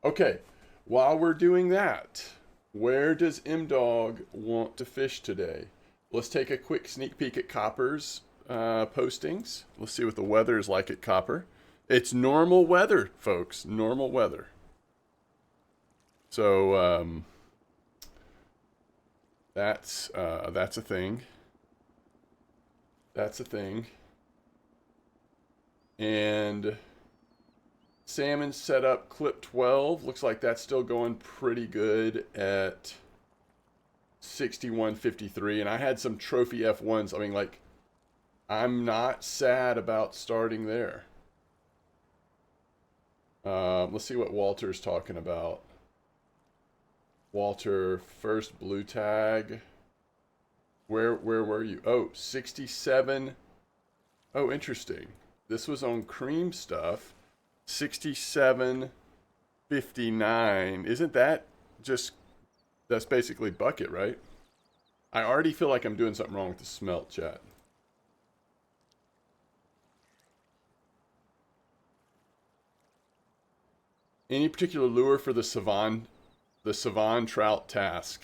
Okay, while we're doing that, where does M-Dog want to fish today? Let's take a quick sneak peek at Copper's postings. Let's see what the weather is like at Copper. It's normal weather, folks. Normal weather. So that's a thing. That's a thing. And salmon set up clip 12. Looks like that's still going pretty good at 61.53. And I had some trophy F1s. I mean, like, I'm not sad about starting there. Let's see what Walter's talking about. Walter, first blue tag. Where were you? Oh, 67. Oh, interesting. This was on cream stuff. 67.59. Isn't that just, that's basically bucket, right? I already feel like I'm doing something wrong with the smelt, chat. Any particular lure for the Savan trout task?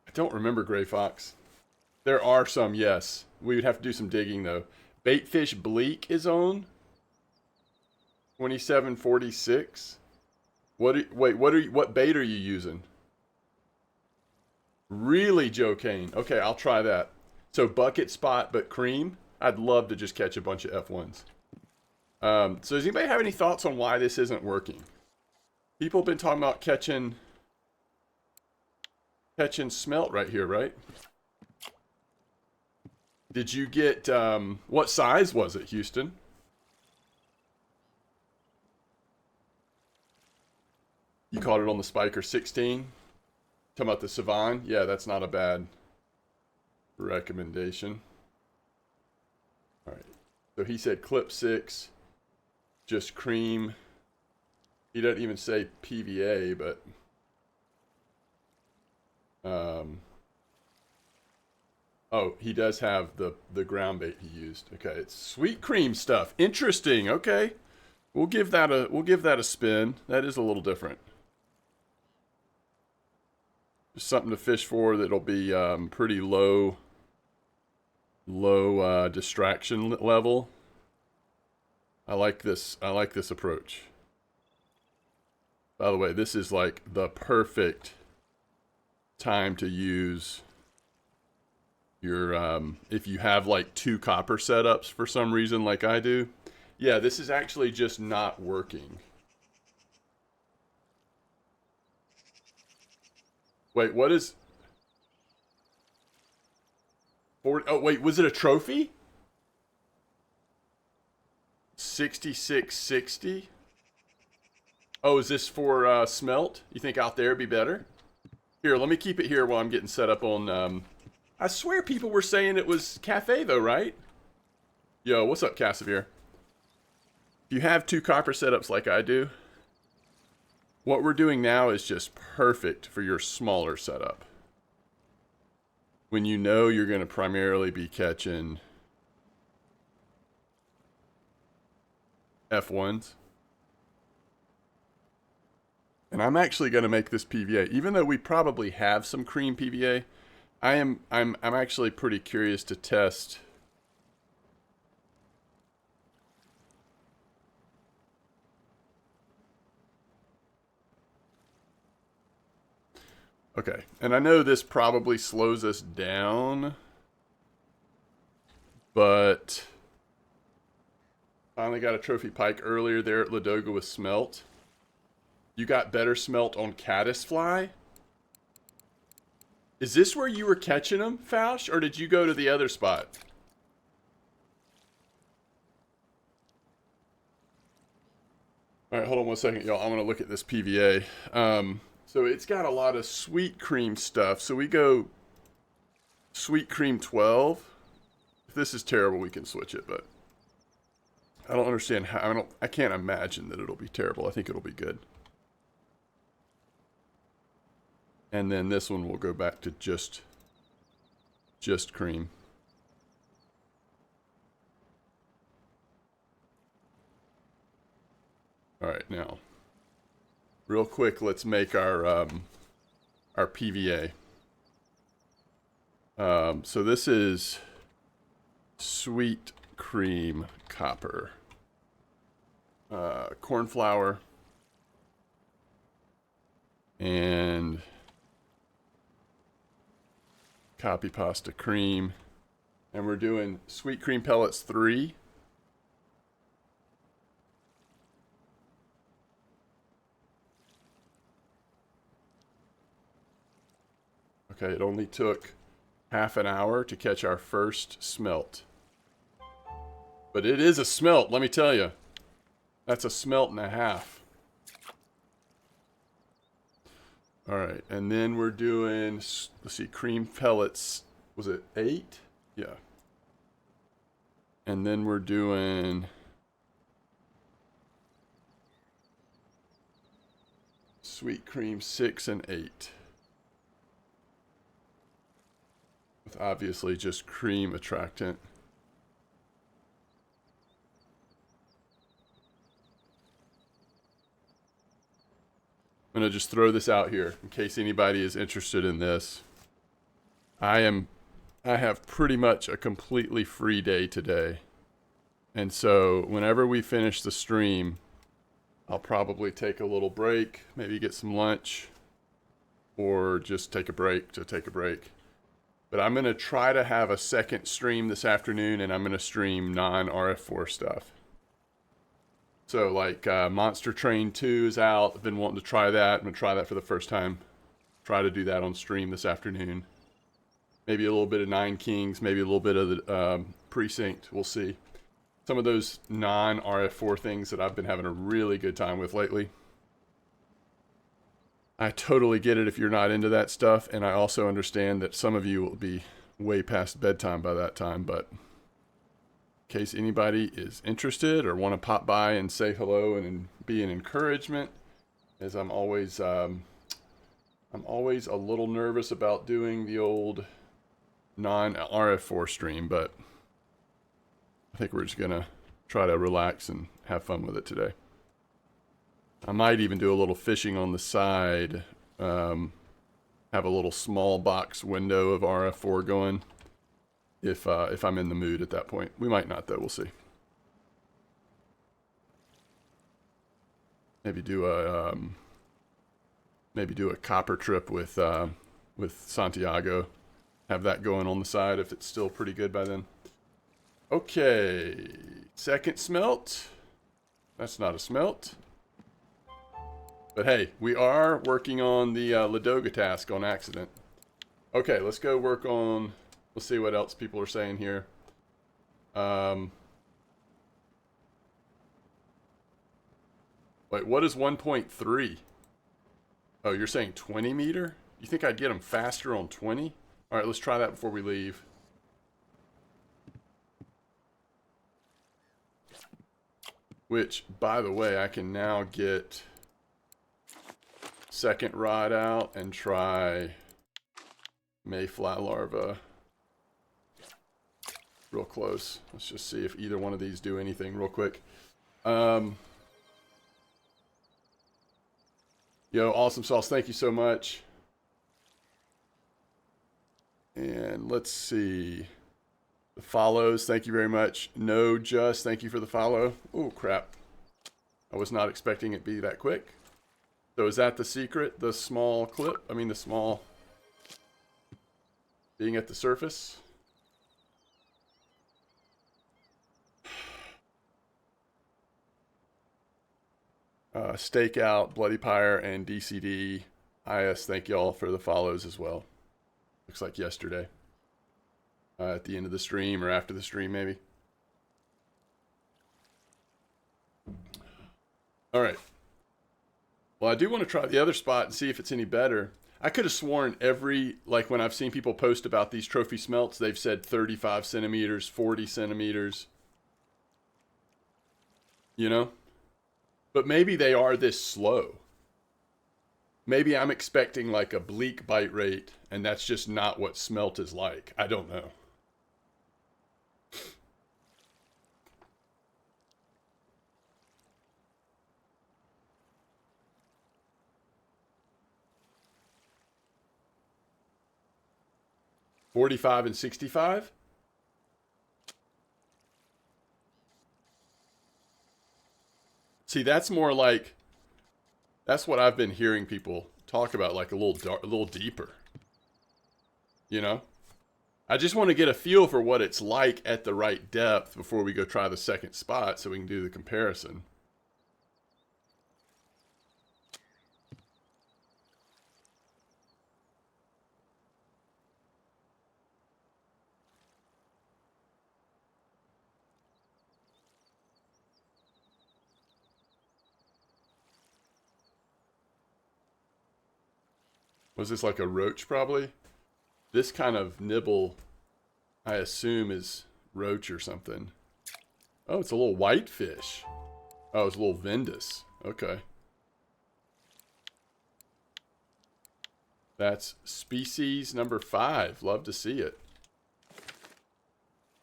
I don't remember, Gray Fox. There are some, yes. We would have to do some digging though. Baitfish Bleak is on 27.46. What bait are you using? Really, Joe Kane? Okay, I'll try that. So bucket spot, but cream. I'd love to just catch a bunch of F1s. So does anybody have any thoughts on why this isn't working? People have been talking about catching smelt right here, right? Did you get, what size was it, Houston? You caught it on the Spiker 16? Talking about the Savan? Yeah, that's not a bad recommendation. All right. So he said clip 6, just cream. He doesn't even say PVA, but oh, he does have the ground bait he used. Okay, it's sweet cream stuff. Interesting. Okay, we'll give that a spin. That is a little different. Just something to fish for that'll be pretty low distraction level. I like this. I like this approach. By the way, this is like the perfect time to use your if you have like 2 copper setups for some reason like I do. Yeah, this is actually just not working. Wait, what is 40? Oh wait, was it a trophy? 66.60. Oh, is this for smelt? You think out there would be better? Here, let me keep it here while I'm getting set up on I swear people were saying it was cafe though, right? Yo, what's up, Cassavir? If you have 2 copper setups like I do, what we're doing now is just perfect for your smaller setup. When you know you're going to primarily be catching F1s. And I'm actually going to make this PVA, even though we probably have some cream PVA. I'm actually pretty curious to test. Okay, and I know this probably slows us down, but finally got a trophy pike earlier there at Ladoga with smelt. You got better smelt on caddisfly? Is this where you were catching them, Fausch, or did you go to the other spot? All right, hold on one second, y'all. I'm going to look at this PVA. So it's got a lot of sweet cream stuff. So we go sweet cream 12. If this is terrible, we can switch it, but I don't understand how, I can't imagine that it'll be terrible. I think it'll be good. And then this one will go back to just cream. All right, now Real quick, let's make our PVA. So this is sweet cream copper, corn flour, and copy pasta cream. And we're doing sweet cream pellets 3. Okay, it only took half an hour to catch our first smelt. But it is a smelt, let me tell you. That's a smelt and a half. Alright, and then we're doing, let's see, cream pellets. Was it 8? Yeah. And then we're doing sweet cream 6 and 8. With obviously just cream attractant. I'm going to just throw this out here in case anybody is interested in this. I have pretty much a completely free day today. And so whenever we finish the stream, I'll probably take a little break, maybe get some lunch, or just take a break to take a break. But I'm going to try to have a second stream this afternoon, and I'm going to stream non-RF4 stuff. So like Monster Train 2 is out. I've been wanting to try that. I'm going to try that for the first time. Try to do that on stream this afternoon. Maybe a little bit of Nine Kings, maybe a little bit of the Precinct. We'll see. Some of those non-RF4 things that I've been having a really good time with lately. I totally get it if you're not into that stuff, and I also understand that some of you will be way past bedtime by that time, but in case anybody is interested or want to pop by and say hello and be an encouragement, as I'm always a little nervous about doing the old non-RF4 stream, but I think we're just gonna try to relax and have fun with it today. I might even do a little fishing on the side. Have a little small box window of RF4 going. If I'm in the mood at that point. We might not though, we'll see. Maybe do a copper trip with Santiago. Have that going on the side if it's still pretty good by then. Okay, second smelt. That's not a smelt. But hey, we are working on the Ladoga task on accident. Okay, let's go work on... Let's see what else people are saying here. Wait, what is 1.3? Oh, you're saying 20 meter? You think I'd get them faster on 20? Alright, let's try that before we leave. Which, by the way, I can now get... second rod out and try Mayfly larva. Real close. Let's just see if either one of these do anything real quick. Yo, Awesome Sauce, thank you so much. And let's see. The follows, thank you very much. No Just, thank you for the follow. Oh, crap. I was not expecting it to be that quick. So is that the secret? The small clip? I mean the small... being at the surface? Stakeout, Bloody Pyre, and DCD. IS, thank y'all for the follows as well. Looks like yesterday. At the end of the stream or after the stream maybe. Alright. Well, I do want to try the other spot and see if it's any better. I could have sworn every, like when I've seen people post about these trophy smelts, they've said 35 centimeters, 40 centimeters. You know? But maybe they are this slow. Maybe I'm expecting like a bleak bite rate, and that's just not what smelt is like. I don't know. 45 and 65? See, that's more like, that's what I've been hearing people talk about, like a little deeper. You know? I just want to get a feel for what it's like at the right depth before we go try the second spot so we can do the comparison. Was this like a roach probably? This kind of nibble, I assume, is roach or something. Oh, it's a little whitefish. Oh, it's a little Venus. Okay. That's species number 5. Love to see it.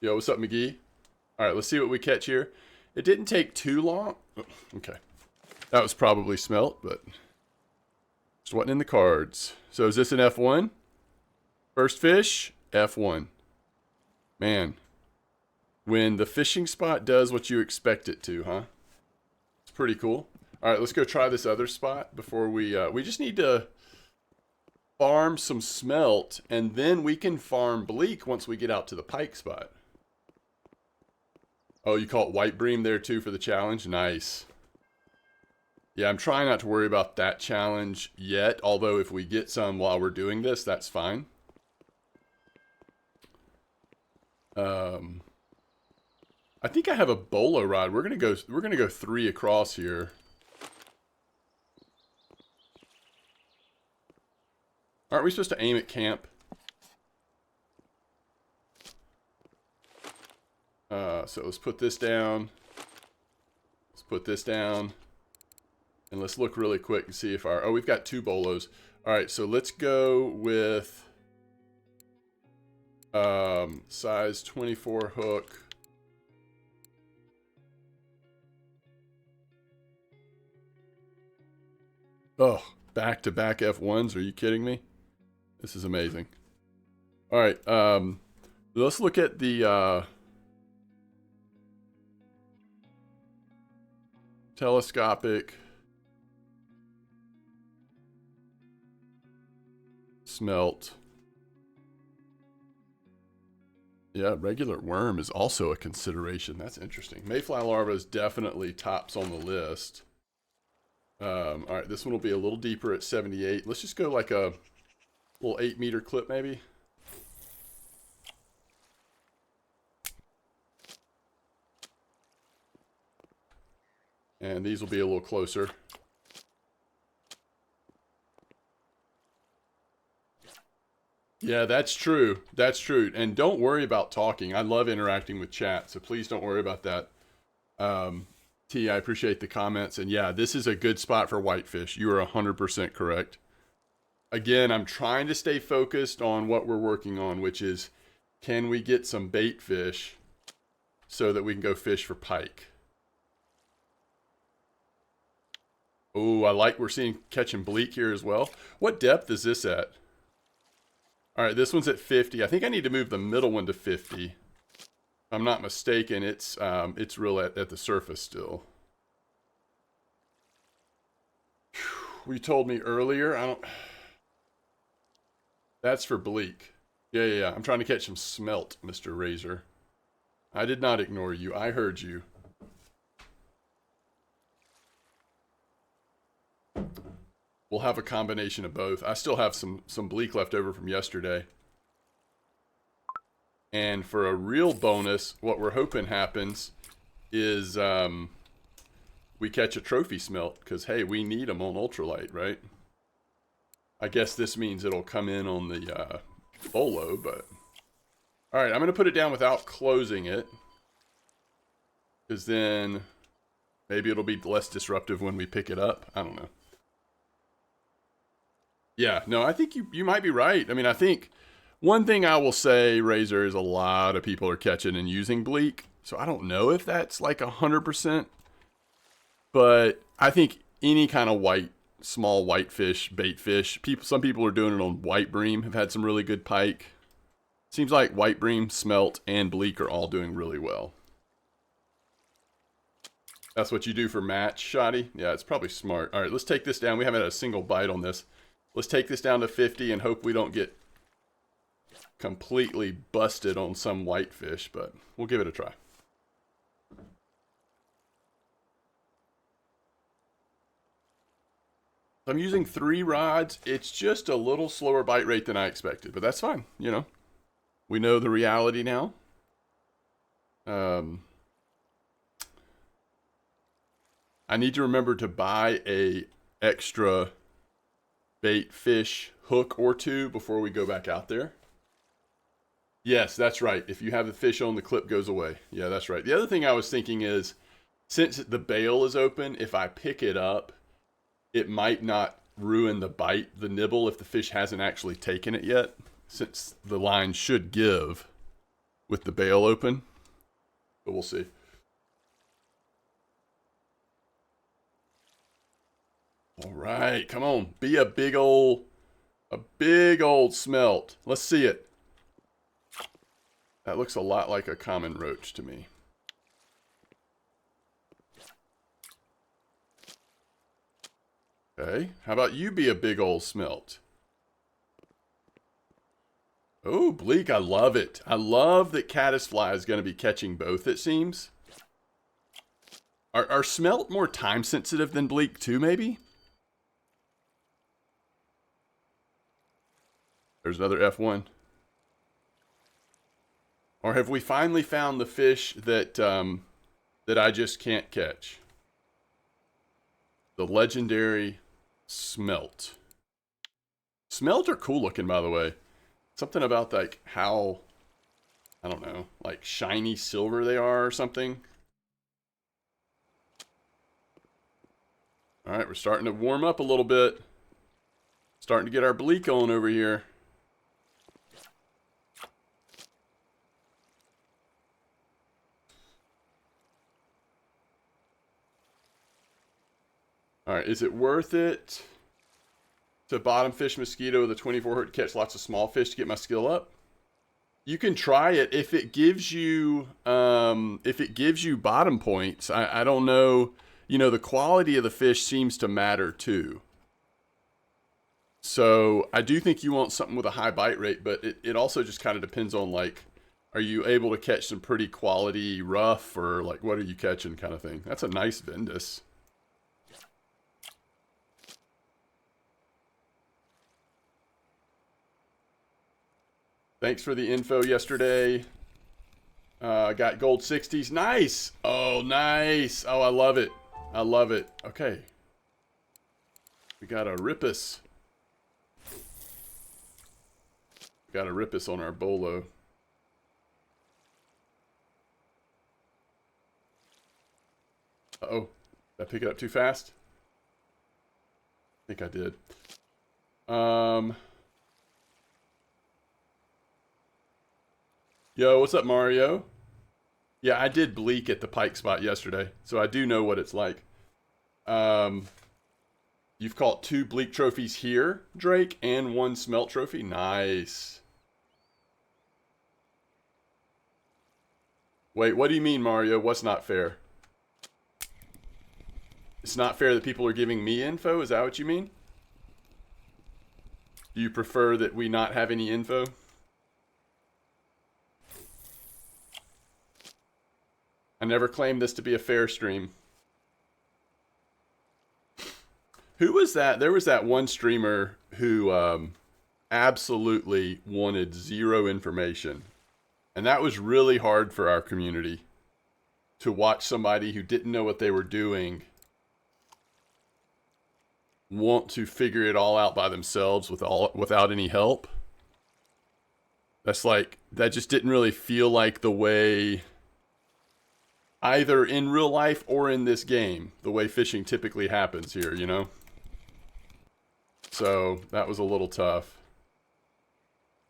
Yo, what's up, McGee? All right, let's see what we catch here. It didn't take too long. Oh, okay. That was probably smelt, but just wasn't in the cards. So is this an F1? First fish, F1. Man, when the fishing spot does what you expect it to, huh? It's pretty cool. All right, let's go try this other spot before we just need to farm some smelt, and then we can farm bleak once we get out to the pike spot. Oh, you call it white bream there too for the challenge? Nice. Yeah, I'm trying not to worry about that challenge yet, although if we get some while we're doing this, that's fine. I think I have a bolo rod. We're gonna go 3 across here. Aren't we supposed to aim at camp? So let's put this down. Let's put this down. And let's look really quick and see if our... Oh, we've got 2 bolos. All right, so let's go with size 24 hook. Oh, back-to-back F1s. Are you kidding me? This is amazing. All right, let's look at the telescopic smelt. Yeah, regular worm is also a consideration. That's interesting. Mayfly larva is definitely tops on the list. All right, this one will be a little deeper at 78. Let's just go like a little 8-meter clip maybe. And these will be a little closer. Yeah, that's true. That's true. And don't worry about talking. I love interacting with chat, so please don't worry about that. T, I appreciate the comments. And yeah, this is a good spot for whitefish. You are 100% correct. Again, I'm trying to stay focused on what we're working on, which is, can we get some bait fish so that we can go fish for pike? Oh, I like we're catching bleak here as well. What depth is this at? All right, this one's at 50. I think I need to move the middle one to 50. If I'm not mistaken, it's real at the surface still. Whew, you told me earlier. I don't. That's for bleak. Yeah. I'm trying to catch some smelt, Mr. Razor. I did not ignore you. I heard you. We'll have a combination of both. I still have some bleak left over from yesterday. And for a real bonus, what we're hoping happens is we catch a trophy smelt. Because, hey, we need them on ultralight, right? I guess this means it'll come in on the bolo, but... Alright, I'm going to put it down without closing it. Because then maybe it'll be less disruptive when we pick it up. I don't know. Yeah, no, I think you might be right. I mean, I think one thing I will say, Razor, is a lot of people are catching and using bleak. So I don't know if that's like 100%. But I think any kind of small whitefish, bait fish. Some people are doing it on white bream, have had some really good pike. Seems like white bream, smelt, and bleak are all doing really well. That's what you do for match, Shoddy? Yeah, it's probably smart. All right, let's take this down. We haven't had a single bite on this. Let's take this down to 50 and hope we don't get completely busted on some whitefish, but we'll give it a try. I'm using 3 rods. It's just a little slower bite rate than I expected, but that's fine. You know, we know the reality now. I need to remember to buy a extra bait fish hook or 2 before we go back out there. Yes, that's right. If you have the fish on, the clip goes away. Yeah, that's right. The other thing I was thinking is, since the bail is open, if I pick it up, it might not ruin the bite, the nibble, if the fish hasn't actually taken it yet, since the line should give with the bail open. But we'll see. All right, come on. Be a big old smelt. Let's see it. That looks a lot like a common roach to me. Okay, how about you be a big old smelt? Oh, bleak, I love it. I love that caddisfly is going to be catching both, it seems. Are smelt more time sensitive than bleak too, maybe? There's another F1. Or have we finally found the fish that that I just can't catch? The legendary smelt. Smelt are cool looking, by the way. Something about like how, I don't know, like shiny silver they are or something. All right, we're starting to warm up a little bit. Starting to get our bleak on over here. All right, is it worth it to bottom fish mosquito with a 24 hook to catch lots of small fish to get my skill up? You can try it if it gives you bottom points. I don't know, you know, the quality of the fish seems to matter too. So I do think you want something with a high bite rate, but it also just kind of depends on, like, are you able to catch some pretty quality rough, or like what are you catching kind of thing. That's a nice Vendus. Thanks for the info yesterday. Got gold 60s. Nice. Oh, nice. Oh, I love it. I love it. Okay. We got a Rippus. Got a Rippus on our bolo. Uh-oh. Did I pick it up too fast? I think I did. Yo, what's up, Mario? Yeah, I did bleak at the pike spot yesterday, so I do know what it's like. You've caught 2 bleak trophies here, Drake, and 1 smelt trophy. Nice. Wait, what do you mean, Mario? What's not fair? It's not fair that people are giving me info? Is that what you mean? Do you prefer that we not have any info? I never claimed this to be a fair stream. Who was that? There was that one streamer who absolutely wanted 0 information. And that was really hard for our community, to watch somebody who didn't know what they were doing want to figure it all out by themselves without any help. That's like, that just didn't really feel like the way, either in real life or in this game, the way fishing typically happens here, you know? So that was a little tough.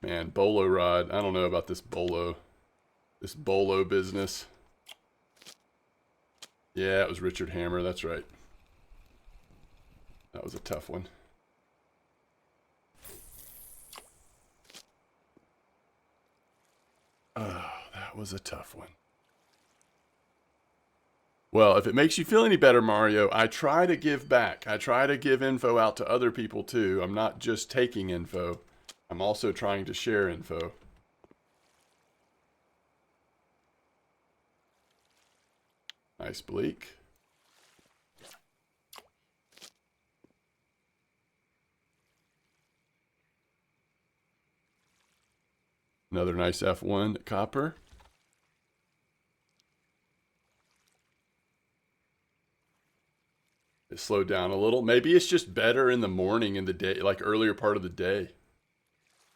Man, bolo rod. I don't know about this bolo business. Yeah, it was Richard Hammer. That's right. That was a tough one. was a tough one. Well, if it makes you feel any better, Mario, I try to give back. I try to give info out to other people too. I'm not just taking info. I'm also trying to share info. Nice bleak. Another nice F1 copper. It slowed down a little. Maybe it's just better in the morning, in the day, like earlier part of the day.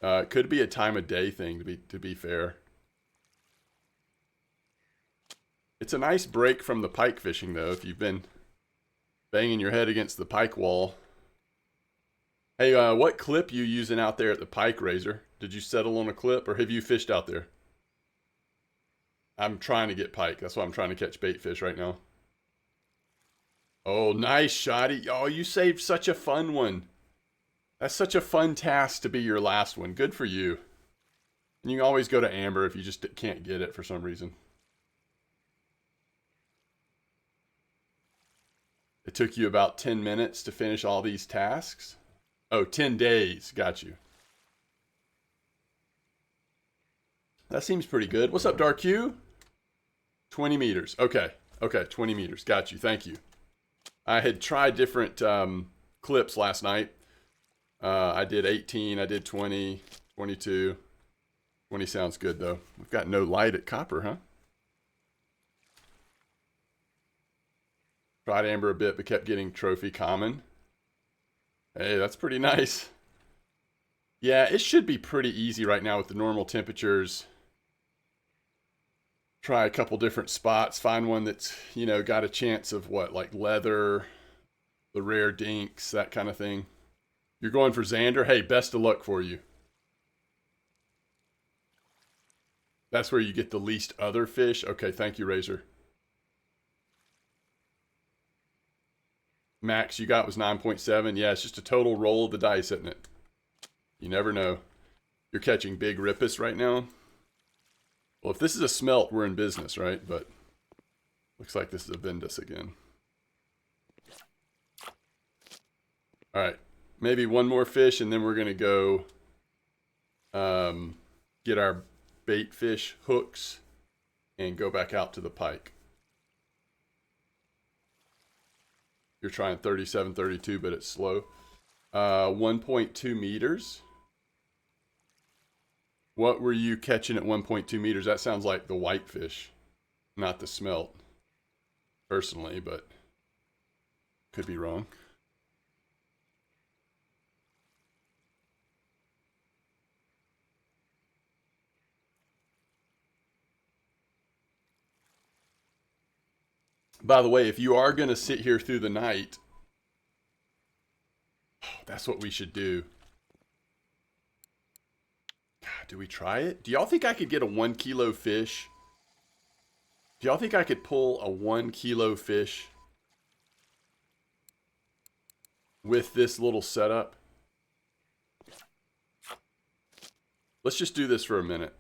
It could be a time of day thing, to be fair. It's a nice break from the pike fishing, though, if you've been banging your head against the pike wall. Hey, what clip you using out there at the pike, Razor? Did you settle on a clip, or have you fished out there? I'm trying to get pike. That's why I'm trying to catch bait fish right now. Oh, nice, Shoddy. Oh, you saved such a fun one. That's such a fun task to be your last one. Good for you. And you can always go to Amber if you just can't get it for some reason. It took you about 10 minutes to finish all these tasks? Oh, 10 days. Got you. That seems pretty good. What's up, Dark Q? 20 meters. Okay. Okay, 20 meters. Got you. Thank you. I had tried different clips last night. I did 18. I did 20. 22. 20 sounds good, though. We've got no light at copper, huh? Tried Amber a bit, but kept getting trophy common. Hey, that's pretty nice. Yeah, it should be pretty easy right now with the normal temperatures. Try a couple different spots. Find one that's, you know, got a chance of what, like leather, the rare dinks, that kind of thing. You're going for Xander? Hey, best of luck for you. That's where you get the least other fish. Okay, thank you, Razor. Max you got was 9.7. Yeah, it's just a total roll of the dice, isn't it? You never know. You're catching big rippus right now. Well, if this is a smelt, we're in business, right? But looks like this is a Vendus again. All right, maybe one more fish, and then we're gonna go get our bait fish hooks and go back out to the pike. You're trying 37, 32, but it's slow. 1.2 meters. What were you catching at 1.2 meters? That sounds like the whitefish, not the smelt, personally, but could be wrong. By the way, if you are going to sit here through the night, that's what we should do. God, do we try it? Do y'all think I could get a 1 kilo fish? Do y'all think I could pull a 1 kilo fish with this little setup? Let's just do this for a minute.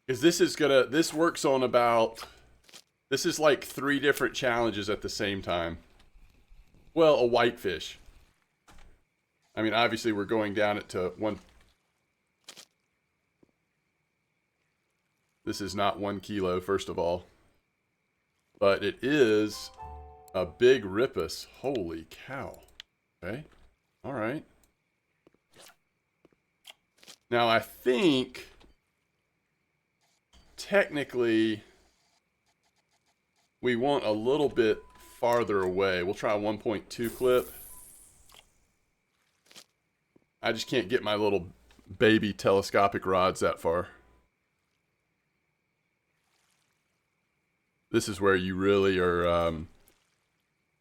Because this works on about, this is like 3 different challenges at the same time. Well, a whitefish. I mean, obviously we're going down it to 1. This is not 1 kilo, first of all. But it is a big rippus. Holy cow. Okay. All right. Now, I think technically we want a little bit farther away. We'll try a 1.2 clip. I just can't get my little baby telescopic rods that far. This is where you really are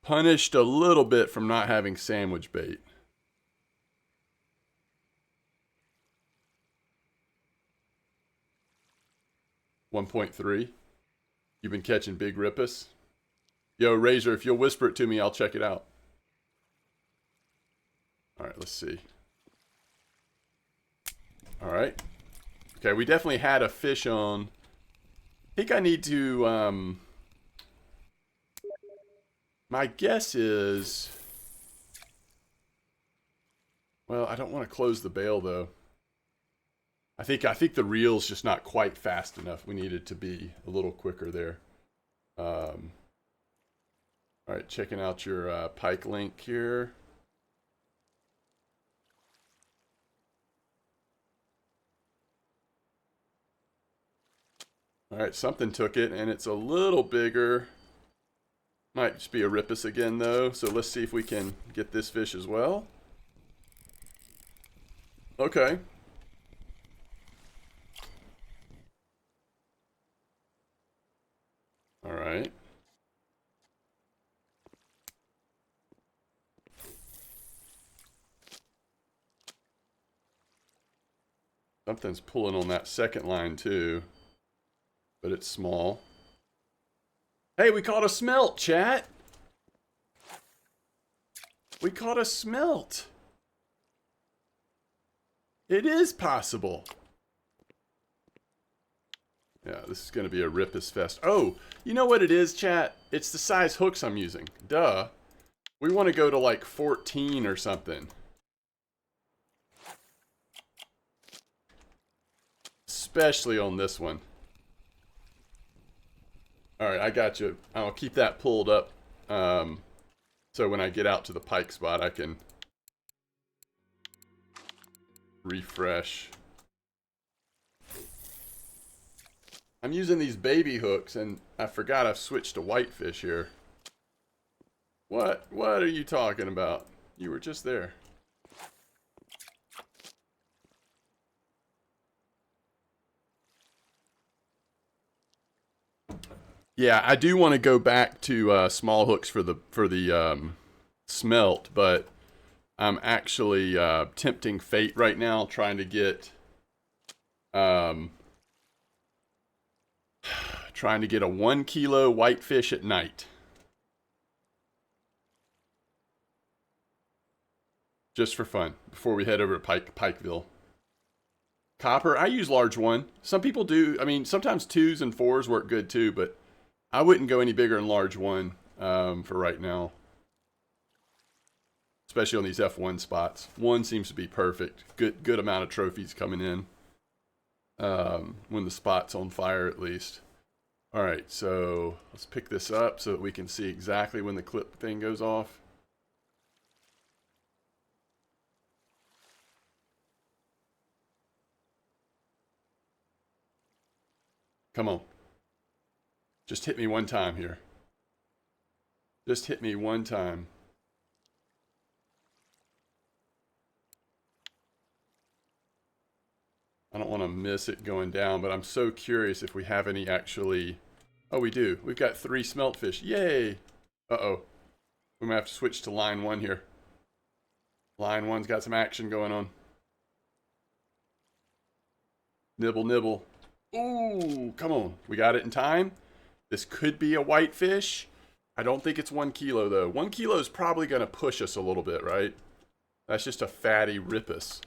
punished a little bit from not having sandwich bait. $1.3. You've been catching big rippus. Yo, Razor, if you'll whisper it to me, I'll check it out. All right, let's see. All right. Okay, we definitely had a fish on. I think I need to, my guess is, well, I don't want to close the bail though. I think the reel's just not quite fast enough. We need it to be a little quicker there. All right, checking out your pike link here. All right, something took it, and it's a little bigger. Might just be a ripus again, though. So let's see if we can get this fish as well. Okay. All right. Something's pulling on that second line, too. But it's small. Hey, we caught a smelt, chat! We caught a smelt! It is possible! Yeah, this is going to be a ripus fest. Oh, you know what it is, chat? It's the size hooks I'm using. Duh. We want to go to like 14 or something. Especially on this one. Alright, I got you. I'll keep that pulled up. So when I get out to the pike spot, I can refresh. I'm using these baby hooks, and I forgot I've switched to whitefish here. What are you talking about? You were just there. Yeah, I do want to go back to small hooks for the smelt, but I'm actually tempting fate right now, trying to get a 1 kilo whitefish at night. Just for fun, before we head over to Pikeville. Copper, I use large one. Some people do. I mean, sometimes 2s and 4s work good too, but I wouldn't go any bigger than large one for right now. Especially on these F1 spots. 1 seems to be perfect. Good amount of trophies coming in. When the spot's on fire, at least. Alright, so let's pick this up so that we can see exactly when the clip thing goes off. Come on. Just hit me one time here. Just hit me one time. I don't want to miss it going down, but I'm so curious if we have any actually... Oh, we do. We've got 3 smelt fish. Yay! Uh-oh. We might have to switch to line 1 here. Line 1's got some action going on. Nibble, nibble. Ooh, come on. We got it in time. This could be a whitefish. I don't think it's 1 kilo, though. 1 kilo is probably going to push us a little bit, right? That's just a fatty ripus.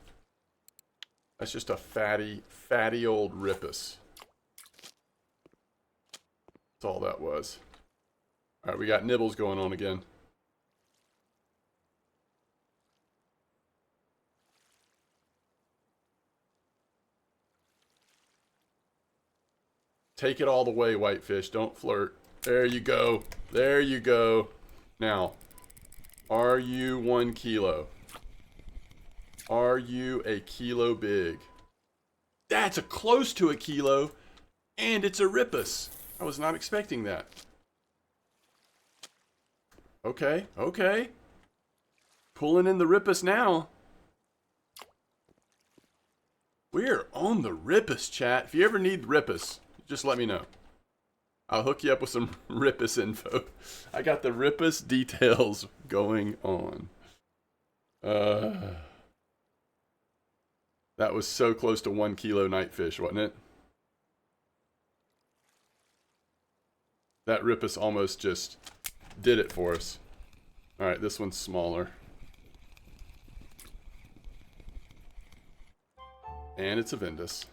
That's just a fatty old ripus. That's all that was. Alright, we got nibbles going on again. Take it all the way, whitefish. Don't flirt. There you go. There you go. Now, are you 1 kilo? Are you a kilo big? That's a close to a kilo, and it's a ripus. I was not expecting that. Okay, okay. Pulling in the ripus now. We're on the ripus, chat. If you ever need ripus, just let me know. I'll hook you up with some ripus info. I got the ripus details going on. That was so close to 1 kilo nightfish, wasn't it? That ripus almost just did it for us. Alright, this one's smaller. And it's a Ventus.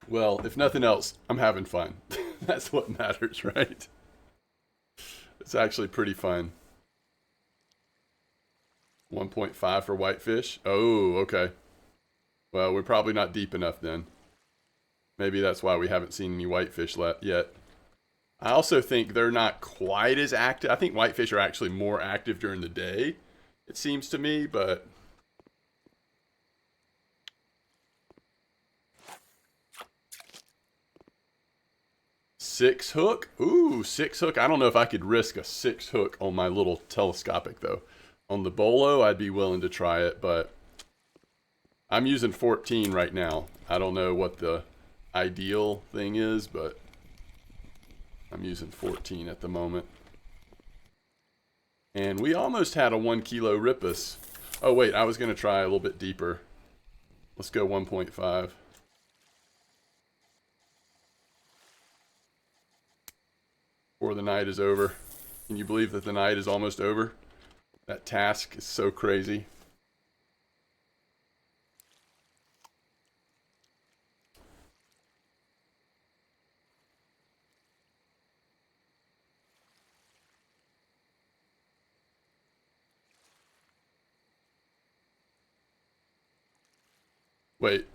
Well, if nothing else, I'm having fun. That's what matters, right? It's actually pretty fun. 1.5 for whitefish. Oh, okay. Well, we're probably not deep enough then. Maybe that's why we haven't seen any whitefish yet. I also think they're not quite as active. I think whitefish are actually more active during the day, it seems to me, but... Six hook? Ooh, six hook. I don't know if I could risk a six hook on my little telescopic, though. On the Bolo, I'd be willing to try it, but... I'm using 14 right now. I don't know what the ideal thing is, but... I'm using 14 at the moment. And we almost had a 1 kilo Rippus. Oh wait, I was going to try a little bit deeper. Let's go 1.5. Before the night is over. Can you believe that the night is almost over? That task is so crazy. Wait.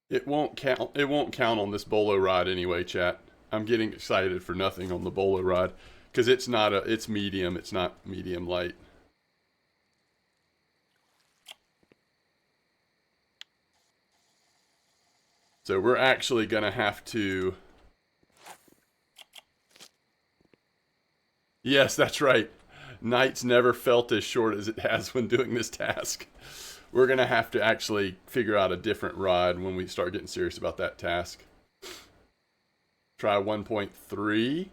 It won't count. It won't count on this Bolo rod anyway, chat. I'm getting excited for nothing on the Bolo rod because it's not a. It's medium. It's not medium light. So we're actually gonna have to. Yes, that's right. Night's never felt as short as it has when doing this task. We're going to have to actually figure out a different rod when we start getting serious about that task. Try 1.3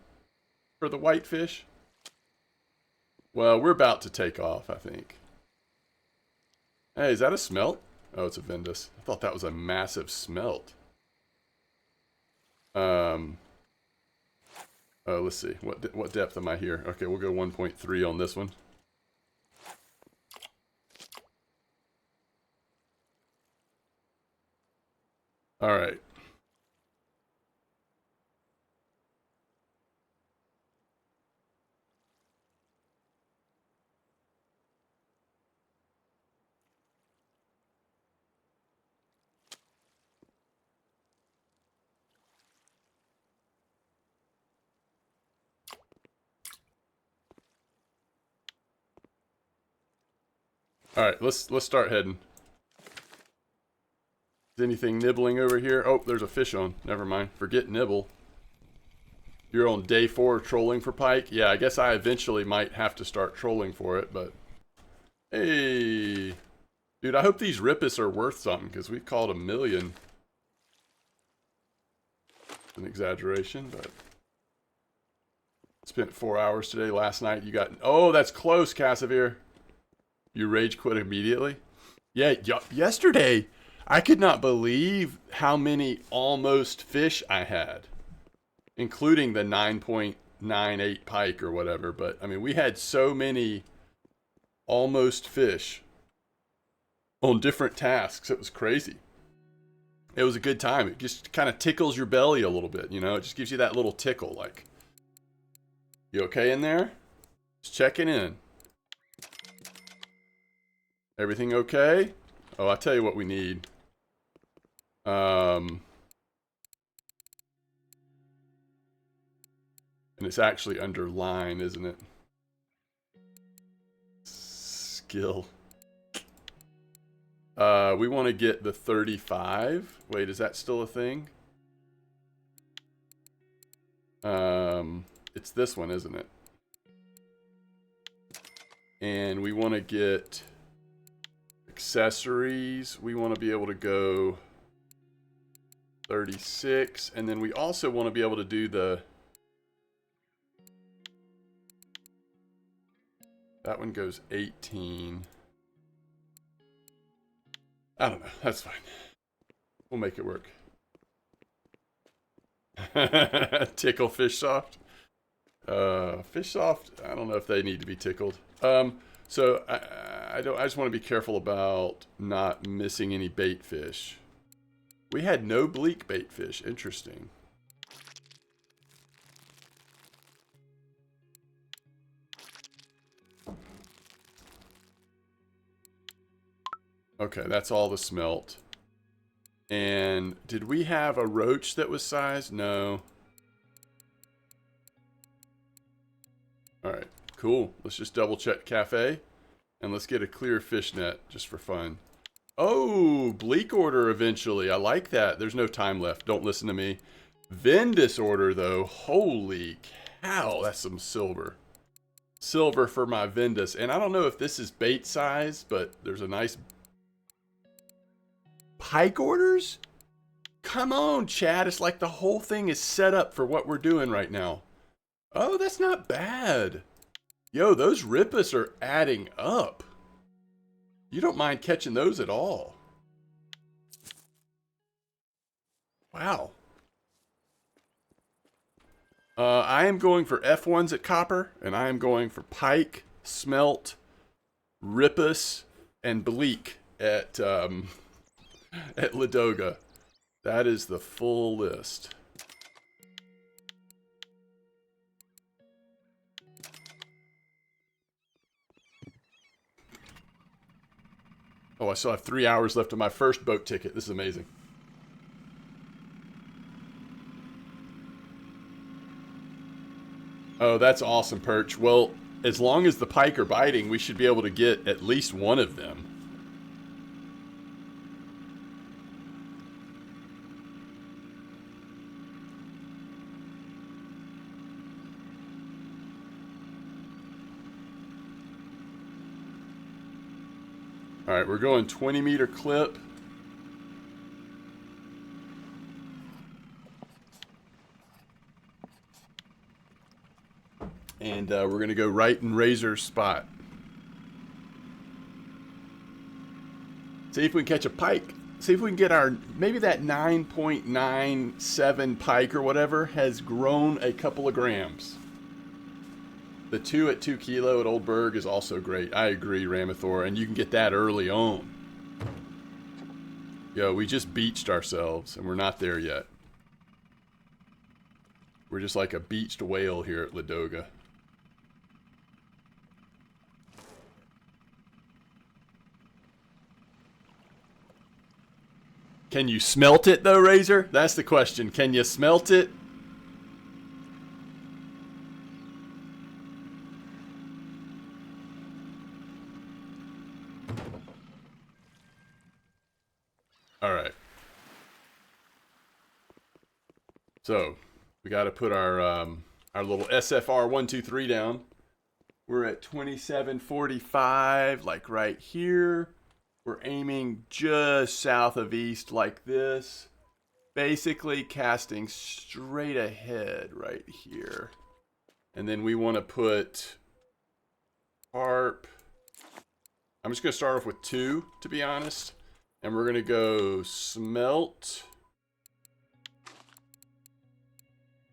for the whitefish. Well, we're about to take off, I think. Hey, is that a smelt? Oh, it's a Ventus. I thought that was a massive smelt. Oh, let's see. What depth am I here? Okay, we'll go 1.3 on this one. All right. All right, let's start heading. Is anything nibbling over here? Oh, there's a fish on. Never mind. Forget nibble. You're on day 4 trolling for pike? Yeah, I guess I eventually might have to start trolling for it, but... Hey! Dude, I hope these Rippus are worth something, because we've caught 1 million. It's an exaggeration, but... Spent 4 hours today. Last night you got... Oh, that's close, Cassavir. You rage quit immediately? Yeah, yesterday, I could not believe how many almost fish I had. Including the 9.98 pike or whatever. But, I mean, we had so many almost fish on different tasks. It was crazy. It was a good time. It just kind of tickles your belly a little bit, you know? It just gives you that little tickle, like... You okay in there? Just checking in. Everything okay? Oh, I'll tell you what we need. And it's actually under line, isn't it? Skill. We want to get the 35. Wait, is that still a thing? It's this one, isn't it? And we want to get accessories. We want to be able to go 36. And then we also want to be able to do the... That one goes 18. I don't know. That's fine. We'll make it work. Tickle Fish Soft. Fish Soft, I don't know if they need to be tickled. So I just want to be careful about not missing any bait fish. We had no bleak bait fish. Interesting. Okay, that's all the smelt. And did we have a roach that was sized? No. Alright, cool. Let's just double check cafe. And let's get a clear fish net just for fun. Oh, bleak order eventually. I like that. There's no time left. Don't listen to me. Vendus order though. Holy cow, that's some silver. Silver for my Vendus. And I don't know if this is bait size, but there's a nice... Pike orders? Come on, Chad. It's like the whole thing is set up for what we're doing right now. Oh, that's not bad. Yo, those rippus are adding up. You don't mind catching those at all. Wow. I am going for F1s at copper, and I am going for pike, smelt, rippus, and bleak at Ladoga. That is the full list. Oh, I still have 3 hours left of my first boat ticket. This is amazing. Oh, that's awesome, Perch. Well, as long as the pike are biting, we should be able to get at least one of them. Alright, we're going 20-meter clip. And we're going to go right in Razor's spot. See if we can catch a pike. See if we can get our... Maybe that 9.97 pike or whatever has grown a couple of grams. The 2 at 2 kilo at Old Berg is also great. I agree, Ramathor. And you can get that early on. Yo, we just beached ourselves, and we're not there yet. We're just like a beached whale here at Ladoga. Can you smelt it, though, Razor? That's the question. Can you smelt it? Alright. So, we got to put our little SFR 123 down. We're at 2745, like right here. We're aiming just south of east like this. Basically casting straight ahead right here. And then we want to put harp. I'm just going to start off with 2, to be honest. And we're going to go smelt.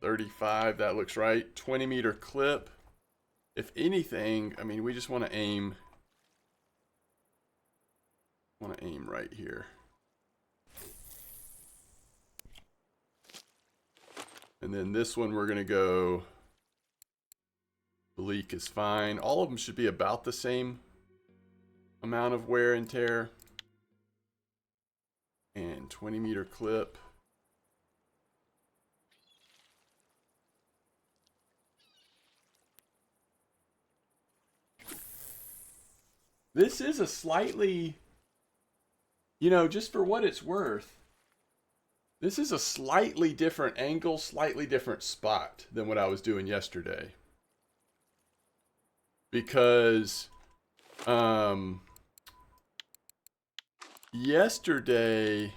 35, that looks right. 20-meter clip. If anything, I mean, we just want to aim... right here. And then this one we're going to go... Bleak is fine. All of them should be about the same amount of wear and tear. And 20-meter clip. This is a slightly, you know, just for what it's worth, this is a slightly different angle, slightly different spot than what I was doing yesterday. Because, yesterday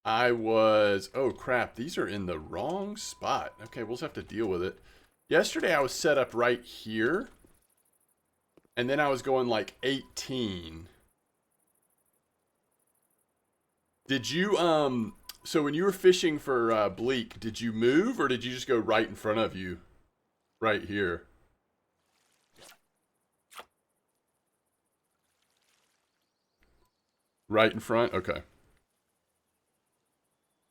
I was, oh crap, these are in the wrong spot. Okay, we'll just have to deal with it. Yesterday I was set up right here. and then I was going like 18. Did you so when you were fishing for bleak, did you move or did you just go right in front of you, right here? Right in front? Okay.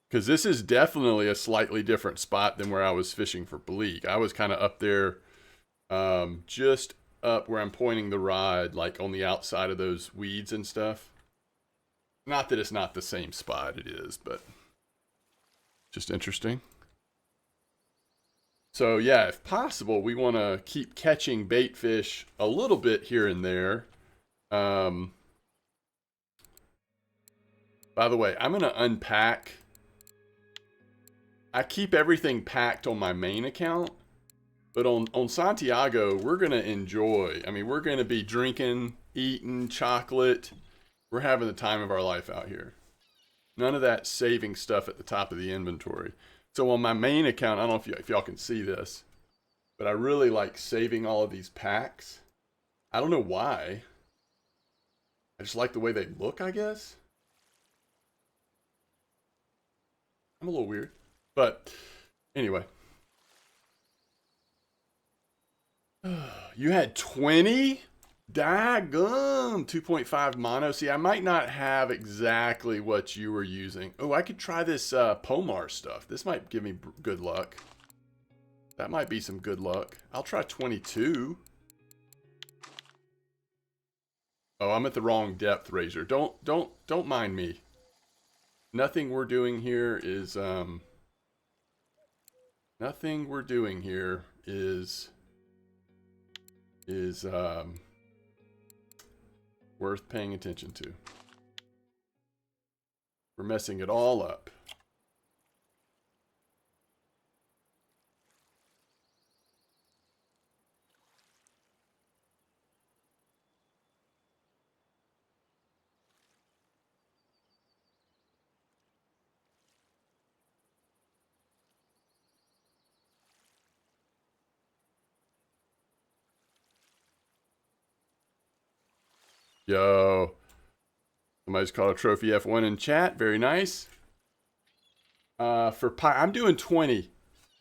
Because this is definitely a slightly different spot than where I was fishing for bleak. I was kind of up there, just up where I'm pointing the rod, like on the outside of those weeds and stuff. Not that it's not the same spot, it is, but just interesting. So yeah, if possible, we want to keep catching bait fish a little bit here and there. By the way, I'm going to unpack. I keep everything packed on my main account, but on Santiago, we're going to enjoy. I mean, we're going to be drinking, eating chocolate. We're having the time of our life out here. None of that saving stuff at the top of the inventory. So on my main account, I don't know if y'all can see this, but I really like saving all of these packs. I don't know why. I just like the way they look, I guess. I'm a little weird. But anyway. You had 20? Daggum! 2.5 mono. See, I might not have exactly what you were using. Oh, I could try this Pomar stuff. This might give me good luck. That might be some good luck. I'll try 22. Oh, I'm at the wrong depth, Razor. Don't mind me. Nothing we're doing here is nothing we're doing here is worth paying attention to. We're messing it all up. Yo. Somebody's called a trophy F1 in chat. Very nice. For pie, I'm doing 20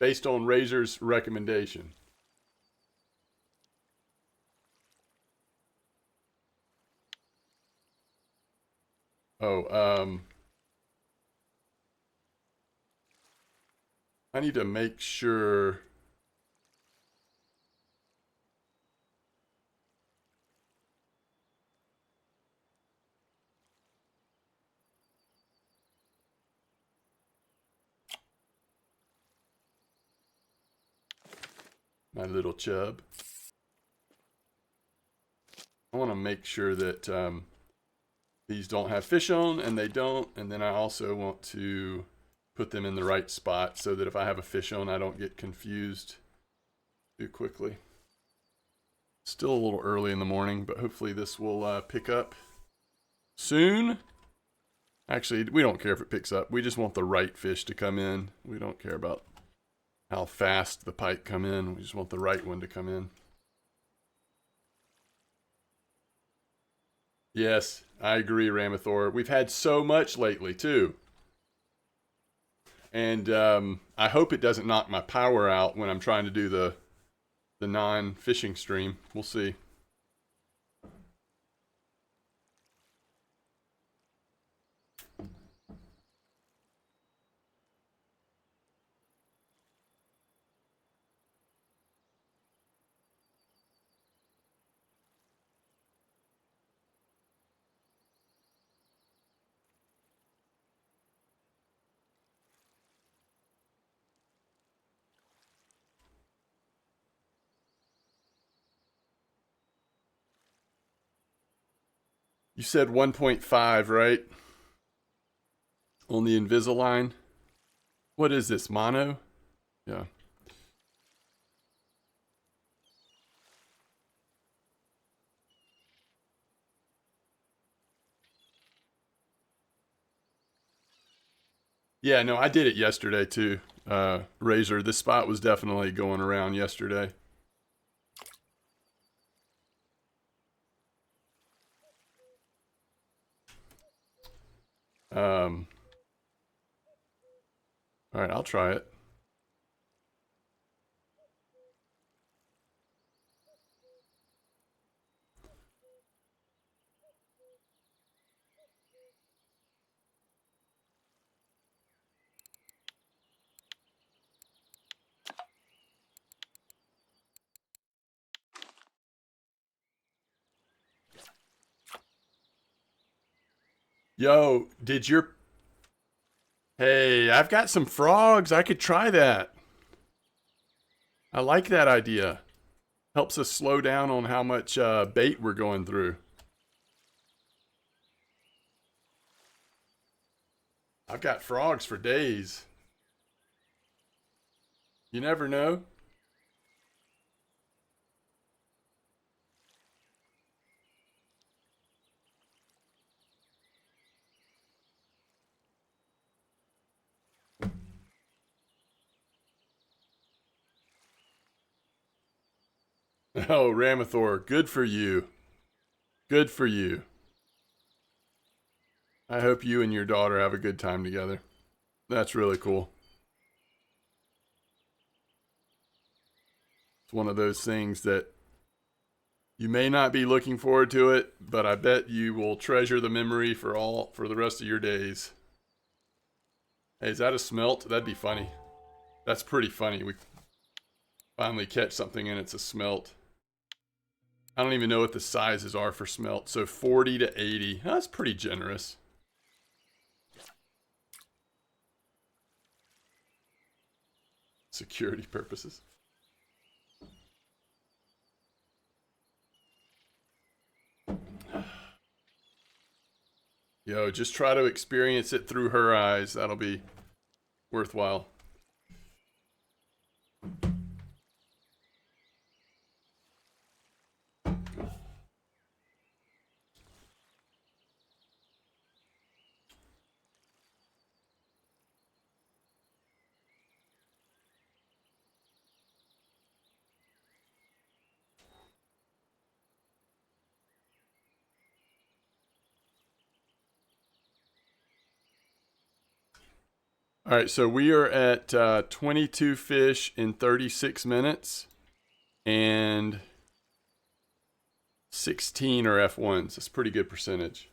based on Razor's recommendation. Oh, I need to make sure. My little chub. I want to make sure that these don't have fish on, and they don't. And then I also want to put them in the right spot so that if I have a fish on, I don't get confused too quickly. Still a little early in the morning, but hopefully this will pick up soon. Actually, we don't care if it picks up. We just want the right fish to come in. We don't care about how fast the pike come in. We just want the right one to come in. Yes, I agree, Ramathor. We've had so much lately, too. And I hope it doesn't knock my power out when I'm trying to do the non-fishing stream. We'll see. You said 1.5, right? On the Invisalign. What is this, mono? Yeah. Yeah, no, I did it yesterday too. Razor, this spot was definitely going around yesterday. All right, I'll try it. Yo, did your... Hey, I've got some frogs. I could try that. I like that idea. Helps us slow down on how much bait we're going through. I've got frogs for days. You never know. Oh, Ramathor, good for you. Good for you. I hope you and your daughter have a good time together. That's really cool. It's one of those things that you may not be looking forward to it, but I bet you will treasure the memory for the rest of your days. Hey, is that a smelt? That'd be funny. That's pretty funny. We finally catch something and it's a smelt. I don't even know what the sizes are for smelt. So 40 to 80. That's pretty generous. Security purposes. Yo, just try to experience it through her eyes. That'll be worthwhile. All right, so we are at 22 fish in 36 minutes, and 16 are F1s. That's a pretty good percentage.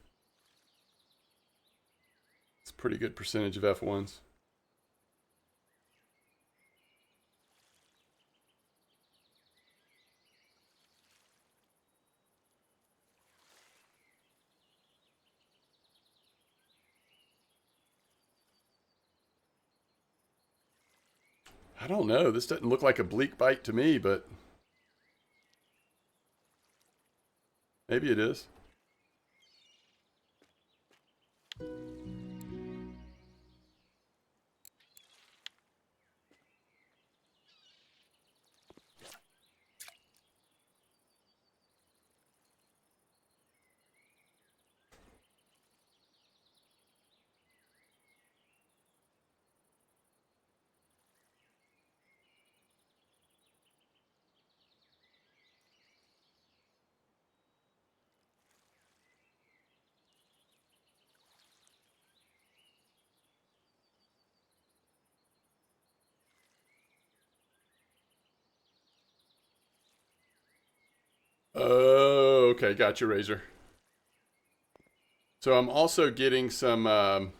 It's a pretty good percentage of F1s. I don't know. This doesn't look like a bleak bite to me, but maybe it is. Oh, okay. Got you, Razor. So I'm also getting some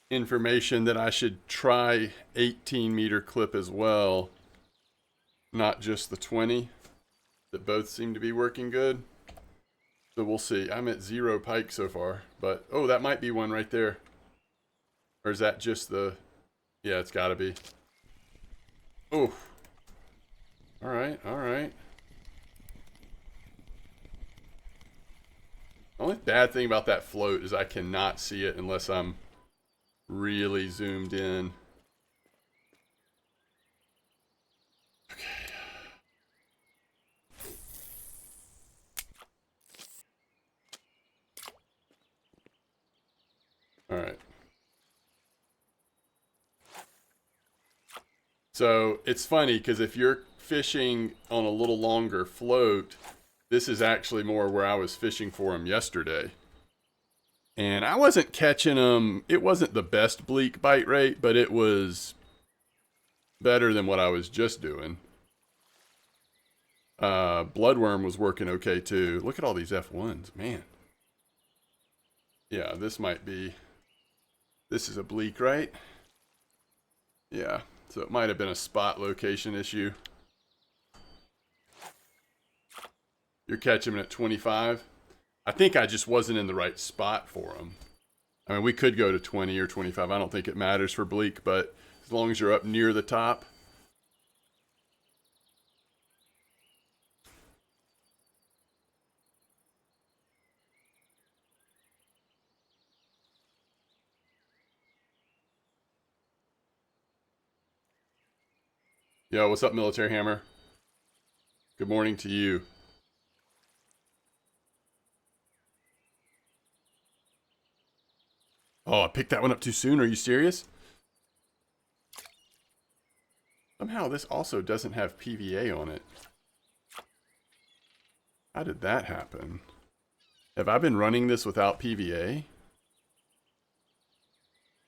information that I should try 18-meter clip as well, not just the 20. That both seem to be working good. So we'll see. I'm at 0 pike so far, but oh, that might be one right there. Or is that just the... Yeah, it's gotta be. Oh. All right, all right. The only bad thing about that float is I cannot see it unless I'm really zoomed in. Okay. All right. So it's funny because if you're fishing on a little longer float, this is actually more where I was fishing for him yesterday. And I wasn't catching them. It wasn't the best bleak bite rate, but it was better than what I was just doing. Bloodworm was working okay too. Look at all these F1s, man. Yeah, this might be. This is a bleak, right? Yeah, so it might have been a spot location issue. You're catching them at 25. I think I just wasn't in the right spot for them. I mean, we could go to 20 or 25. I don't think it matters for bleak, but as long as you're up near the top. Yo, what's up, Military Hammer? Good morning to you. Oh, I picked that one up too soon. Are you serious? Somehow this also doesn't have PVA on it. How did that happen? Have I been running this without PVA?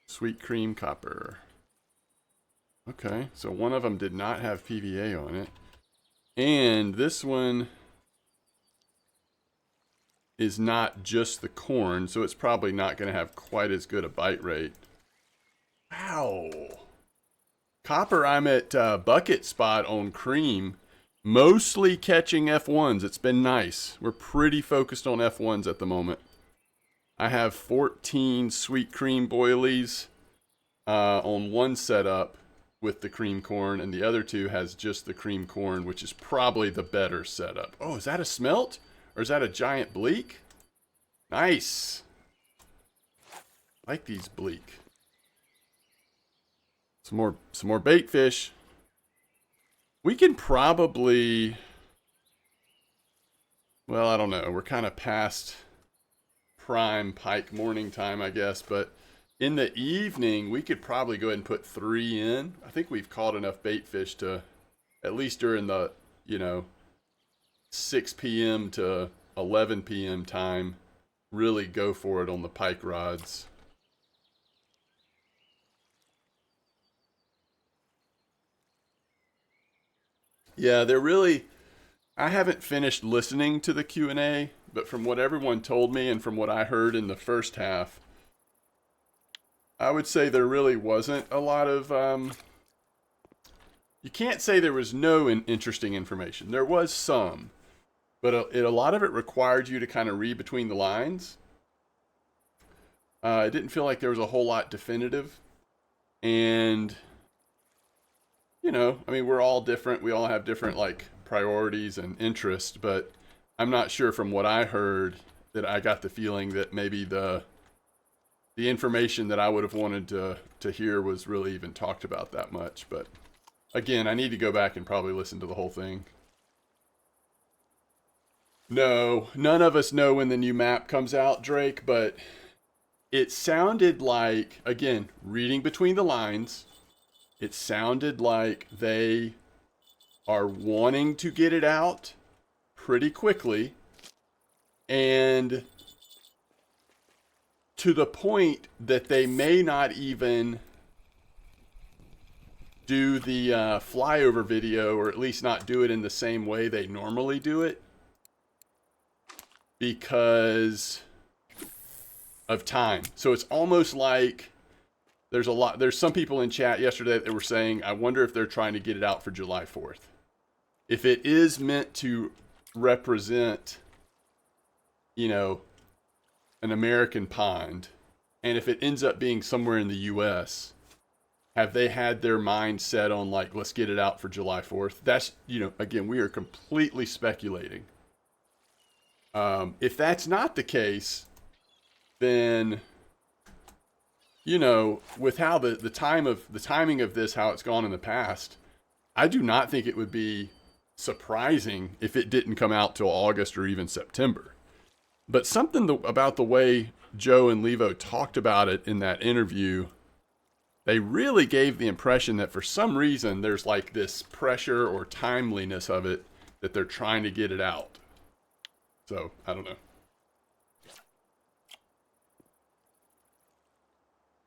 Sweet cream copper. Okay, so one of them did not have PVA on it. And this one is not just the corn, so it's probably not going to have quite as good a bite rate. Wow. Copper, I'm at bucket spot on cream, mostly catching F1s. It's been nice. We're pretty focused on F1s at the moment. I have 14 sweet cream boilies on one setup with the cream corn, and the other two has just the cream corn, which is probably the better setup. Oh, is that a smelt? Or is that a giant bleak? Nice. I like these bleak. Some more bait fish. We can probably, well, I don't know. We're kind of past prime pike morning time, I guess, but in the evening, we could probably go ahead and put 3 in. I think we've caught enough bait fish to, at least during the, 6 p.m. to 11 p.m. time, really go for it on the pike rods. Yeah, they're really, I haven't finished listening to the Q&A, but from what everyone told me and from what I heard in the first half, I would say there really wasn't a lot of, you can't say there was no interesting information. There was some, but a lot of it required you to kind of read between the lines. It didn't feel like there was a whole lot definitive. And, I mean, we're all different. We all have different, priorities and interests, but I'm not sure from what I heard that I got the feeling that maybe the information that I would have wanted to hear was really even talked about that much. But again, I need to go back and probably listen to the whole thing. No, none of us know when the new map comes out, Drake, but it sounded like, again, reading between the lines, it sounded like they are wanting to get it out pretty quickly, and to the point that they may not even do the flyover video, or at least not do it in the same way they normally do it, because of time. So it's almost like there's some people in chat yesterday that were saying, I wonder if they're trying to get it out for July 4th. If it is meant to represent, an American pond, and if it ends up being somewhere in the US, have they had their mind set on let's get it out for July 4th? That's, again, we are completely speculating. If that's not the case, then, with how the timing of this, how it's gone in the past, I do not think it would be surprising if it didn't come out till August or even September. But something about the way Joe and Levo talked about it in that interview, they really gave the impression that for some reason there's this pressure or timeliness of it that they're trying to get it out. So, I don't know.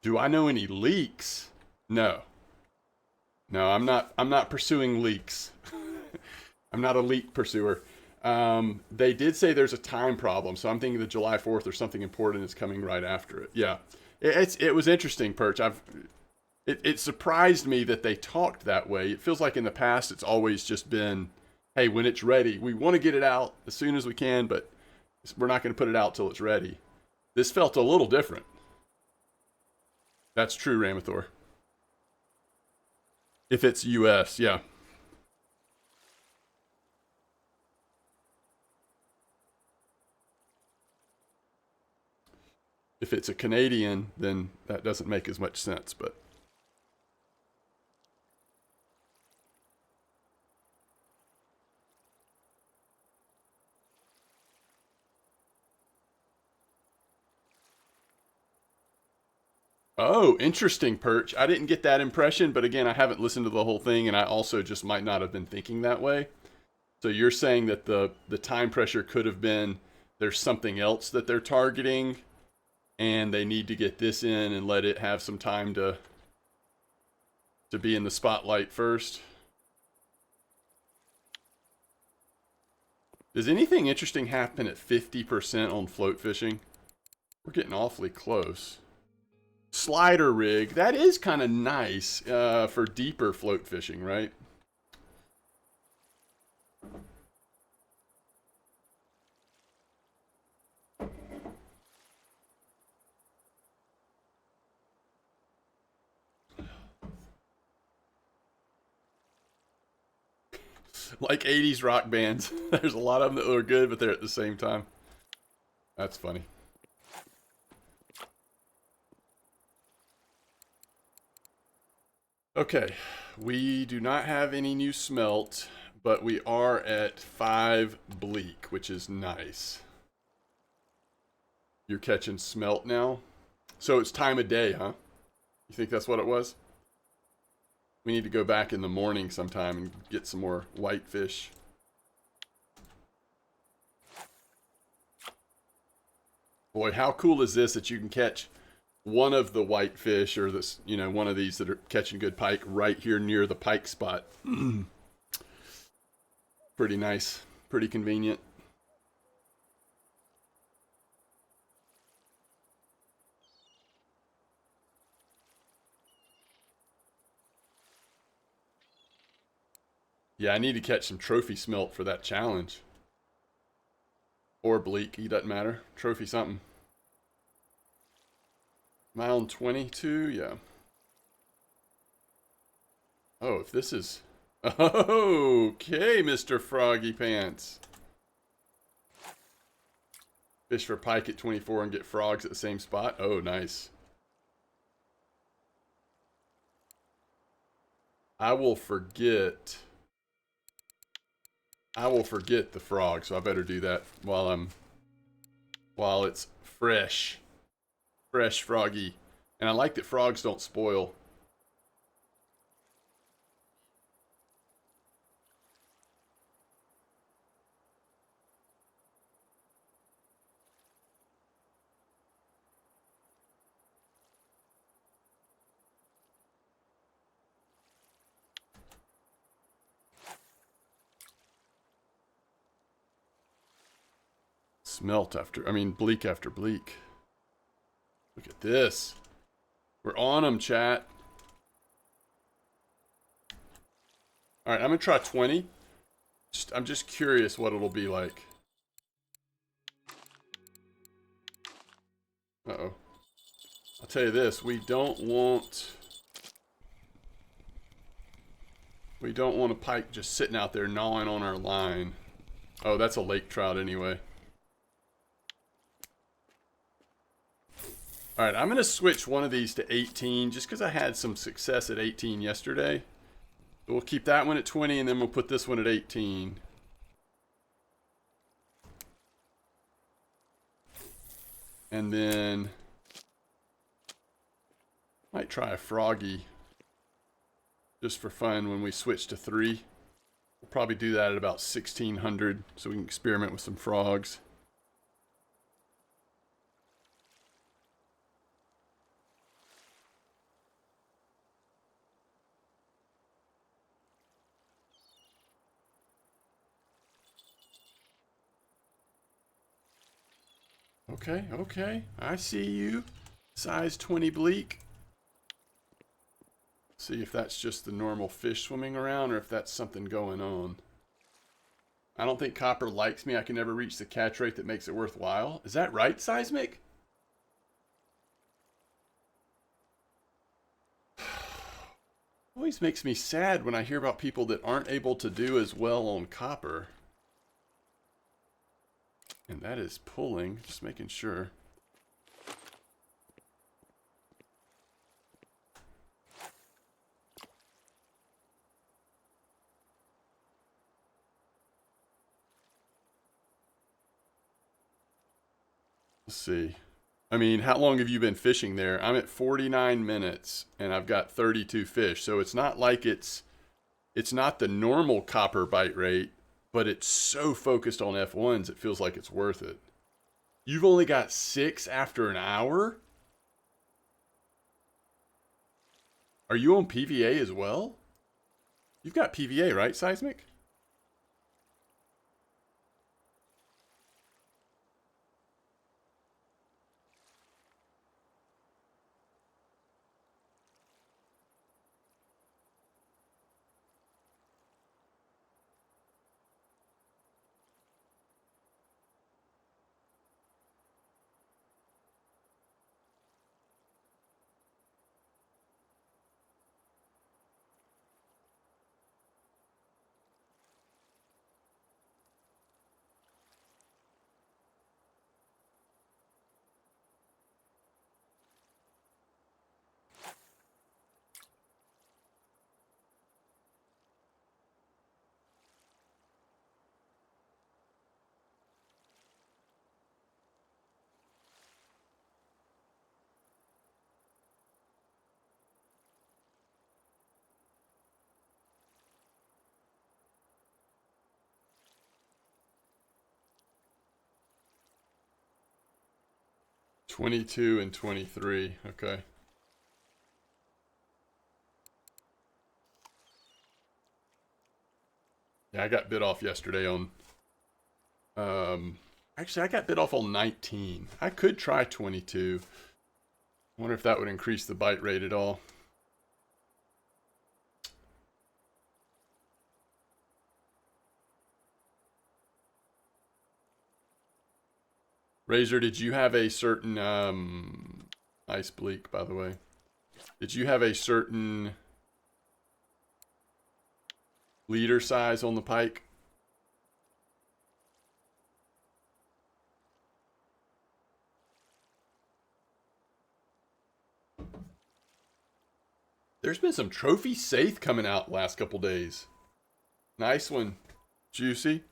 Do I know any leaks? No. No, I'm not pursuing leaks. I'm not a leak pursuer. They did say there's a time problem, so I'm thinking the July 4th or something important is coming right after it. Yeah. It was interesting, Perch. It surprised me that they talked that way. It feels like in the past it's always just been, hey, when it's ready, we want to get it out as soon as we can, but we're not going to put it out till it's ready. This felt a little different. That's true, Ramathor. If it's US, yeah. If it's a Canadian, then that doesn't make as much sense, but oh, interesting, Perch. I didn't get that impression, but again, I haven't listened to the whole thing, and I also just might not have been thinking that way. So you're saying that the time pressure could have been there's something else that they're targeting, and they need to get this in and let it have some time to be in the spotlight first. Does anything interesting happen at 50% on float fishing? We're getting awfully close. Slider rig, that is kind of nice for deeper float fishing, right? Like 80s rock bands. There's a lot of them that are good, but they're at the same time. That's funny. Okay, we do not have any new smelt, but we are at 5 bleak, which is nice. You're catching smelt now? So it's time of day, huh? You think that's what it was? We need to go back in the morning sometime and get some more whitefish. Boy, how cool is this that you can catch one of the whitefish or this, you know, one of these that are catching good pike right here near the pike spot. Pretty nice, pretty convenient. Yeah, I need to catch some trophy smelt for that challenge. Or bleak, it doesn't matter. Trophy something. Mile 22, yeah. Oh, if this is... Okay, Mr. Froggy Pants. Fish for pike at 24 and get frogs at the same spot. Oh, nice. I will forget the frog, so I better do that while it's fresh. Fresh froggy. And I like that frogs don't spoil. Smelt after, I mean, bleak after bleak. Look at this. We're on them, chat. All right, I'm gonna try 20. I'm just curious what it'll be like. Uh-oh. I'll tell you this, we don't want a pike just sitting out there gnawing on our line. Oh, that's a lake trout anyway. All right, I'm going to switch one of these to 18 just because I had some success at 18 yesterday. We'll keep that one at 20 and then we'll put this one at 18. And then might try a froggy just for fun when we switch to 3. We'll probably do that at about 1600 so we can experiment with some frogs. Okay, okay. I see you. Size 20 bleak. See if that's just the normal fish swimming around or if that's something going on. I don't think copper likes me. I can never reach the catch rate that makes it worthwhile. Is that right, Seismic? Always makes me sad when I hear about people that aren't able to do as well on copper. And that is pulling, just making sure. Let's see. I mean, how long have you been fishing there? I'm at 49 minutes and I've got 32 fish. So it's not like it's not the normal copper bite rate, but it's so focused on F1s it feels like it's worth it. You've only got 6 after an hour? Are you on PVA as well? You've got PVA, right, Seismic? '22 and '23. Okay. Yeah, I got bit off yesterday on. Actually, I got bit off on 19. I could try 22. Wonder if that would increase the bite rate at all. Razor, did you have a certain ice bleak, by the way? Did you have a certain leader size on the pike? There's been some trophy safe coming out last couple days. Nice one, Juicy.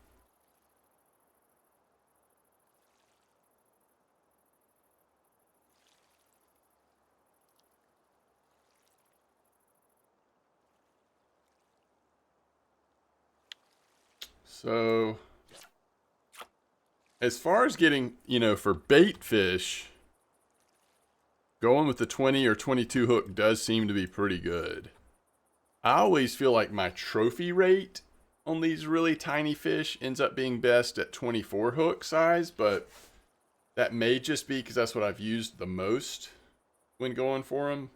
So, as far as getting, for bait fish, going with the 20 or 22 hook does seem to be pretty good. I always feel like my trophy rate on these really tiny fish ends up being best at 24 hook size, but that may just be because that's what I've used the most when going for them.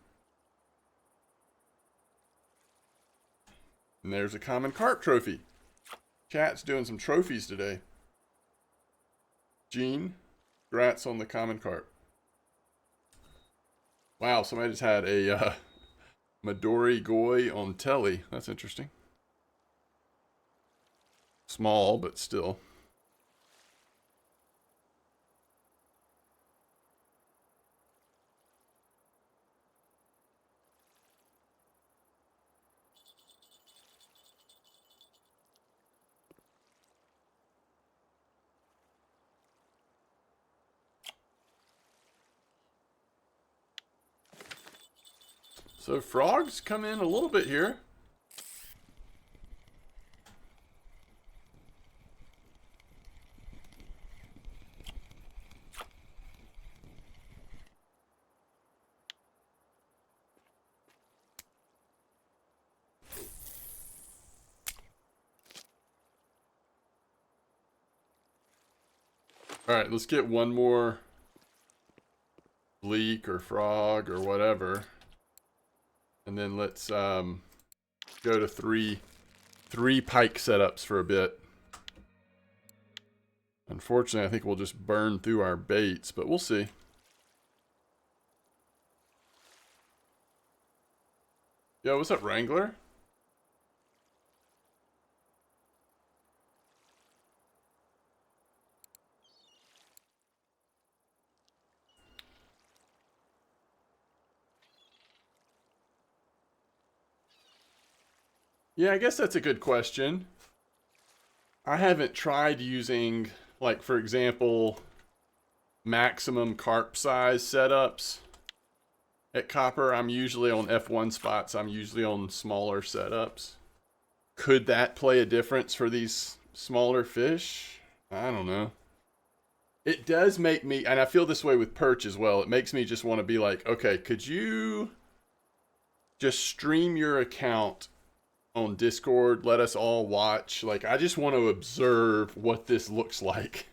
And there's a common carp trophy. Chat's doing some trophies today. Gene, congrats on the common carp. Wow, somebody just had a Midori Goi on telly. That's interesting. Small, but still. So frogs come in a little bit here. All right, let's get one more bleak or frog or whatever. And then let's go to three pike setups for a bit. Unfortunately, I think we'll just burn through our baits, but we'll see. Yo, what's up, Wrangler? Yeah, I guess that's a good question. I haven't tried using, like, for example, maximum carp size setups. At Copper, I'm usually on F1 spots. I'm usually on smaller setups. Could that play a difference for these smaller fish? I don't know. It does make me, and I feel this way with perch as well, it makes me just want to be like, okay, could you just stream your account on Discord? Let us all watch. Like, I just want to observe what this looks like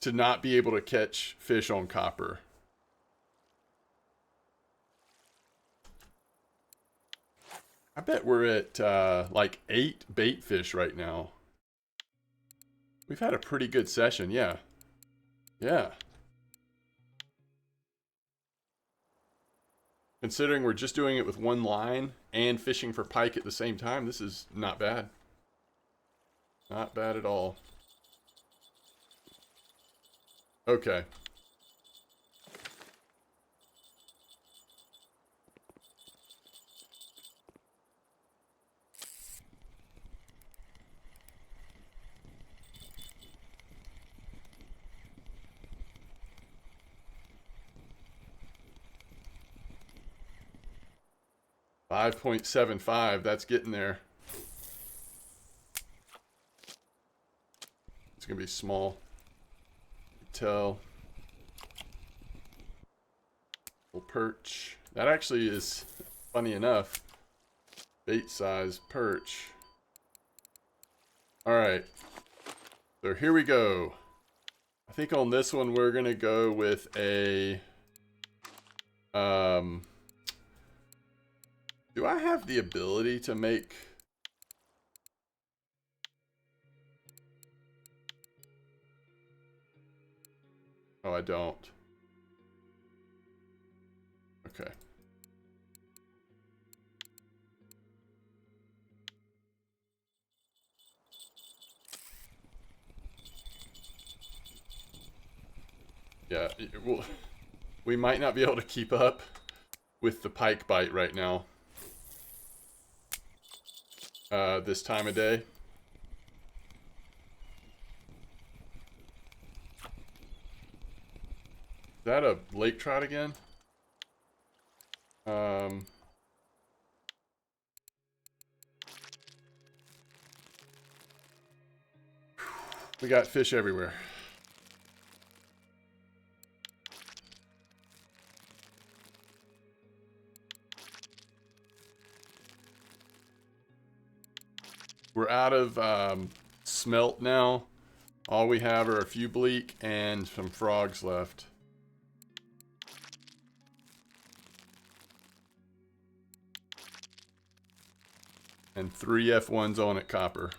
to not be able to catch fish on Copper. I bet we're at like 8 bait fish right now. We've had a pretty good session, yeah. Yeah. Considering we're just doing it with one line and fishing for pike at the same time, this is not bad. Not bad at all. Okay. $5.75, that's getting there. It's gonna be small. Tell. Little perch. That actually is, funny enough, bait size perch. Alright. So here we go. I think on this one we're gonna go with a do I have the ability to make... Oh, I don't. Okay. Yeah, we might not be able to keep up with the pike bite right now. This time of day. Is that a lake trout again? We got fish everywhere. We're out of smelt now. All we have are a few bleak and some frogs left. And 3 F1s on at Copper.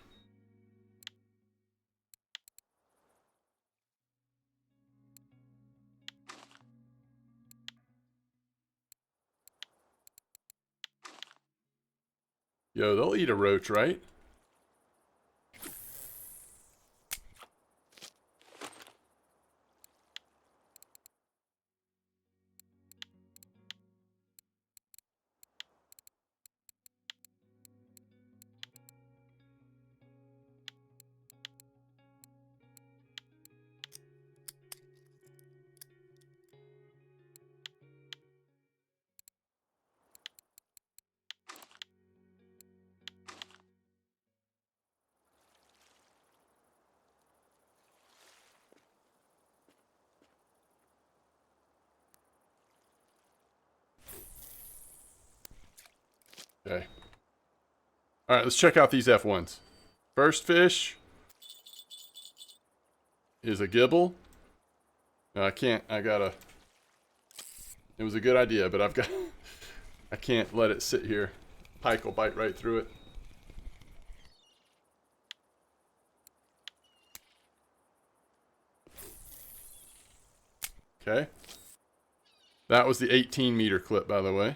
Yo, they'll eat a roach, right? Okay. Alright, let's check out these F1s. First fish is a gibble. No, I can't. I gotta It was a good idea, but I can't let it sit here. Pike will bite right through it. Okay. That was the 18-meter clip, by the way.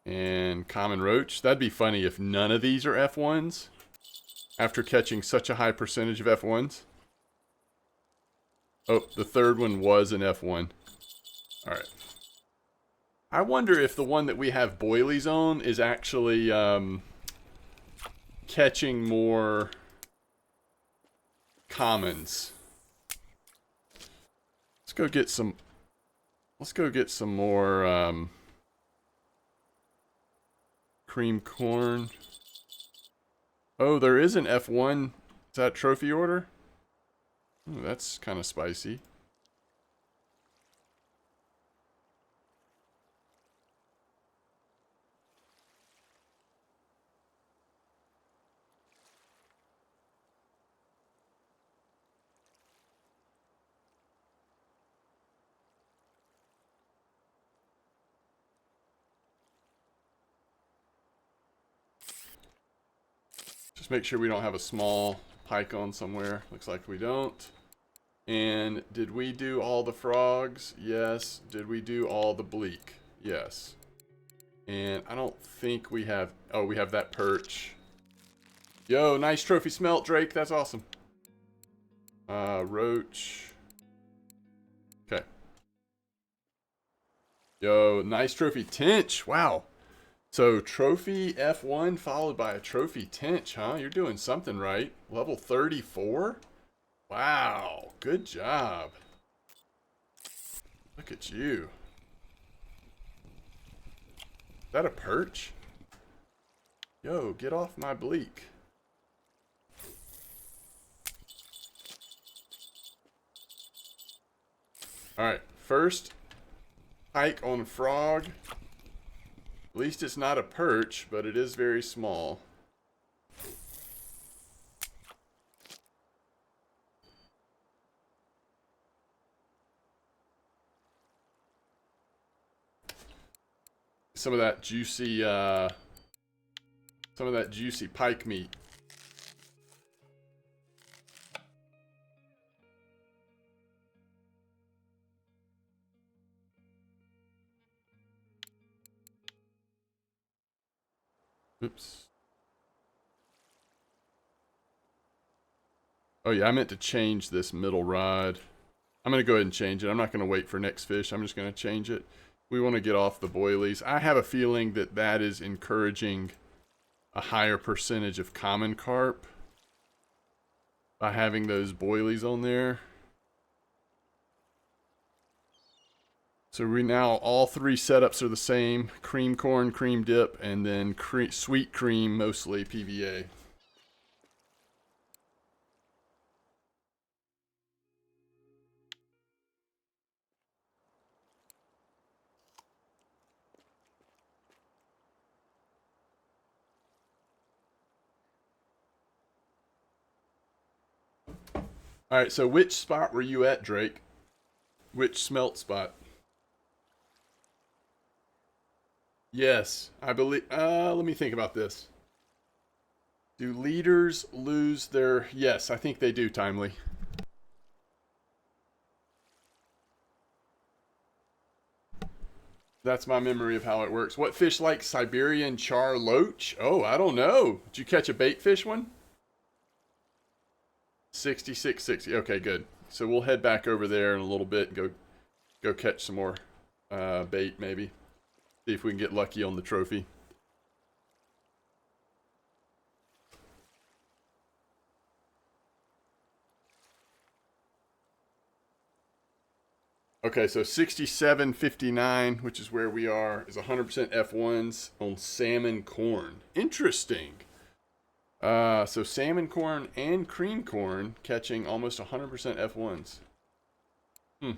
And common roach. That'd be funny if none of these are F1s after catching such a high percentage of F1s. Oh, the third one was an F1. All right. I wonder if the one that we have boilies on is actually catching more commons. Let's go get some. Let's go get some more cream corn. Oh, there is an F1. Is that trophy order? Ooh, that's kind of spicy. Just make sure we don't have a small pike on somewhere. Looks like we don't. And did we do all the frogs? Yes. Did we do all the bleak? Yes. And I don't think we have... Oh, we have that perch. Yo, nice trophy smelt, Drake. That's awesome. Roach. Okay. Yo, nice trophy tench. Wow. So, trophy F1 followed by a trophy tench, huh? You're doing something right. Level 34? Wow. Good job. Look at you. Is that a perch? Yo, get off my bleak. Alright, first pike on frog. At least it's not a perch, but it is very small. Some of that juicy pike meat. Oops. Oh yeah, I meant to change this middle rod. I'm going to go ahead and change it. I'm not going to wait for next fish. I'm just going to change it. We want to get off the boilies. I have a feeling that that is encouraging a higher percentage of common carp by having those boilies on there. So we now, all three setups are the same. Cream corn, cream dip, and then sweet cream, mostly PVA. Alright, so which spot were you at, Drake? Which smelt spot? Yes, I believe... let me think about this. Do leaders lose their... Yes, I think they do, Timely. That's my memory of how it works. What fish like Siberian char loach? Oh, I don't know. Did you catch a bait fish one? 6660. Okay, good. So we'll head back over there in a little bit and go catch some more bait, maybe. See if we can get lucky on the trophy. Okay, so 67.59, which is where we are, is 100% F1s on salmon corn. Interesting. So salmon corn and cream corn catching almost 100% F1s. Hmm.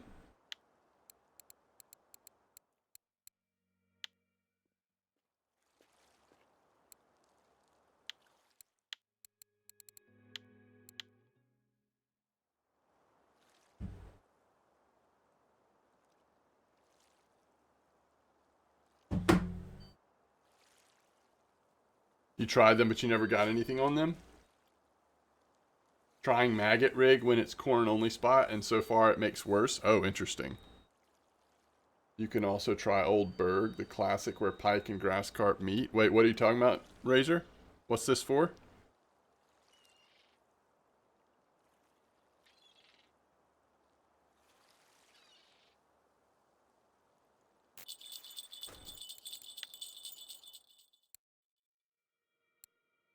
You tried them, but you never got anything on them? Trying maggot rig when it's corn only spot, and so far it makes worse. Oh, interesting. You can also try Old Berg, the classic where pike and grass carp meet. Wait, what are you talking about, Razor? What's this for?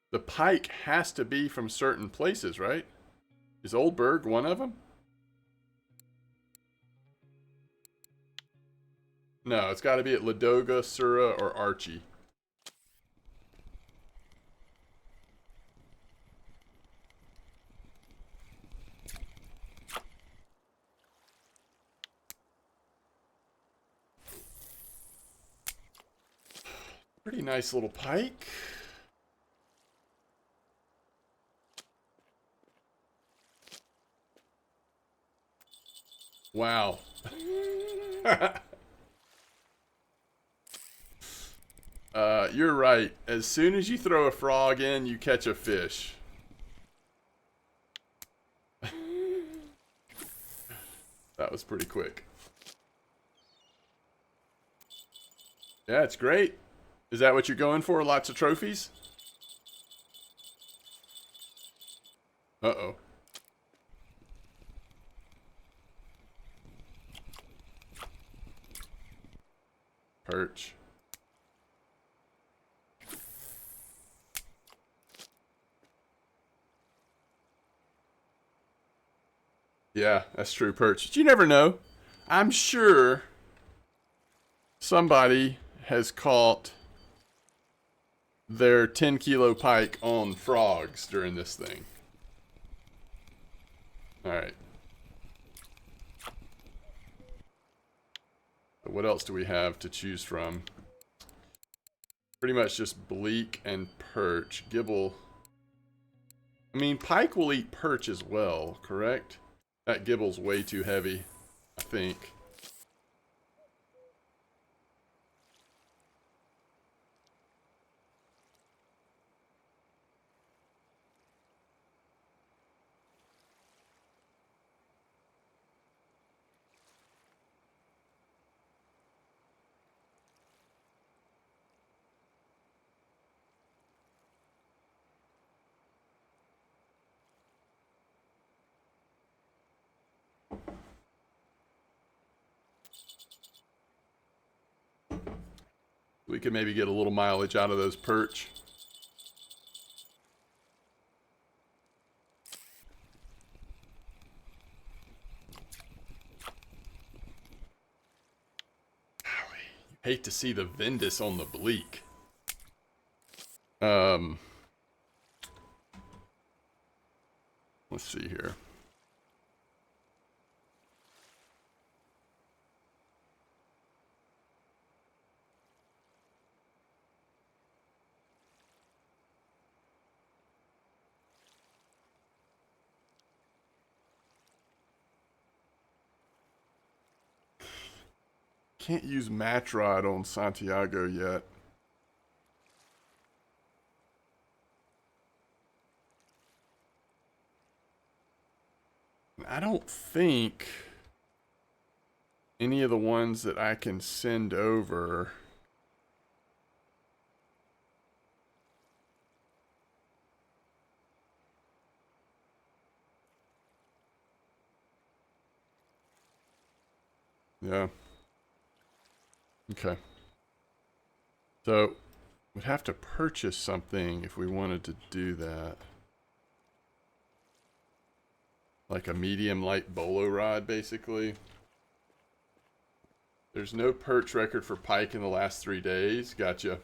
The pike has to be from certain places, right? Is Old Berg one of them? No, it's got to be at Ladoga, Sura, or Archie. Pretty nice little pike. Wow. You're right. As soon as you throw a frog in, you catch a fish. That was pretty quick. Yeah, it's great. Is that what you're going for? Lots of trophies? Uh-oh. Perch. Yeah, that's true, perch. But you never know. I'm sure somebody has caught their 10-kilo pike on frogs during this thing. Alright. What else do we have to choose from? Pretty much just bleak and perch. Gibble. I mean, pike will eat perch as well, correct? That gibble's way too heavy, I think. We could maybe get a little mileage out of those perch. Hate to see the Vendus on the bleak. Let's see here. Can't use match rod on Santiago yet. I don't think any of the ones that I can send over. Yeah. Okay. So, we'd have to purchase something if we wanted to do that. Like a medium light bolo rod, basically. There's no perch record for pike in the last 3 days. Gotcha.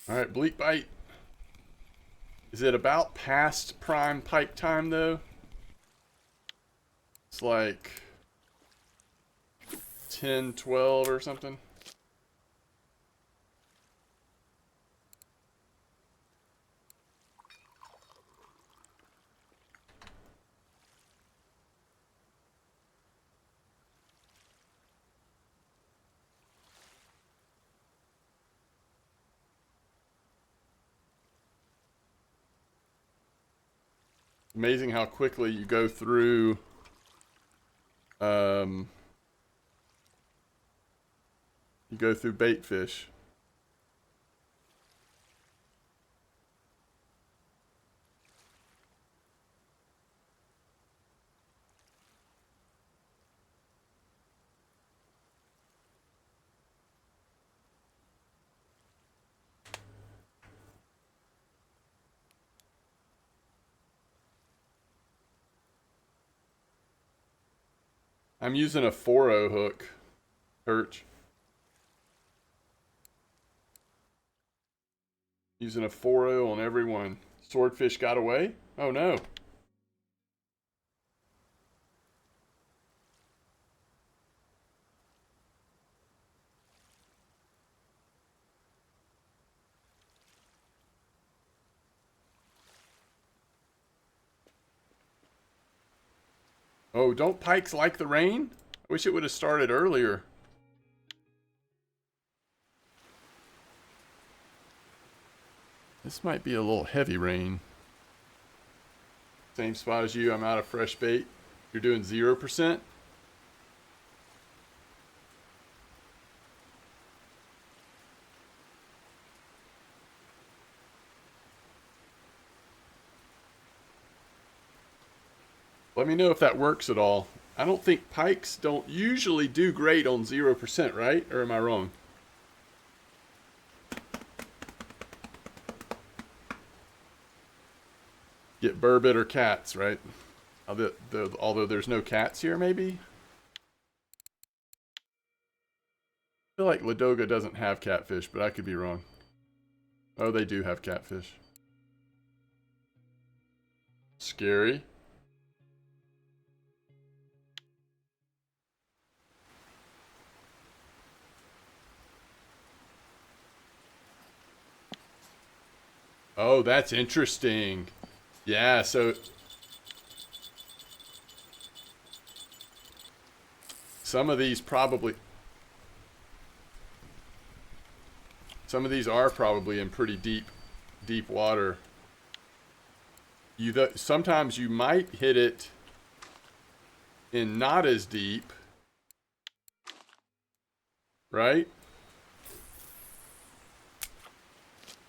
All right, bleak bite. Is it about past prime pike time though? It's like 10, 12 or something. Amazing how quickly you go through bait fish. I'm using a 4-0 hook, perch. Using a 4-0 on every one. Swordfish got away? Oh no. Oh, don't pikes like the rain? I wish it would have started earlier. This might be a little heavy rain. Same spot as you, I'm out of fresh bait. You're doing 0%? Let me know if that works at all. I don't think pikes don't usually do great on 0%, right? Or am I wrong? Get burbot or cats, right? Although there's no cats here, maybe? I feel like Ladoga doesn't have catfish, but I could be wrong. Oh, they do have catfish. Scary. Oh, that's interesting. Yeah, so some of these are probably in pretty deep water. Sometimes you might hit it in not as deep, right?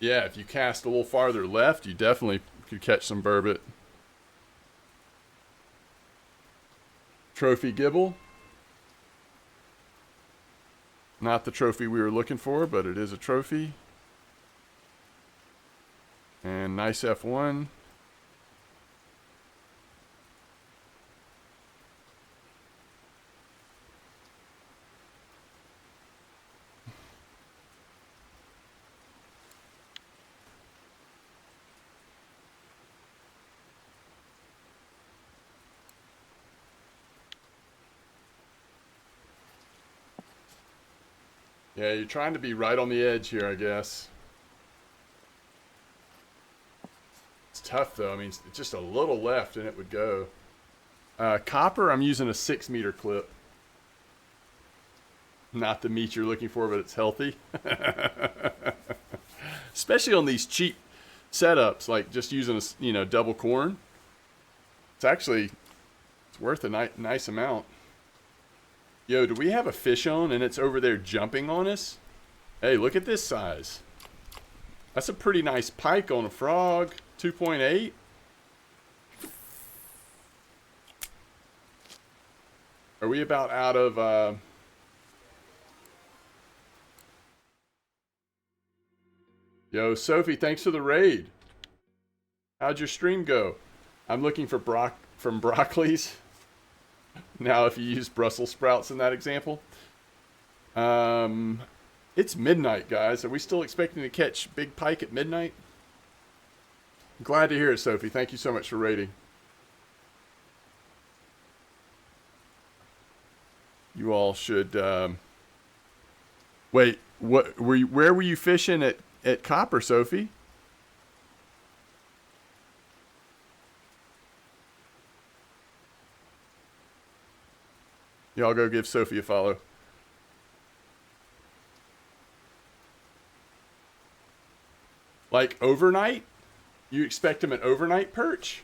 Yeah, if you cast a little farther left, you definitely could catch some burbot. Trophy gibble. Not the trophy we were looking for, but it is a trophy. And nice F1. Yeah, you're trying to be right on the edge here, I guess. It's tough, though. I mean, it's just a little left and it would go. Copper, I'm using a 6-meter clip. Not the meat you're looking for, but it's healthy. Especially on these cheap setups, like just using a double corn. It's worth a nice amount. Yo, do we have a fish on and it's over there jumping on us? Hey, look at this size. That's a pretty nice pike on a frog. 2.8. Are we about out of... Yo, Sophie, thanks for the raid. How'd your stream go? I'm looking for from Broccoli's. Now, if you use Brussels sprouts in that example. It's midnight, guys. Are we still expecting to catch big pike at midnight? Glad to hear it, Sophie. Thank you so much for rating. You all should. Wait, what? Where were you fishing at Copper, Sophie? Y'all go give Sophie a follow. Like overnight? You expect him an overnight perch?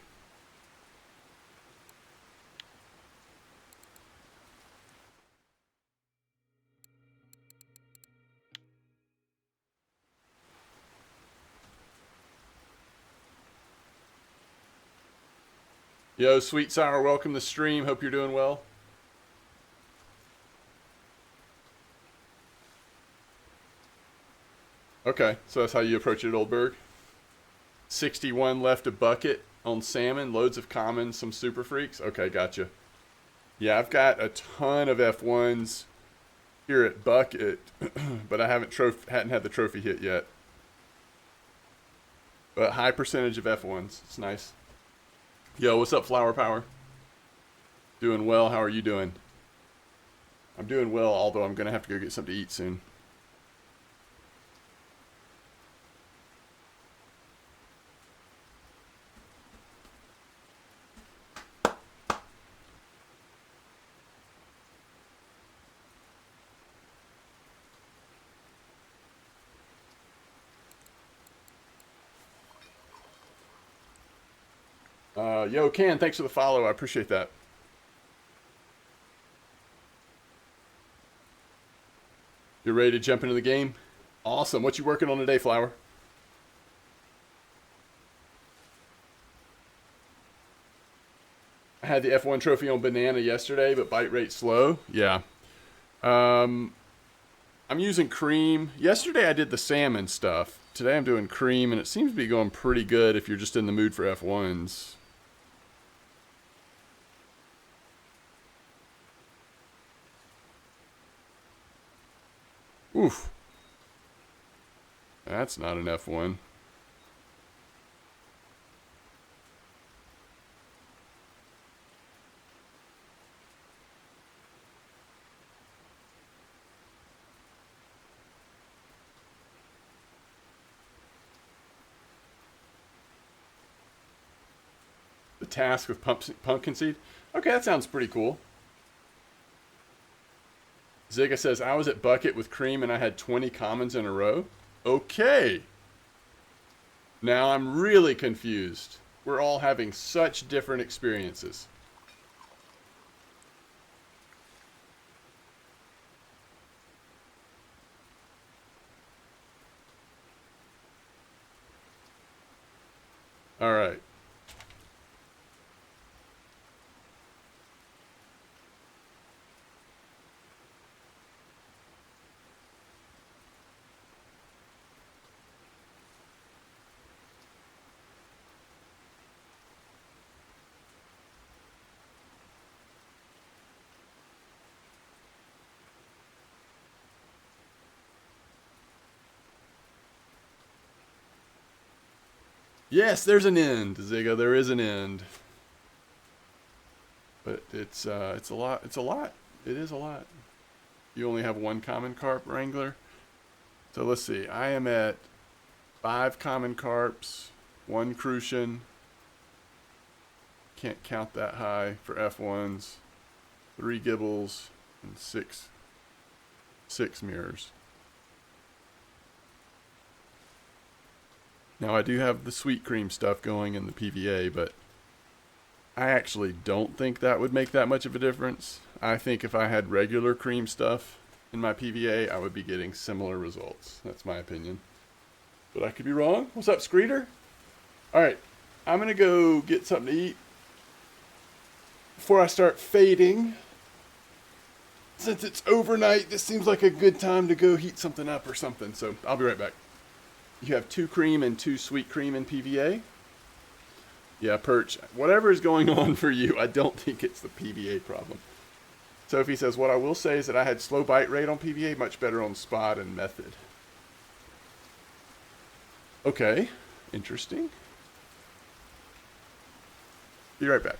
Yo, Sweet Sour, welcome to the stream. Hope you're doing well. Okay, so that's how you approach it at Oldberg. 61 left a bucket on salmon, loads of common, some super freaks. Okay, gotcha. Yeah, I've got a ton of F1s here at Bucket, but I hadn't had the trophy hit yet. But high percentage of F1s. It's nice. Yo, what's up, Flower Power? Doing well. How are you doing? I'm doing well, although I'm going to have to go get something to eat soon. Yo, Ken, thanks for the follow. I appreciate that. You're ready to jump into the game? Awesome. What you working on today, Flower? I had the F1 trophy on banana yesterday, but bite rate slow. Yeah. I'm using cream. Yesterday I did the salmon stuff. Today I'm doing cream, and it seems to be going pretty good if you're just in the mood for F1s. Oof. That's not an F1. The task with pumpkin seed? Okay, that sounds pretty cool. Zigga says, I was at Bucket with cream and I had 20 commons in a row. Okay. Now I'm really confused. We're all having such different experiences. All right. Yes, there's an end, Zigga. There is an end. But it's a lot. It's a lot. It is a lot. You only have one common carp wrangler. So let's see. I am at 5 common carps, 1 crucian. Can't count that high for F1s. 3 gibbles and 6 mirrors. Now I do have the sweet cream stuff going in the PVA, but I actually don't think that would make that much of a difference. I think if I had regular cream stuff in my PVA, I would be getting similar results. That's my opinion. But I could be wrong. What's up, Screeter? Alright, I'm going to go get something to eat before I start fading. Since it's overnight, this seems like a good time to go heat something up or something. So I'll be right back. You have 2 cream and 2 sweet cream in PVA. Yeah, Perch. Whatever is going on for you, I don't think it's the PVA problem. Sophie says, what I will say is that I had slow bite rate on PVA, much better on spot and method. Okay, interesting. Be right back.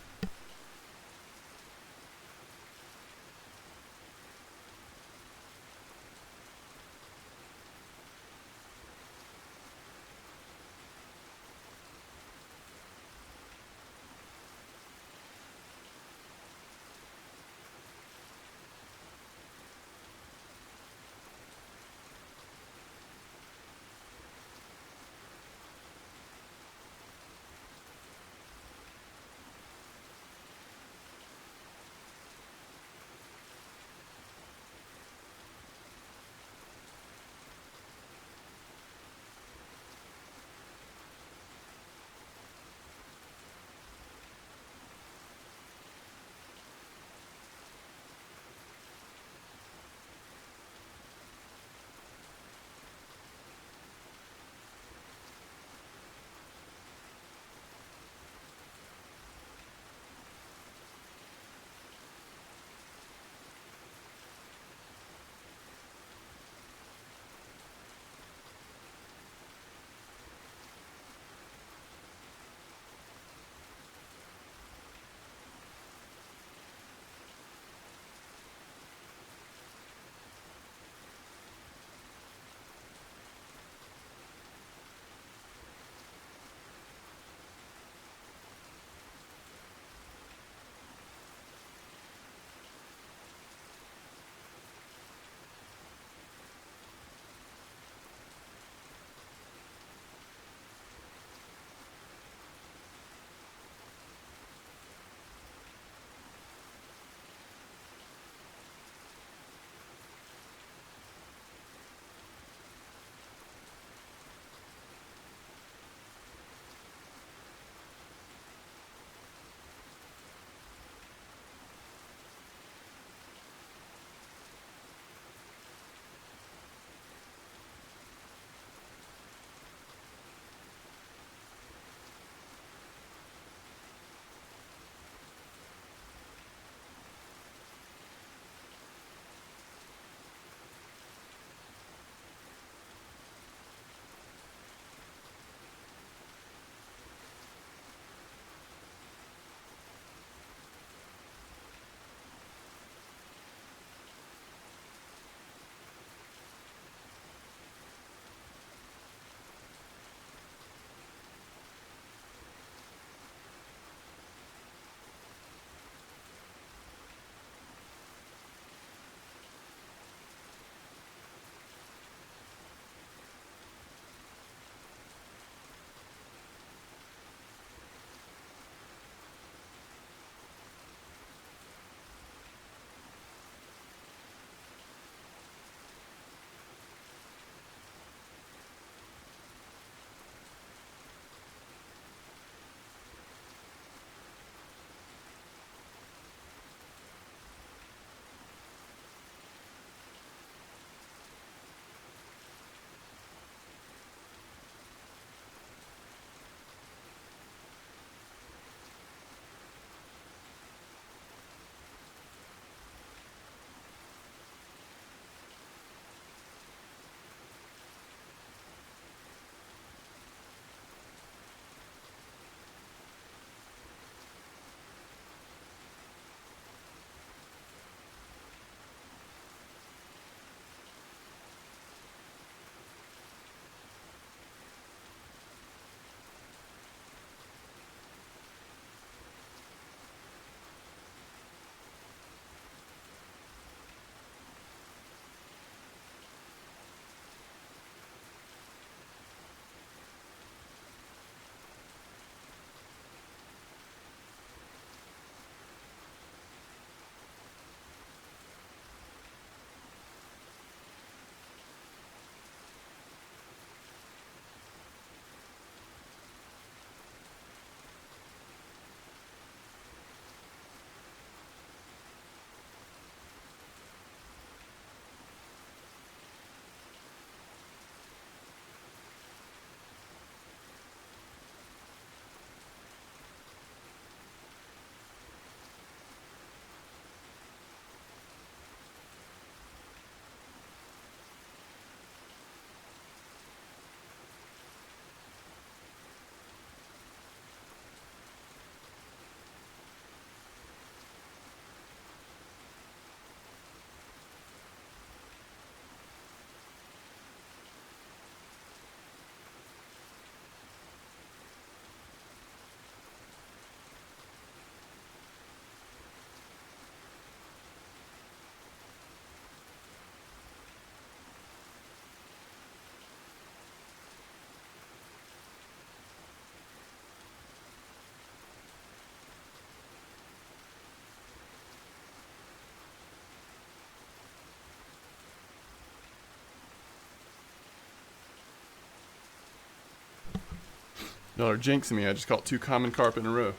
Y'all are jinxing me. I just caught 2 common carp in a row.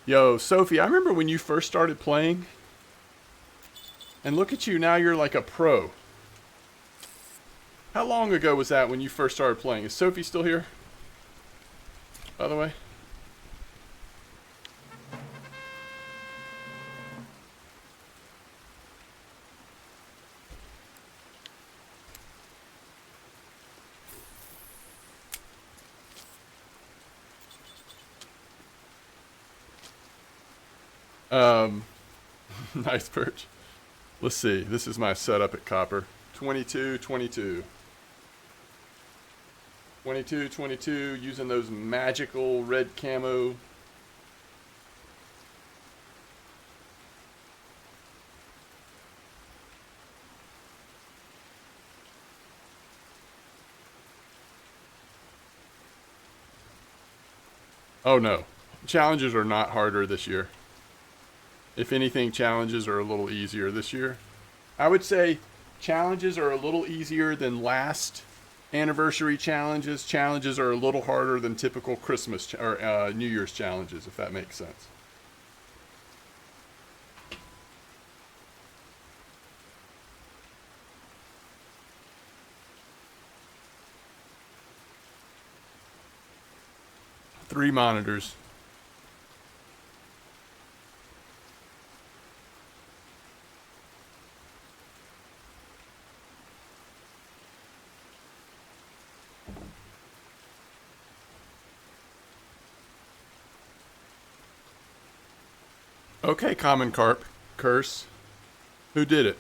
Yo, Sophie, I remember when you first started playing. And look at you, now you're like a pro. How long ago was that when you first started playing? Is Sophie still here? By the way? Nice perch. Let's see. This is my setup at Copper. 22, 22. 22, 22, using those magical red camo. Oh no. Challenges are not harder this year. If anything, challenges are a little easier this year. I would say challenges are a little easier than last anniversary challenges. Challenges are a little harder than typical Christmas or New Year's challenges, if that makes sense. Three monitors. Okay, common carp. Curse. Who did it?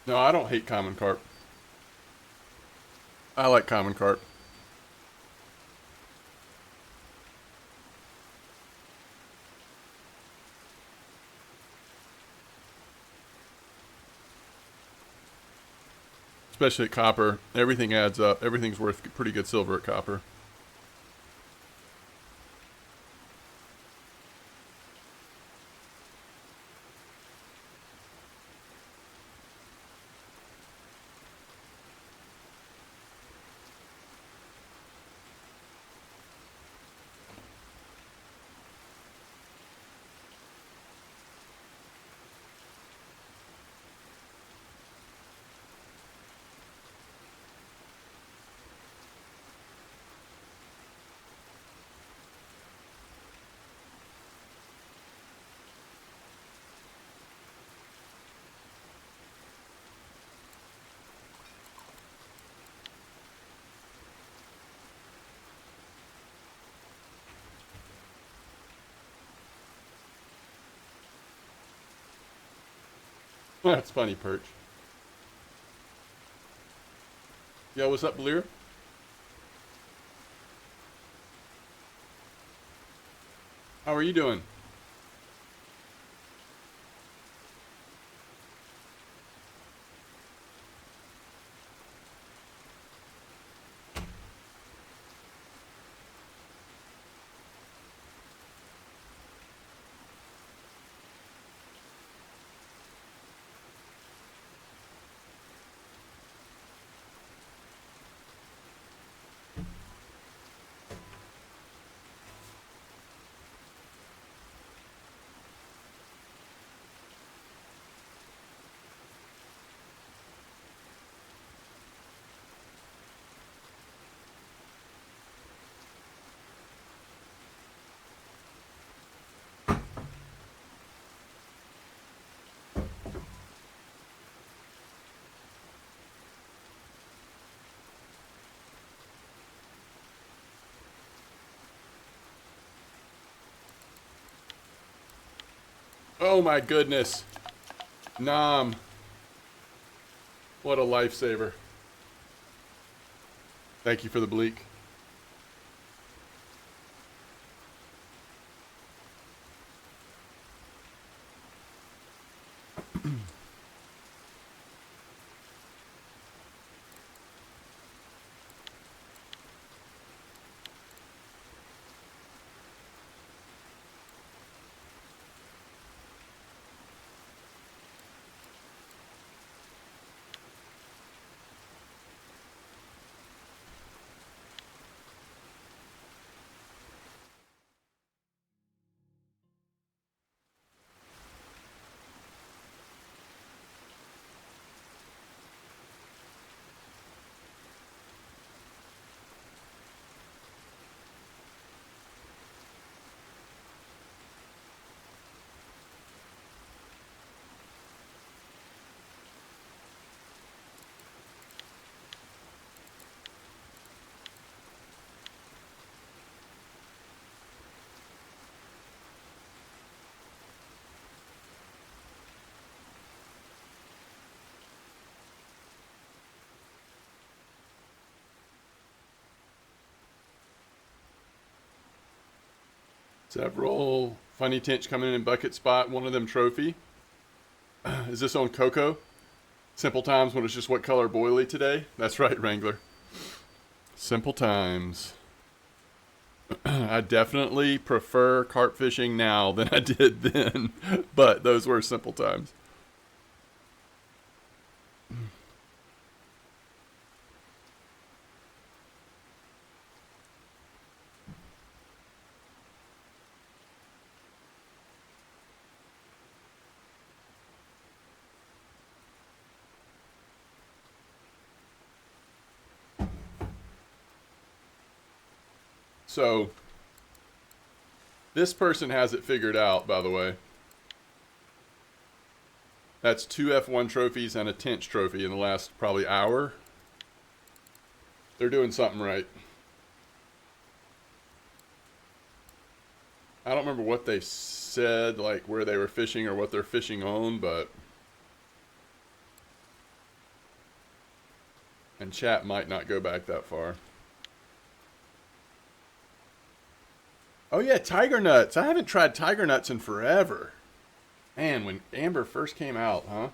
No, I don't hate common carp. I like common carp. Especially at Copper. Everything adds up. Everything's worth pretty good silver at Copper. That's funny, Perch. Yo, what's up, Lear? How are you doing? Oh my goodness. Nom. What a lifesaver. Thank you for the bleak. Several funny tinch coming in bucket spot. One of them trophy. Is this on Coco? Simple times when it's just what color boilie today? That's right, Wrangler. Simple times. I definitely prefer carp fishing now than I did then, but those were simple times. So, this person has it figured out, by the way. That's 2 F1 trophies and a Tinch trophy in the last probably hour. They're doing something right. I don't remember what they said, like where they were fishing or what they're fishing on, but... And chat might not go back that far. Oh yeah, tiger nuts. I haven't tried tiger nuts in forever. Man, when Amber first came out, huh?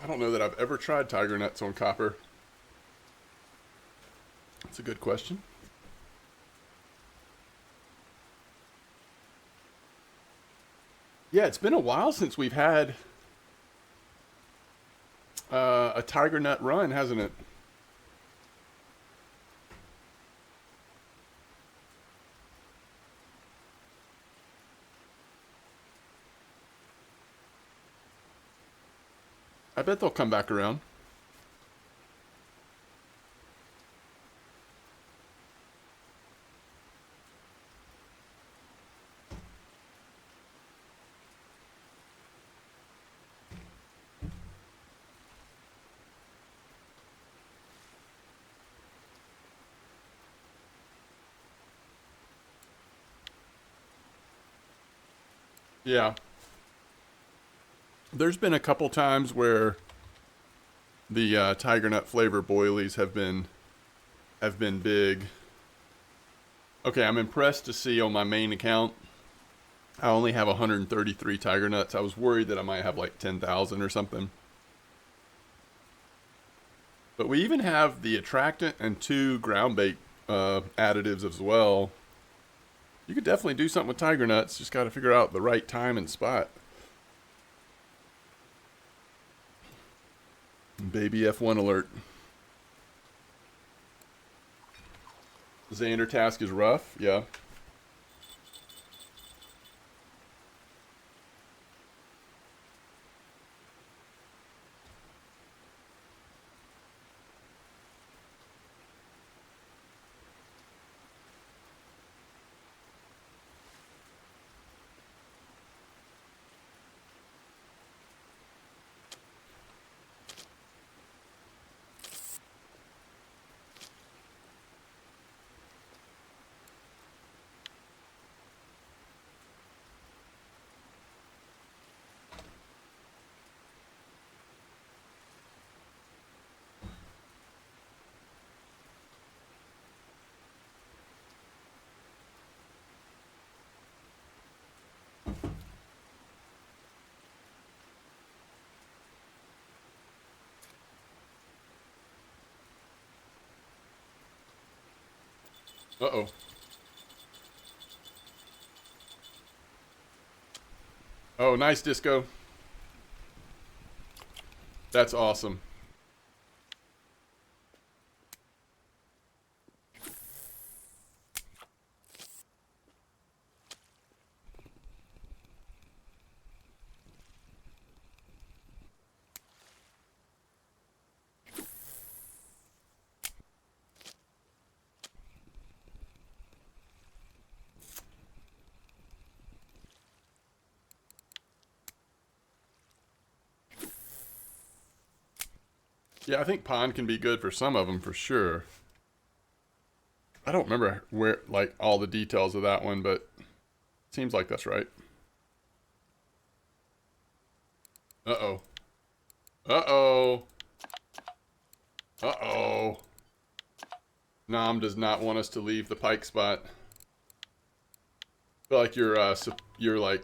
I don't know that I've ever tried tiger nuts on copper. That's a good question. Yeah, it's been a while since we've had a tiger nut run, hasn't it? I bet they'll come back around. Yeah. There's been a couple times where the tiger nut flavor boilies have been big. Okay, I'm impressed to see on my main account I only have 133 tiger nuts. I was worried that I might have like 10,000 or something. But we even have the attractant and 2 ground bait additives as well. You could definitely do something with tiger nuts. Just got to figure out the right time and spot. Baby F1 alert. Xander task is rough. Yeah. Uh-oh. Oh, nice, Disco. That's awesome. Yeah, I think pond can be good for some of them for sure. I don't remember where, like, all the details of that one, but it seems like that's right. Uh-oh. Uh-oh. Uh-oh. Nom does not want us to leave the pike spot. I feel like you're like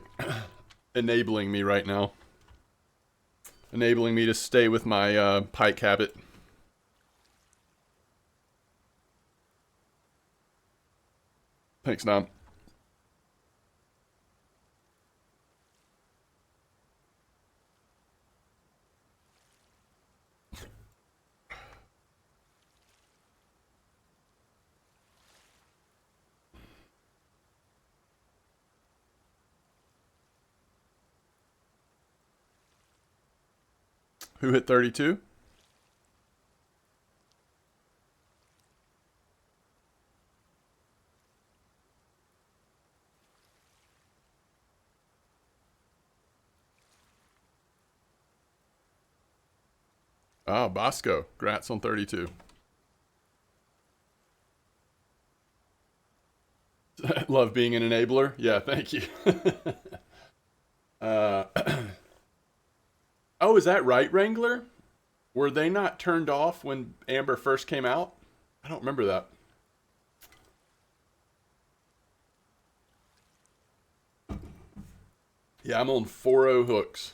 enabling me right now. Enabling me to stay with my pike habit. Thanks, Nom. Who hit 32? Ah, Bosco. Grats on 32. Love being an enabler. Yeah, thank you. uh, oh, is that right, Wrangler? Were they not turned off when Amber first came out? I don't remember that. Yeah, I'm on 4.0 hooks.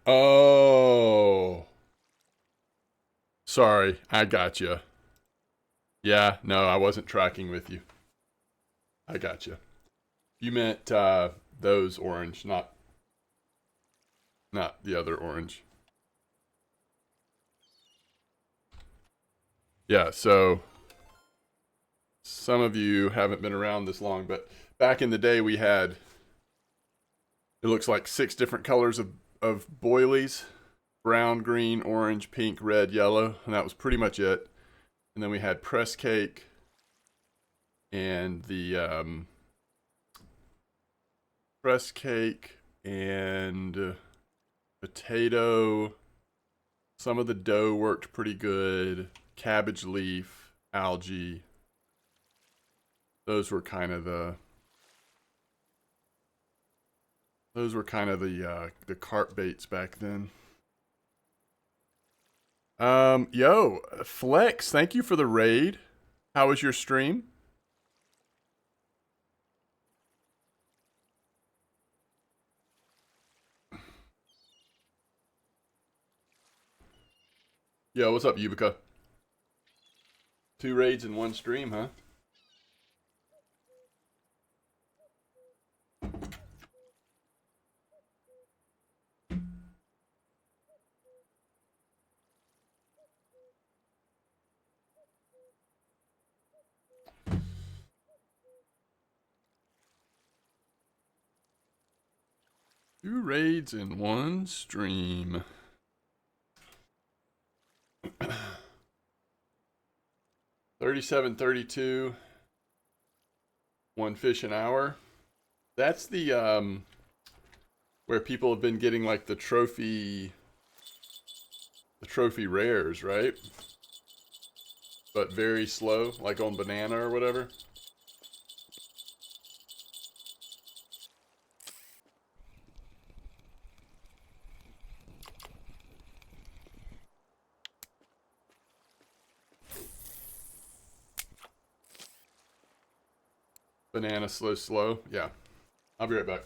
Oh. Sorry, I got you. Yeah, no, I wasn't tracking with you. I got you. You meant those orange, not the other orange. Yeah, so some of you haven't been around this long, but back in the day we had, it looks like 6 different colors of boilies: brown, green, orange, pink, red, yellow, and that was pretty much it. And then we had press cake and the press cake and potato. Some of the dough worked pretty good. Cabbage leaf, algae. Those were kind of the Those were kind of the carp baits back then. Yo, Flex, thank you for the raid. How was your stream? Yo, what's up, Yubica? 2 raids in 1 stream, huh? Two raids in 1 stream. 37, 32. 1 fish an hour. That's the where people have been getting like the trophy rares, right? But very slow, like on banana or whatever. Banana slow. Yeah. I'll be right back.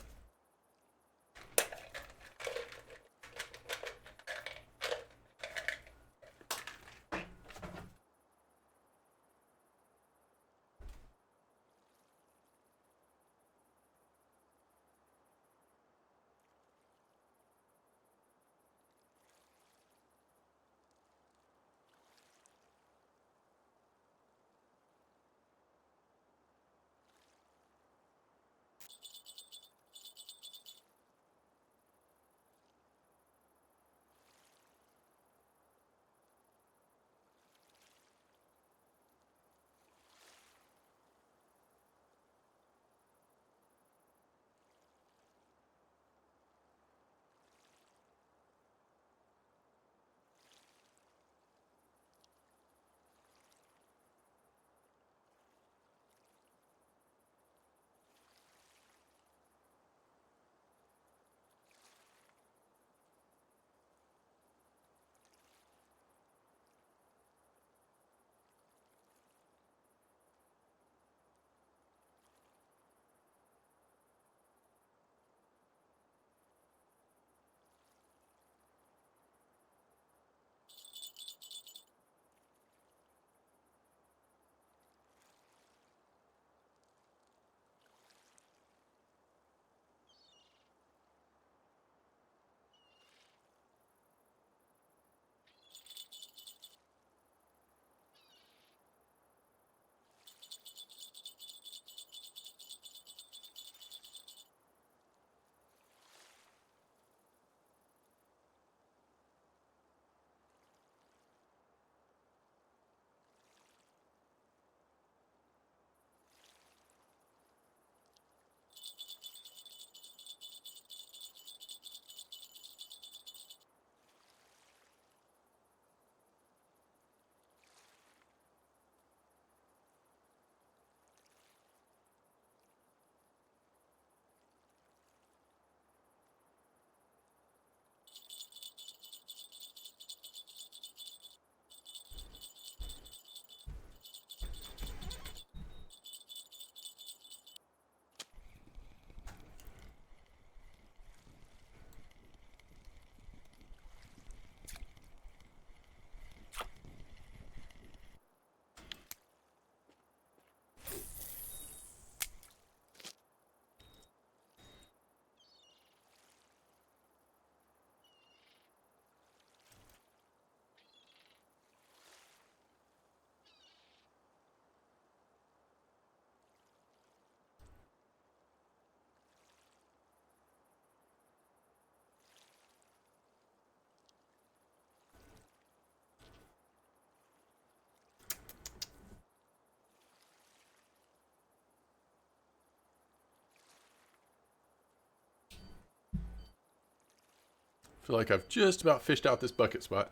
I feel like I've just about fished out this bucket spot.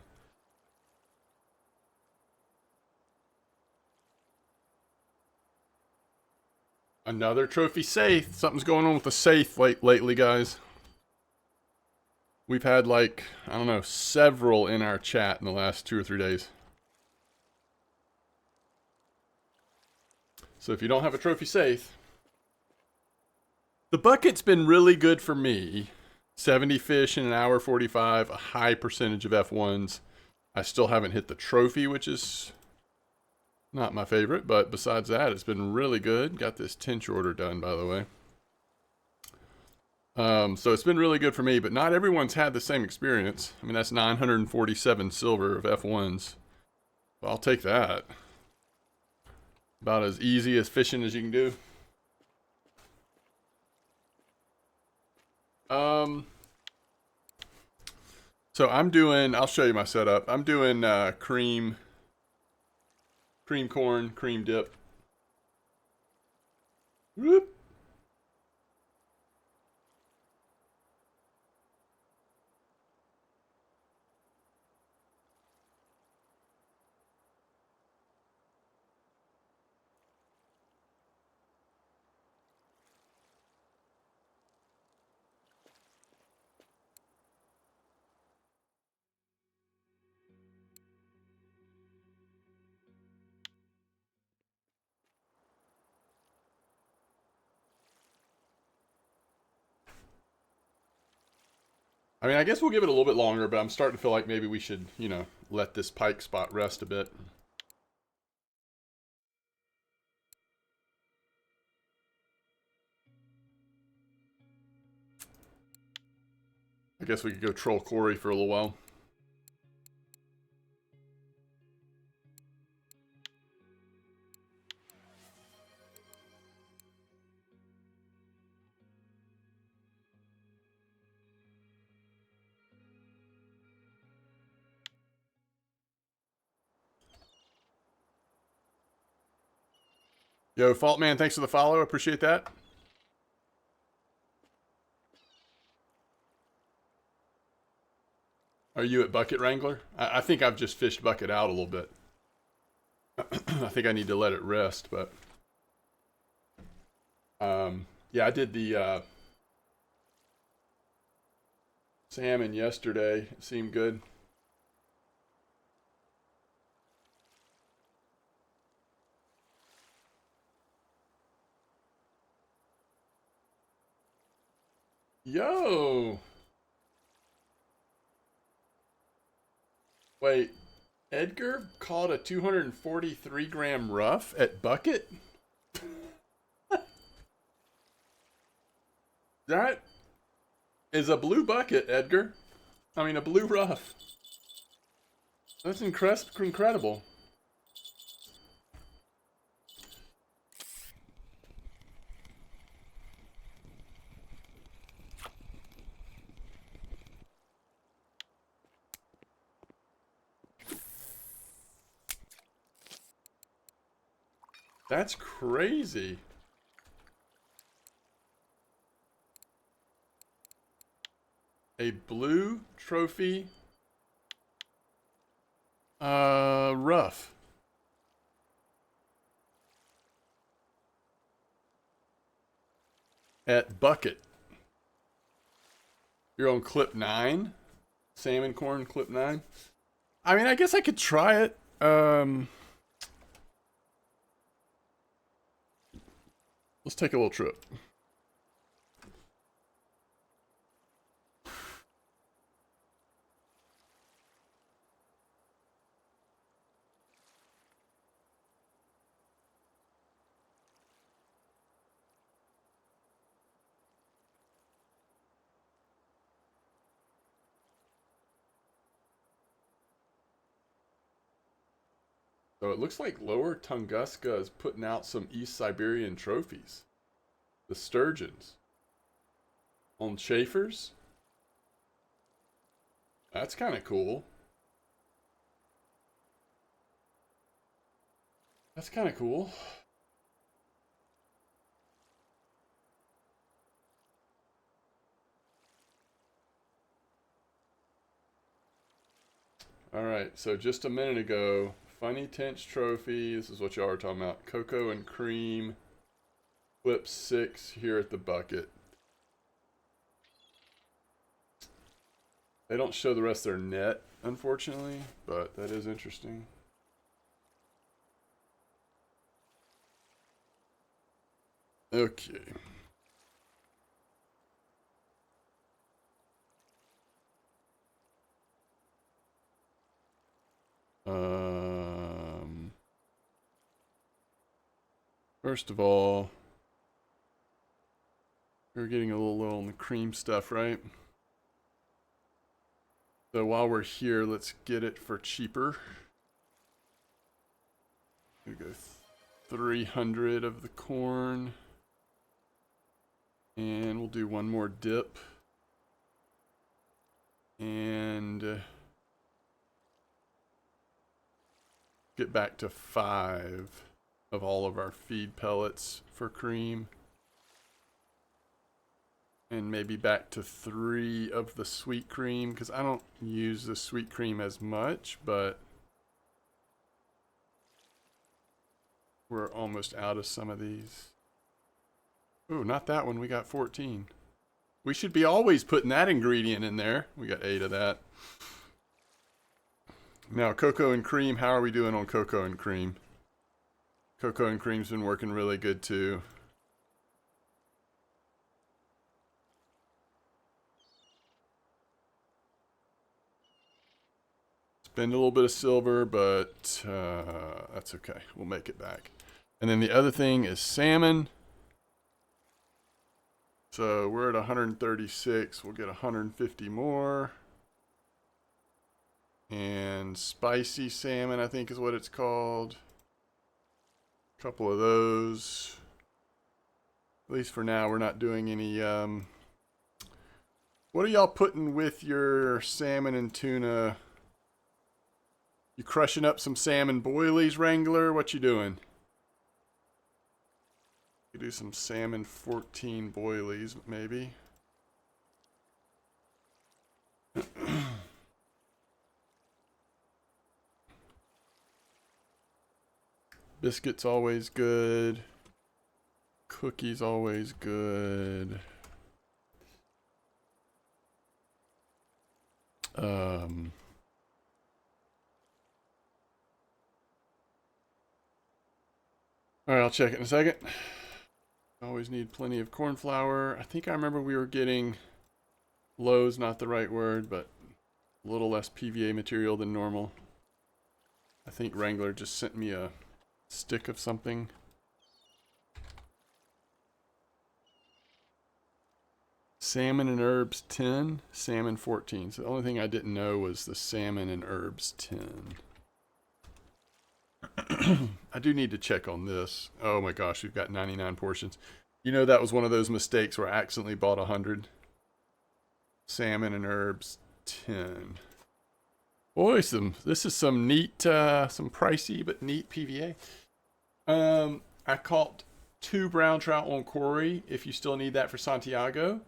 Another trophy safe. Something's going on with the safe lately, guys. We've had like, I don't know, several in our chat in the last 2 or 3 days. So if you don't have a trophy safe, the bucket's been really good for me. 70 fish in an hour 45, a high percentage of F1s. I still haven't hit the trophy, which is not my favorite, but besides that, it's been really good. Got this tench order done, by the way. So it's been really good for me, but not everyone's had the same experience. I mean, that's 947 silver of F1s. Well, I'll take that. About as easy as fishing as you can do. So I'm doing, I'll show you my setup. I'm doing cream corn, cream dip. Whoop. I mean, I guess we'll give it a little bit longer, but I'm starting to feel like maybe we should, you know, let this pike spot rest a bit. I guess we could go troll Corey for a little while. Yo, Faultman, thanks for the follow. Appreciate that. Are you at Bucket Wrangler? I think I've just fished Bucket out a little bit. I think I need to let it rest, but yeah, I did the salmon yesterday. It seemed good. Yo! Wait, Edgar caught a 243 gram rough at Bucket? That is a blue bucket, Edgar. I mean, a blue rough. That's incredible. That's crazy. A blue trophy rough. At Bucket. You're on clip 9? Salmon corn clip 9? I mean, I guess I could try it. Let's take a little trip. So it looks like Lower Tunguska is putting out some East Siberian trophies. The sturgeons. On Schaefer's. That's kind of cool. That's kind of cool. Alright, so just a minute ago, Funny Tench Trophy. This is what y'all are talking about. Cocoa and Cream. Clip 6 here at the Bucket. They don't show the rest of their net, unfortunately, but that is interesting. Okay. First of all, we're getting a little low on the cream stuff, right? So while we're here, let's get it for cheaper. We go 300 of the corn. And we'll do one more dip. And get back to 5 of all of our feed pellets for cream. And maybe back to 3 of the sweet cream, because I don't use the sweet cream as much, but we're almost out of some of these. Ooh, not that one. We got 14. We should be always putting that ingredient in there. We got 8 of that. Now, cocoa and cream. How are we doing on cocoa and cream? Cocoa and cream's been working really good too. Spend a little bit of silver, but that's okay. We'll make it back. And then the other thing is salmon. So we're at 136. We'll get 150 more. And spicy salmon, I think is what it's called. A couple of those. At least for now, we're not doing any... What are y'all putting with your salmon and tuna? You crushing up some salmon boilies, Wrangler? What you doing? You do some salmon 14 boilies, maybe. Biscuits always good. Cookies always good. All right, I'll check it in a second. Always need plenty of corn flour. I think I remember we were getting lows, not the right word, but a little less PVA material than normal. I think Wrangler just sent me a stick of something. Salmon and herbs 10, salmon 14. So the only thing I didn't know was the salmon and herbs 10. I do need to check on this. Oh my gosh, we've got 99 portions. You know, that was one of those mistakes where I accidentally bought 100. Salmon and herbs 10. Boy, this is some neat, some pricey but neat PVA. I caught 2 brown trout on Quarry, if you still need that for Santiago.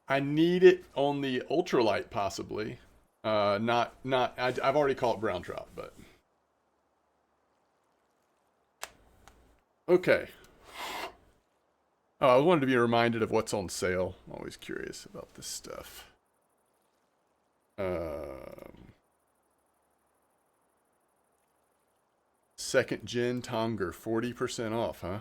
I need it on the ultralight, possibly. I've already caught brown trout, but... Okay. Oh, I wanted to be reminded of what's on sale. I'm always curious about this stuff. Second gen Tonger, 40% off, huh?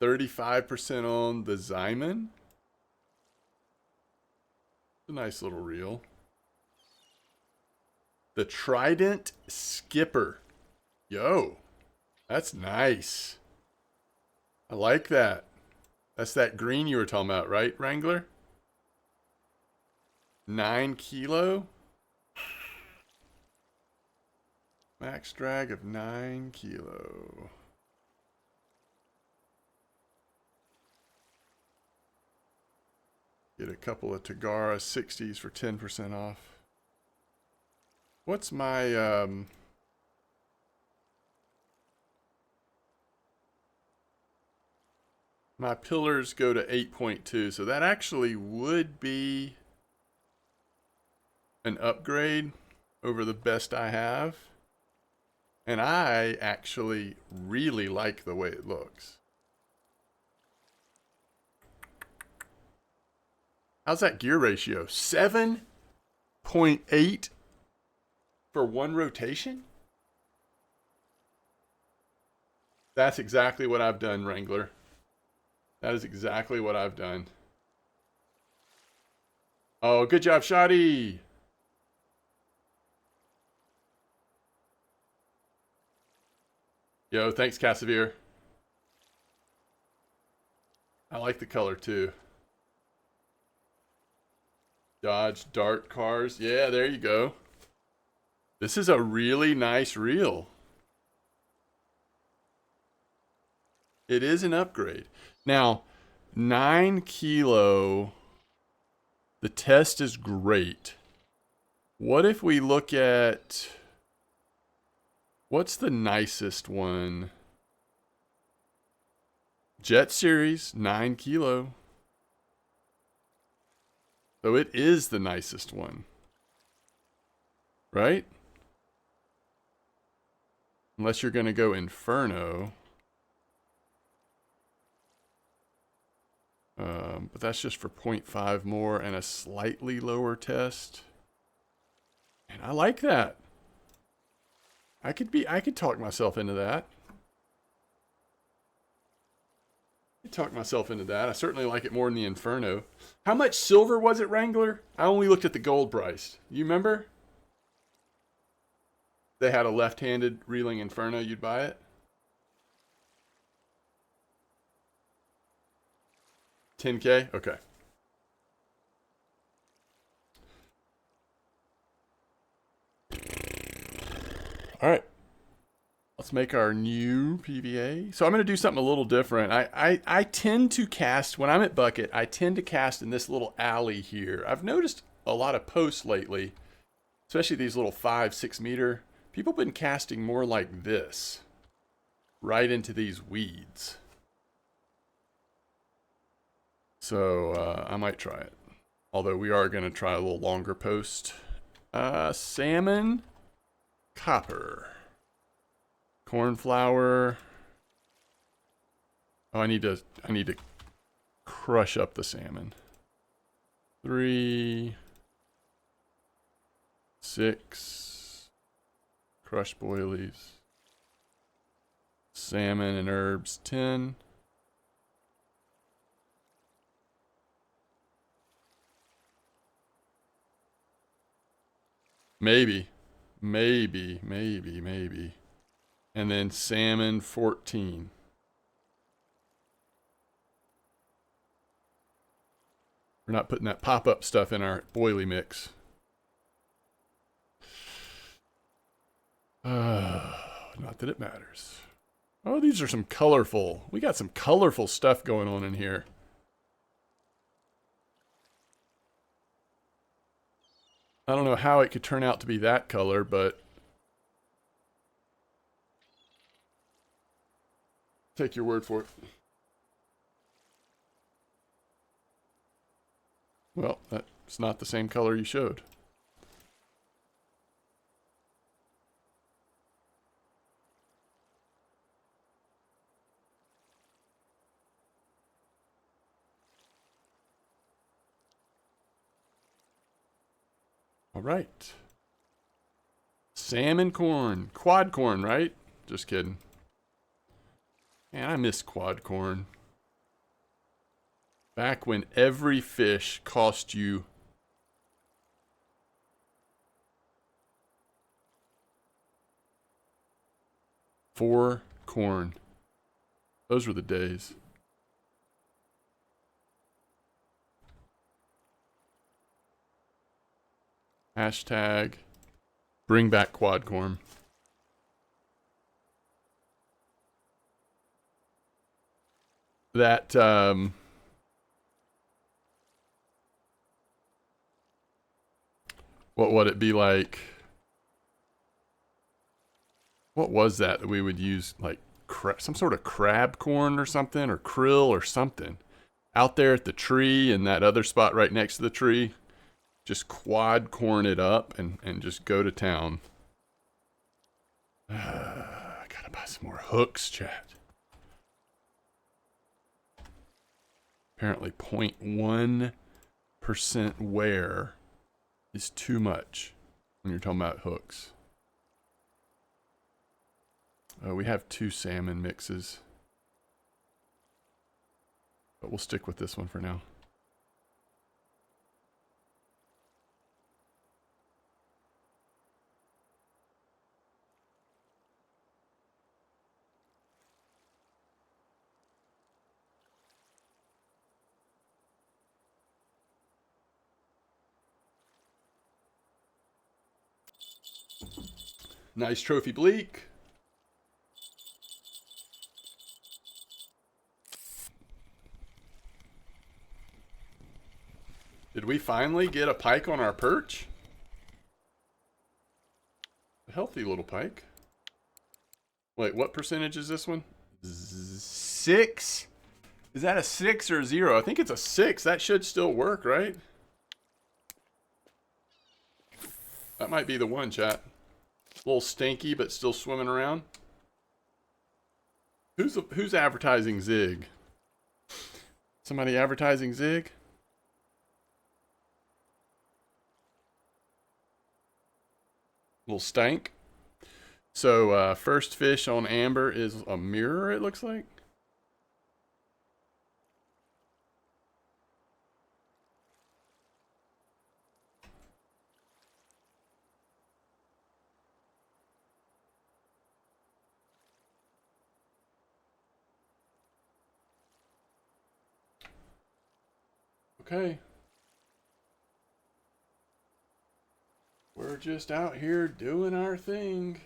35% on the Zyman. A nice little reel. The Trident Skipper. Yo, that's nice. I like that. That's that green you were talking about, right, Wrangler? 9 kilo. Max drag of 9 kilo. Get a couple of Tagara 60s for 10% off. What's my, my pillars go to 8.2, so that actually would be an upgrade over the best I have. And I actually really like the way it looks. How's that gear ratio? 7.8 for one rotation? That's exactly what I've done, Wrangler. That is exactly what I've done. Oh, good job, Shotty. Yo, thanks, Cassavir. I like the color too. Dodge Dart cars. Yeah, there you go. This is a really nice reel. It is an upgrade. Now, 9 kilo. The test is great. What if we look at... What's the nicest one? Jet Series, 9 kilo. So it is the nicest one. Right? Unless you're going to go Inferno. But that's just for 0.5 more and a slightly lower test. And I like that. I could talk myself into that. I certainly like it more than the Inferno. How much silver was it, Wrangler? I only looked at the gold price. You remember? They had a left-handed reeling Inferno, you'd buy it? 10K? Okay. All right. Let's make our new PVA. So I'm going to do something a little different. I tend to cast, when I'm at Bucket, I tend to cast in this little alley here. I've noticed a lot of posts lately, especially these little 5-6 meter. People have been casting more like this, right into these weeds. So I might try it. Although we are going to try a little longer post. Salmon, copper, cornflower. Oh, I need to crush up the salmon. 3, 6, crushed boilies, salmon and herbs 10. Maybe. And then salmon 14. We're not putting that pop-up stuff in our boilie mix. Not that it matters. Oh, these are some colorful. We got some colorful stuff going on in here. I don't know how it could turn out to be that color, but take your word for it. Well, that's not the same color you showed. All right. Salmon corn. Quad corn, right? Just kidding. Man, I miss quad corn. Back when every fish cost you $4 corn. Those were the days. Hashtag bring back quad corn. That what would it be like? What was that we would use, like some sort of crab corn or something, or krill or something, out there at the tree and that other spot right next to the tree? Just quad corn it up and just go to town. I gotta buy some more hooks, chat. Apparently 0.1 percent wear is too much when you're talking about hooks? We have 2 salmon mixes, but we'll stick with this one for now. Nice trophy bleak. Did we finally get a pike on our perch? A healthy little pike. Wait, what percentage is this one? 6? Is that a 6 or a 0? I think it's a 6. That should still work, right? That might be the one, chat. A little stinky, but still swimming around. Who's advertising Zig? Somebody advertising Zig? Little stank. So first fish on Amber is a mirror, it looks like. Okay. We're just out here doing our thing.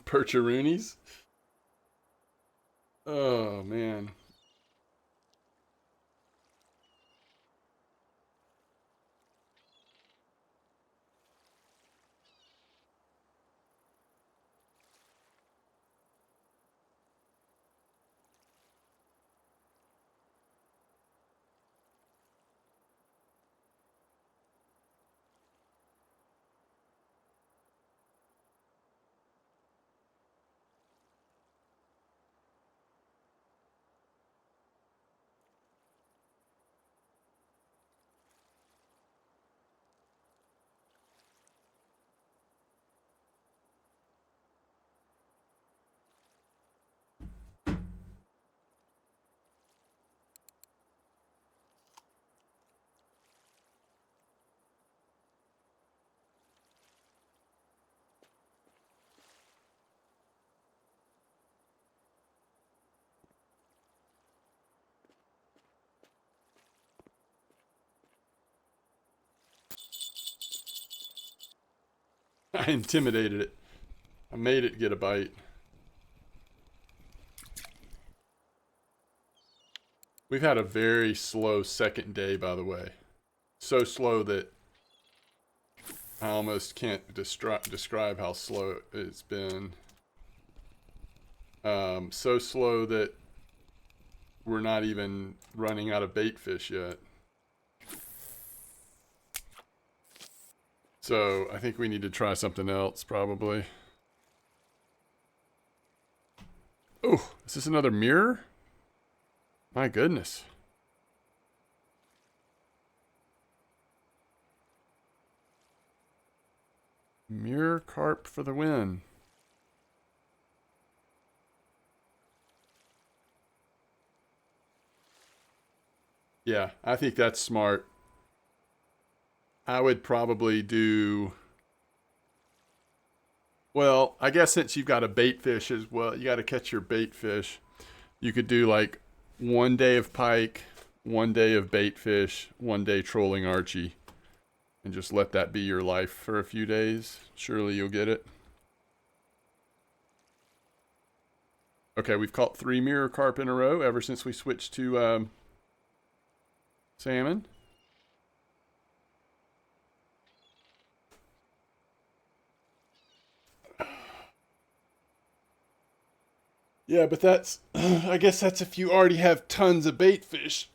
Percheroonies. Oh, man. I intimidated it. I made it get a bite. We've had a very slow second day, by the way. So slow that I almost can't describe how slow it's been. So slow that we're not even running out of bait fish yet. So I think we need to try something else, probably. Oh, is this another mirror? My goodness. Mirror carp for the win. Yeah, I think that's smart. I would probably do... Well, I guess since you've got a bait fish as well, you got to catch your bait fish. You could do like 1 day of pike, 1 day of bait fish, 1 day trolling Archie, and just let that be your life for a few days. Surely you'll get it. Okay, we've caught 3 mirror carp in a row ever since we switched to salmon. Yeah, but that's... I guess that's if you already have tons of bait fish.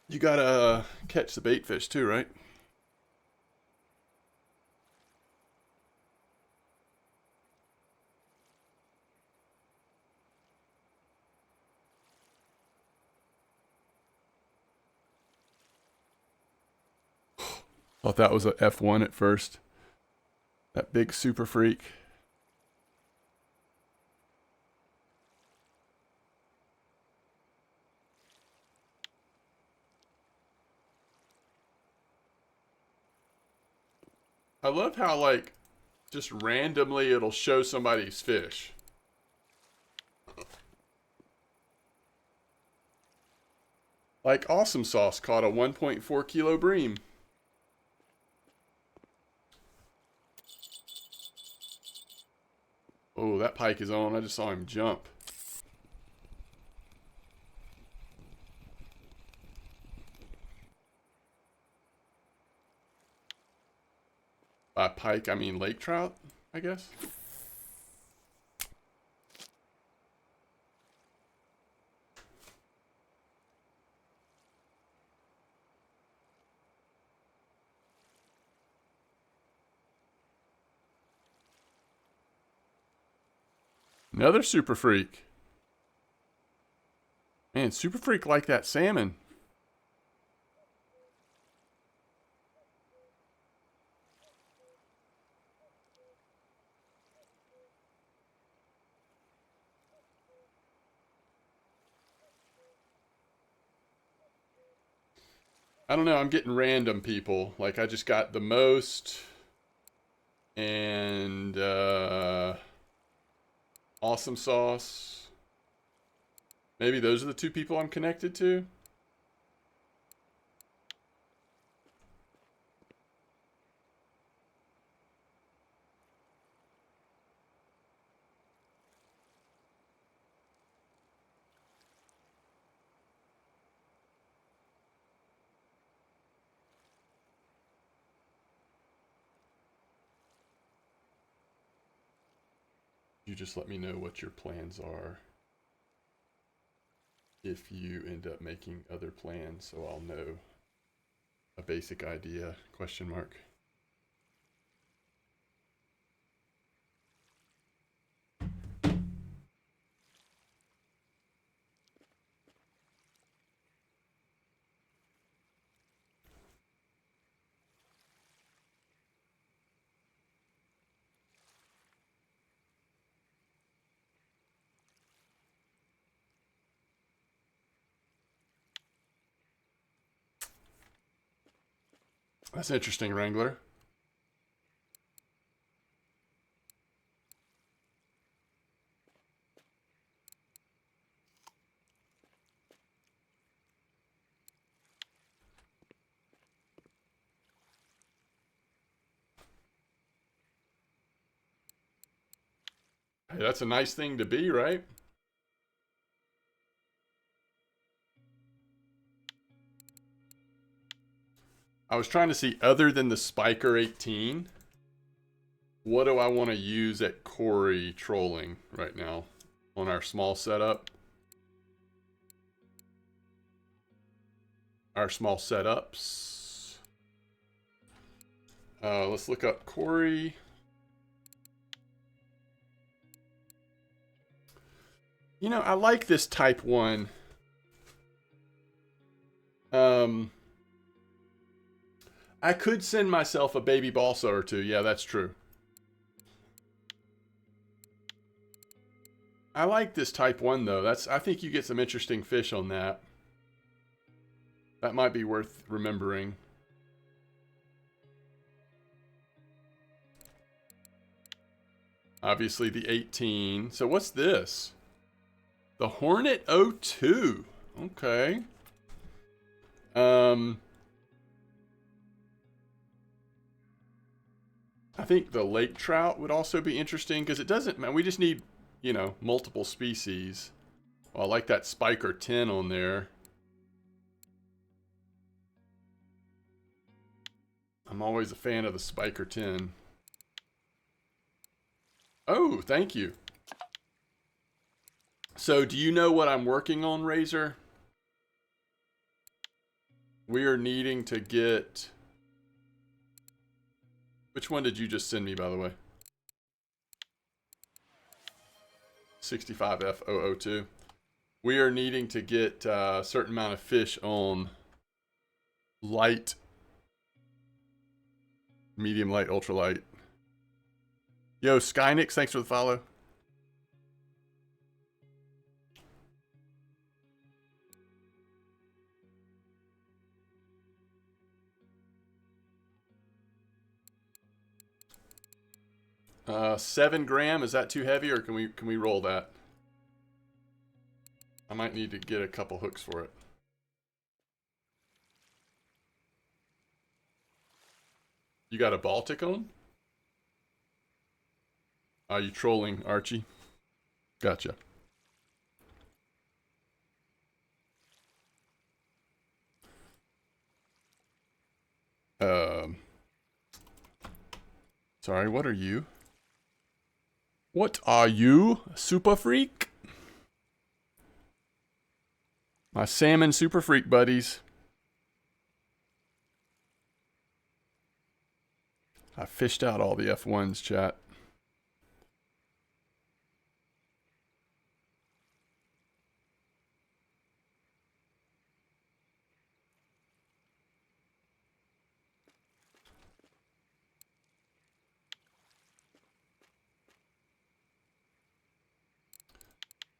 You gotta catch the bait fish too, right? Thought that was a F1 at first. That big super freak. I love how, like, just randomly it'll show somebody's fish. Like Awesome Sauce caught a 1.4 kilo bream. Oh, that pike is on. I just saw him jump. By pike, I mean lake trout, I guess. Another super freak. Man, super freak like that salmon. I don't know, I'm getting random people. Like I just got the most and Awesome Sauce. Maybe those are the 2 people I'm connected to. You just let me know what your plans are if you end up making other plans, so I'll know a basic idea, question mark. That's interesting, Wrangler. Hey, that's a nice thing to be, right? I was trying to see, other than the Spiker 18, what do I want to use at Cory trolling right now on our small setup? Our small setups. Let's look up Cory. You know, I like this type 1. I could send myself a baby balsa or two. Yeah, that's true. I like this type 1 though. I think you get some interesting fish on that. That might be worth remembering. Obviously the 18. So what's this? The Hornet 02. Okay. I think the lake trout would also be interesting because it doesn't, man, we just need, you know, multiple species. Well, I like that Spiker 10 on there. I'm always a fan of the Spiker 10. Oh, thank you. So, do you know what I'm working on, Razor? We are needing to get... Which one did you just send me, by the way? 65F002. We are needing to get a certain amount of fish on light, medium light, ultralight. Yo, Skynix, thanks for the follow. Uh, 7 gram, is that too heavy, or can we roll that? I might need to get a couple hooks for it. You got a Baltic on? Are you trolling, Archie? Gotcha. Sorry, what are you? What are you, Super Freak? My salmon Super Freak buddies. I fished out all the F1s, chat.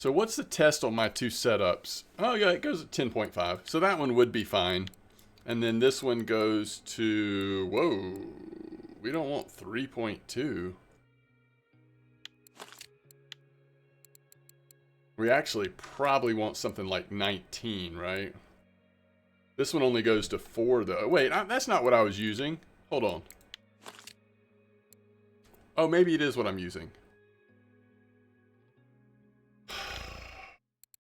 So what's the test on my 2 setups? Oh yeah, it goes at 10.5. So that one would be fine. And then this one goes to, whoa, we don't want 3.2. We actually probably want something like 19, right? This one only goes to 4 though. Wait, that's not what I was using. Hold on. Oh, maybe it is what I'm using.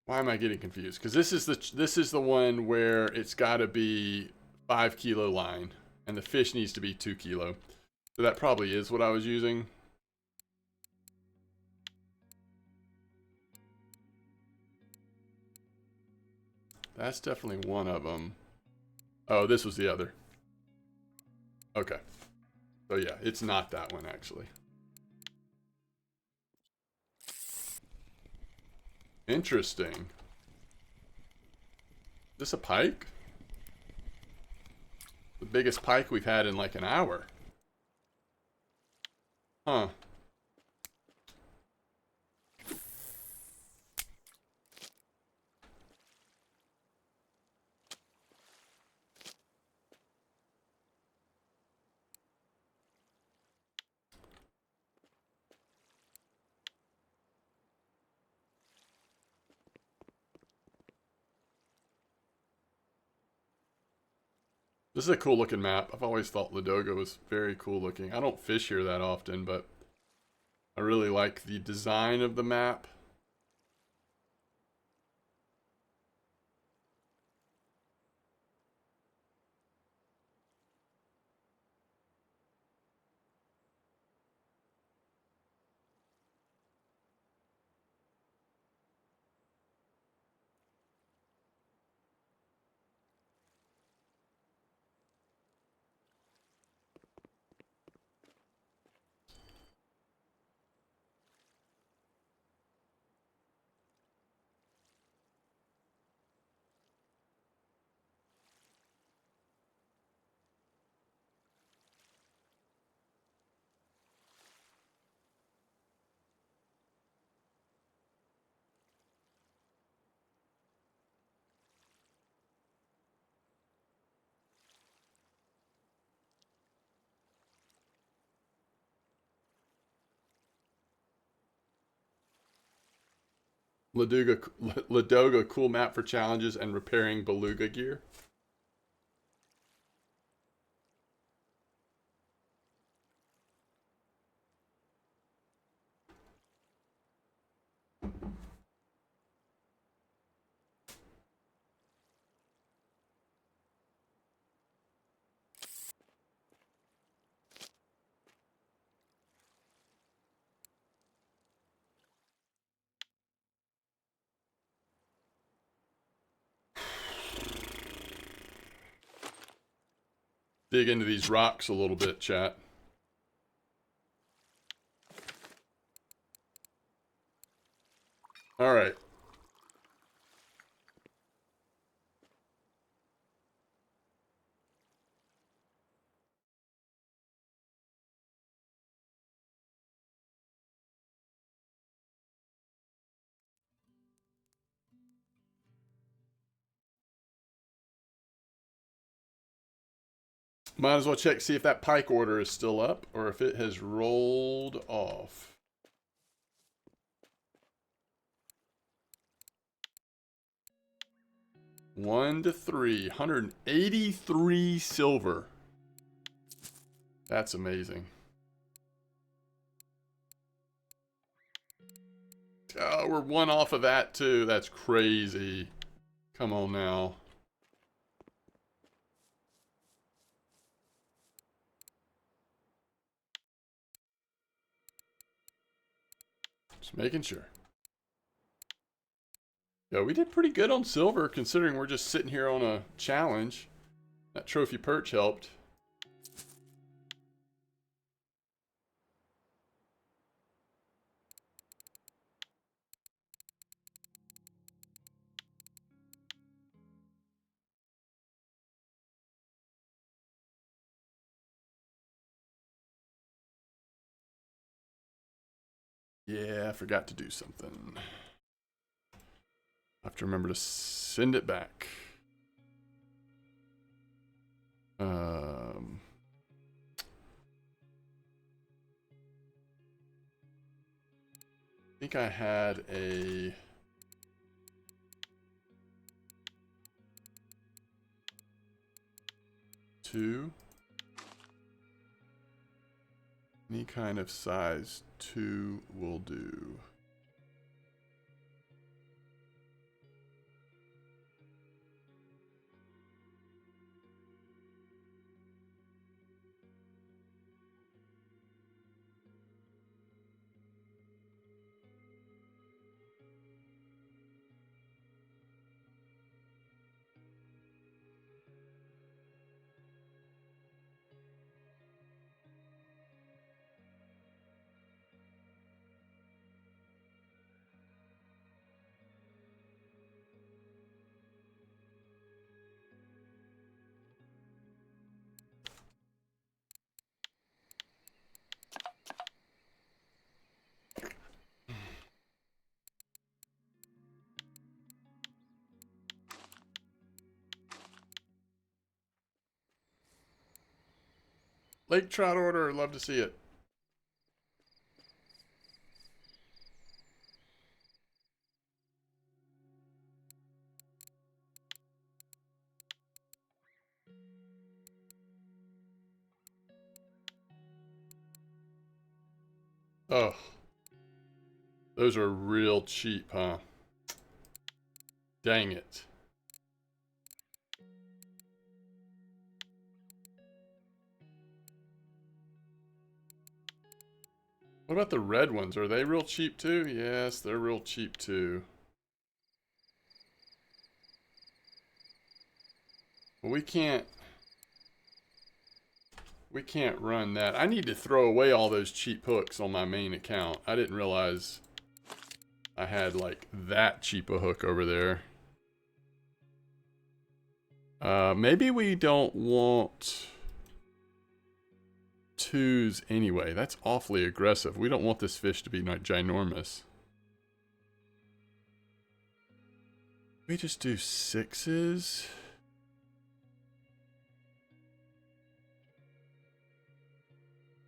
Why am I getting confused? Because this is the one where it's got to be 5 kilo line, and the fish needs to be 2 kilo. So that probably is what I was using. That's definitely one of them. Oh, this was the other. Okay. So yeah, it's not that one actually. Interesting. Is this a pike? The biggest pike we've had in like an hour. Huh. This is a cool looking map. I've always thought Ladoga was very cool looking. I don't fish here that often, but I really like the design of the map. Ladoga, cool map for challenges and repairing beluga gear. Dig into these rocks a little bit, chat. All right. Might as well check, see if that pike order is still up or if it has rolled off. One to 3, 183 silver. That's amazing. Oh, we're one off of that too. That's crazy. Come on now. Just making sure. Yeah, we did pretty good on silver considering we're just sitting here on a challenge. That trophy perch helped. Yeah, I forgot to do something. I have to remember to send it back. I think I had a... two. Any kind of size 2 will do. Lake trout order, love to see it. Oh, those are real cheap, huh? Dang it. What about the red ones? Are they real cheap too? Yes, they're real cheap too. Well, we can't run that. I need to throw away all those cheap hooks on my main account. I didn't realize I had like that cheap a hook over there. Maybe we don't want 2s anyway. That's awfully aggressive. We don't want this fish to be like ginormous. We just do 6s.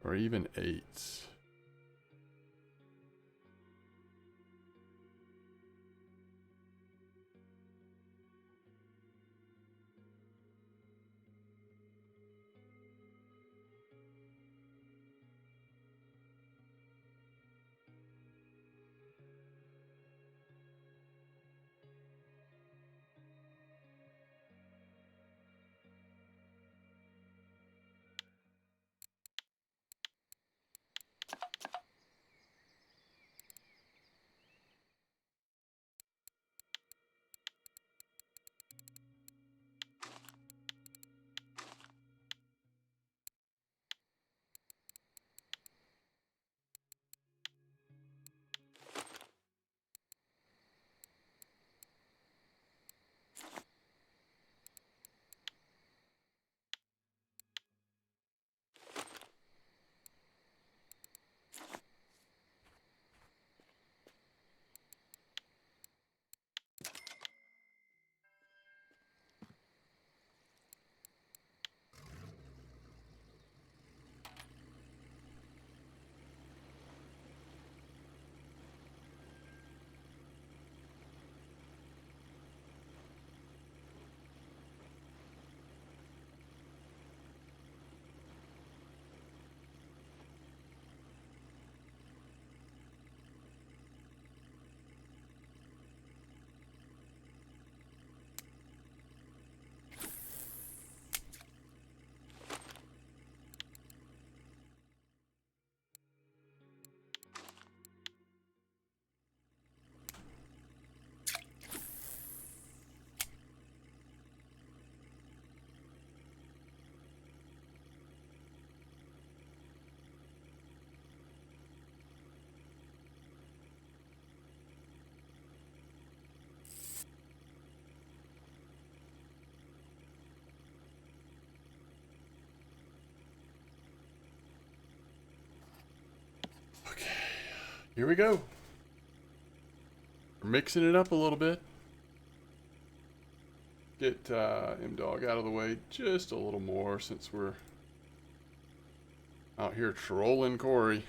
Or even 8s. Here we go. We're mixing it up a little bit. Get M-Dog out of the way just a little more since we're out here trolling Corey.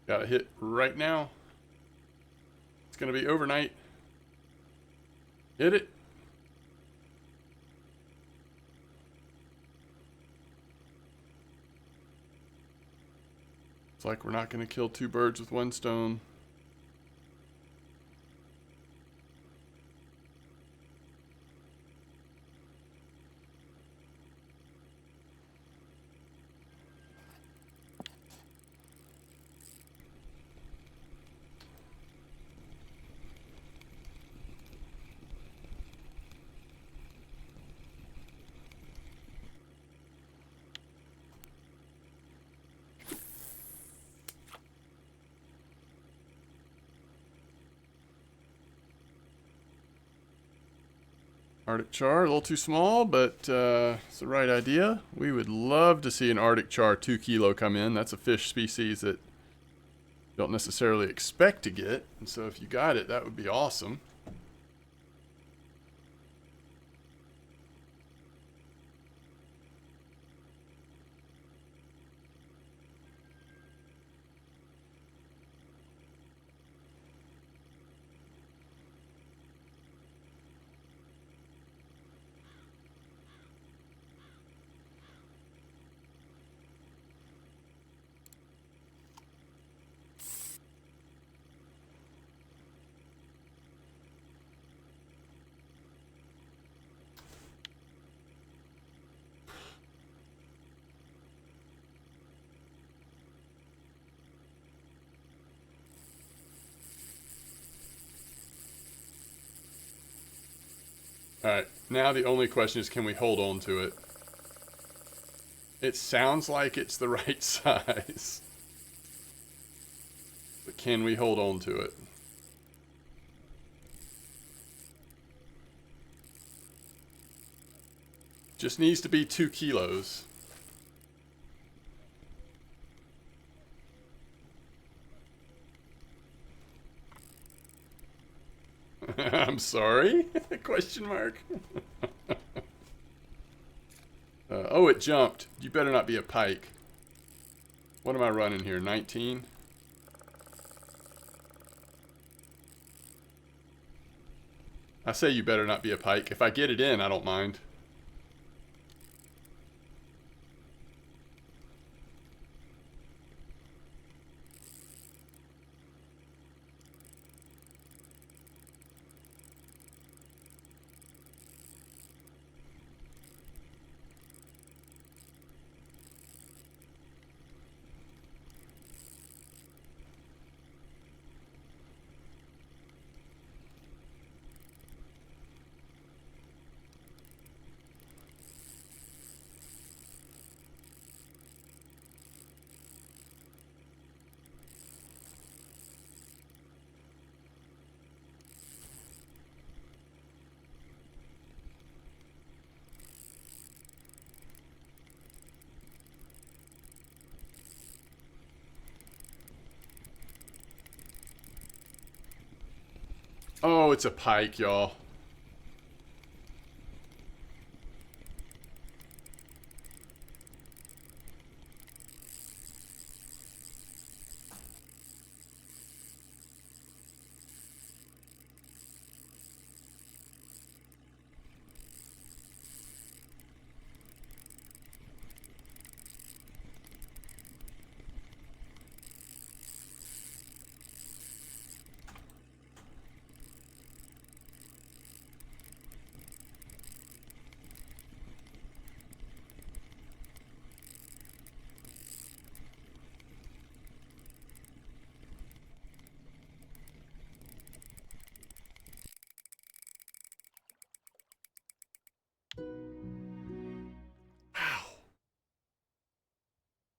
Got a hit right now. It's going to be overnight. Hit it. It's like we're not going to kill two birds with one stone. Arctic char, a little too small, but it's the right idea. We would love to see an Arctic char 2 kilo come in. That's a fish species that you don't necessarily expect to get. And so if you got it, that would be awesome. Alright, now the only question is, can we hold on to it? It sounds like it's the right size. But can we hold on to it? Just needs to be 2 kilos. I'm sorry? Question mark. Oh, it jumped. You better not be a pike. What am I running here? 19? I say you better not be a pike. If I get it in, I don't mind. Oh, it's a pike, y'all.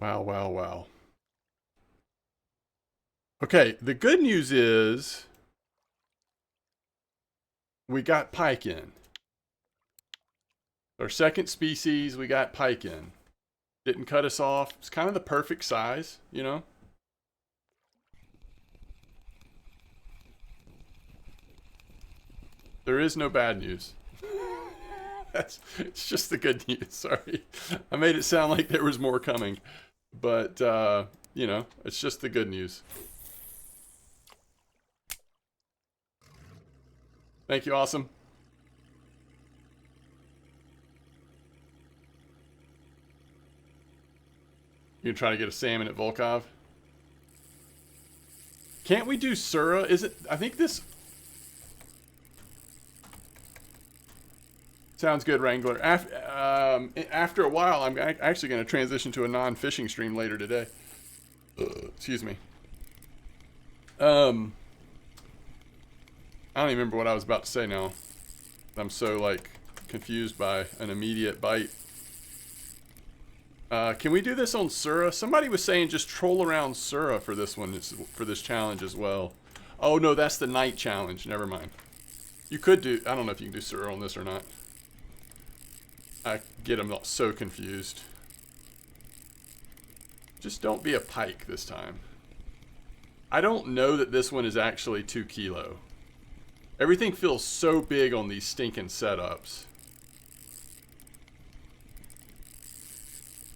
Wow, wow, wow. Okay, the good news is we got pike in. Our second species, we got pike in. Didn't cut us off. It's kind of the perfect size, you know? There is no bad news. It's just the good news. Sorry. I made it sound like there was more coming. But, you know, it's just the good news. Thank you, awesome. You gonna try to get a salmon at Volkov? Can't we do Sura? Is it? I think this sounds good, Wrangler. After a while, I'm actually going to transition to a non-fishing stream later today. Excuse me. I don't even remember what I was about to say now. I'm so like confused by an immediate bite. Can we do this on Sura? Somebody was saying just troll around Sura for this one, for this challenge as well. Oh no, that's the night challenge. Never mind. You could do, I don't know if you can do Sura on this or not. I get them so confused. Just don't be a pike this time. I don't know that this one is actually 2 kilo. Everything feels so big on these stinking setups.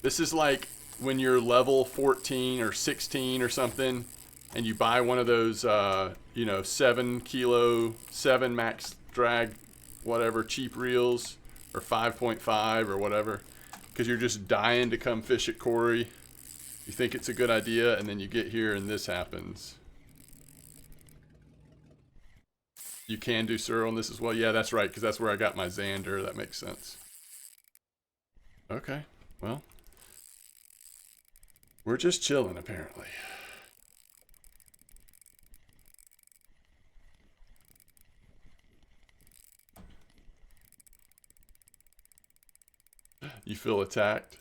This is like when you're level 14 or 16 or something, and you buy one of those, you know, 7 kilo, 7 max drag, whatever, cheap reels, or 5.5 or whatever, because you're just dying to come fish at Corey. You think it's a good idea, and then you get here and this happens. You can do Sura on this as well? Yeah, that's right, because that's where I got my Xander. That makes sense. Okay, well. We're just chilling, apparently. You feel attacked?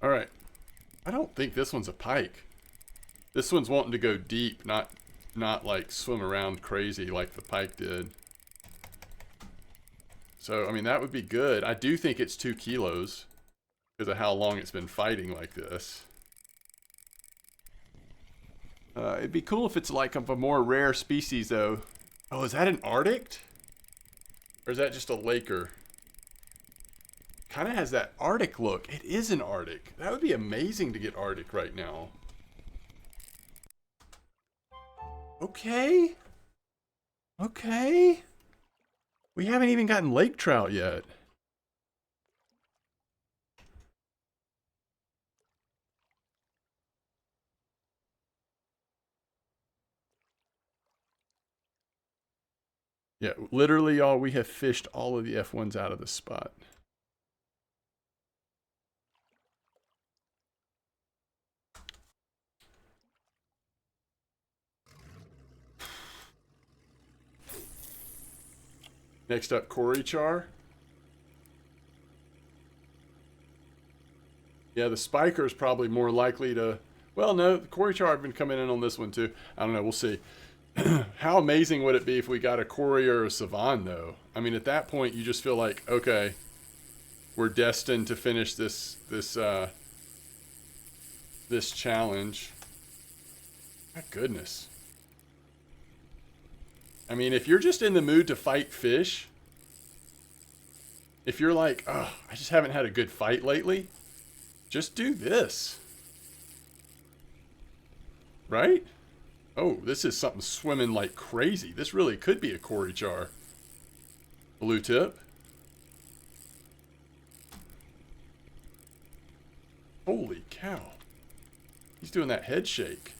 All right. I don't think this one's a pike. This one's wanting to go deep, not like swim around crazy like the pike did. So, I mean, that would be good. I do think it's 2 kilos because of how long it's been fighting like this. It'd be cool if it's like of a more rare species, though. Oh, is that an Arctic? Or is that just a Laker? Kind of has that Arctic look. It is an Arctic. That would be amazing to get Arctic right now. Okay. Okay. We haven't even gotten lake trout yet. Yeah, literally, y'all, we have fished all of the F1s out of the spot. Next up, Cory Char. Yeah, the spiker is probably more likely to... Well, no, the Cory Char have been coming in on this one, too. I don't know, we'll see. How amazing would it be if we got a Cory or a Savan, though? I mean, at that point, you just feel like, okay, we're destined to finish this challenge. My goodness. I mean, if you're just in the mood to fight fish, if you're like, oh, I just haven't had a good fight lately, just do this. Right? Oh, this is something swimming like crazy. This really could be a Cory Char. Blue tip. Holy cow. He's doing that head shake.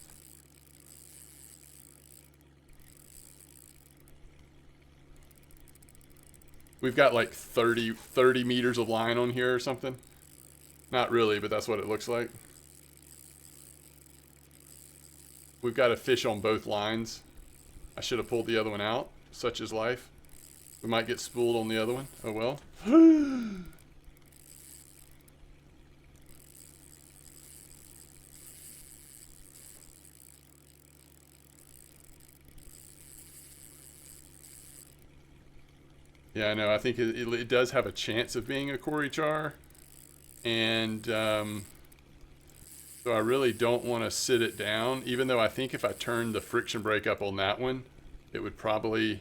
We've got like 30 meters of line on here or something. Not really, but that's what it looks like. We've got a fish on both lines. I should have pulled the other one out. Such is life. We might get spooled on the other one. Oh well. Yeah, I know. I think it does have a chance of being a Cory Char. And so I really don't want to sit it down, even though I think if I turned the friction brake up on that one, it would probably...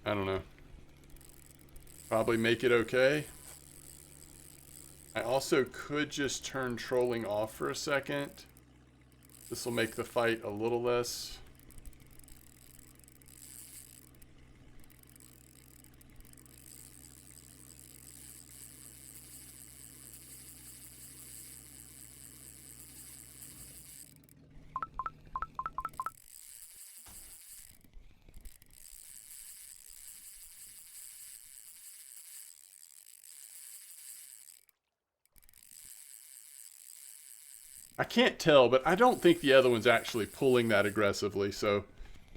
I don't know. Probably make it okay. I also could just turn trolling off for a second. This will make the fight a little less... I can't tell, but I don't think the other one's actually pulling that aggressively, so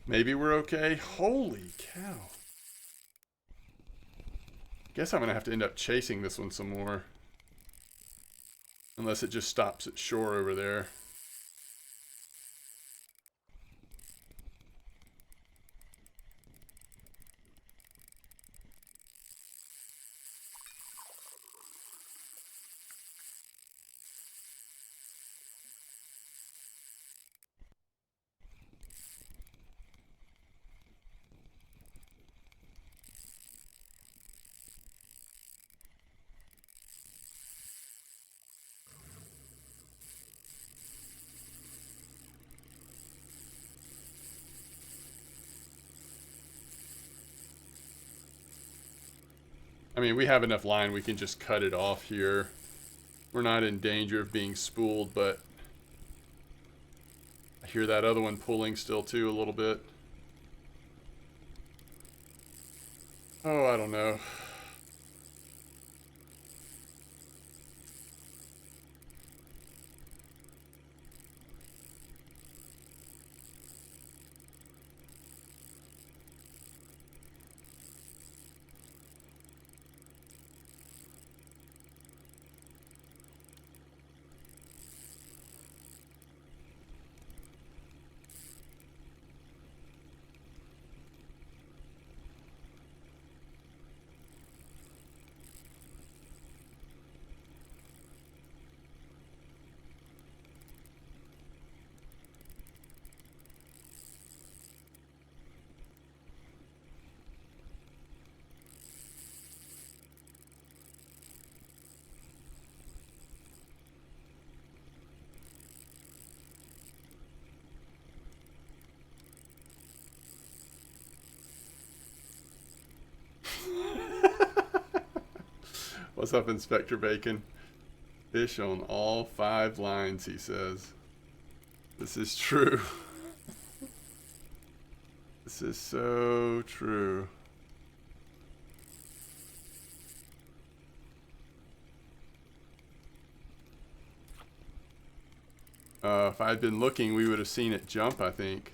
maybe we're okay. Holy cow. Guess I'm going to have to end up chasing this one some more. Unless it just stops at shore over there. I mean, we have enough line, we can just cut it off here. We're not in danger of being spooled, but I hear that other one pulling still too a little bit. Oh, I don't know. What's up, Inspector Bacon? Fish on all 5 lines, he says. This is true. This is so true. If I'd been looking, we would have seen it jump, I think.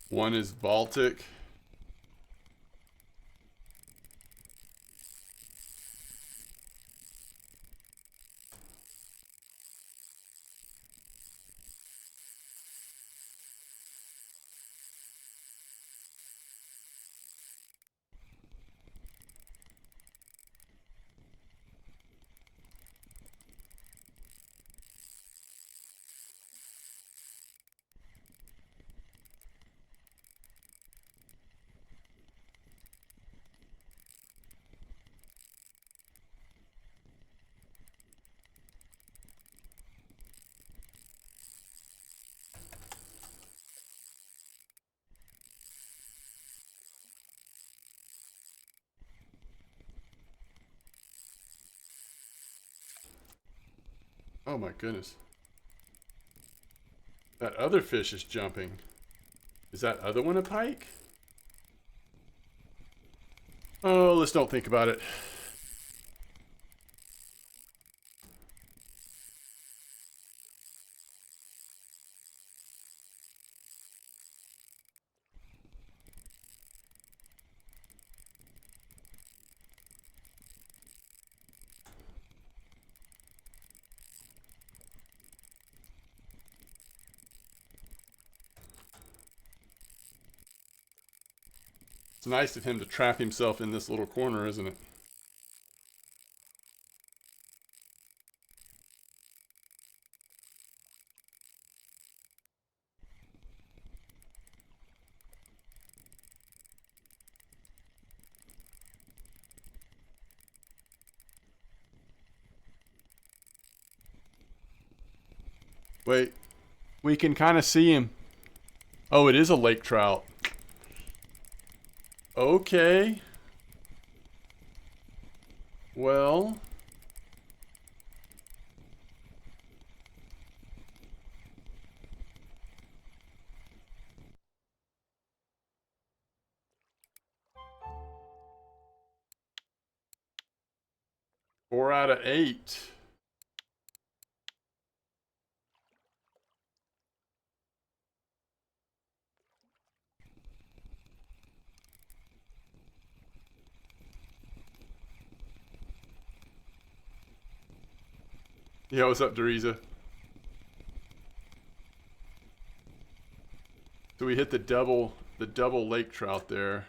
One is Baltic. Oh my goodness. That other fish is jumping. Is that other one a pike? Oh, let's don't think about it. It's nice of him to trap himself in this little corner, isn't it? Wait, we can kind of see him. Oh, it is a lake trout. Okay. Well. Four out of 8. Yeah, what's up, Deriza? So we hit the double lake trout there.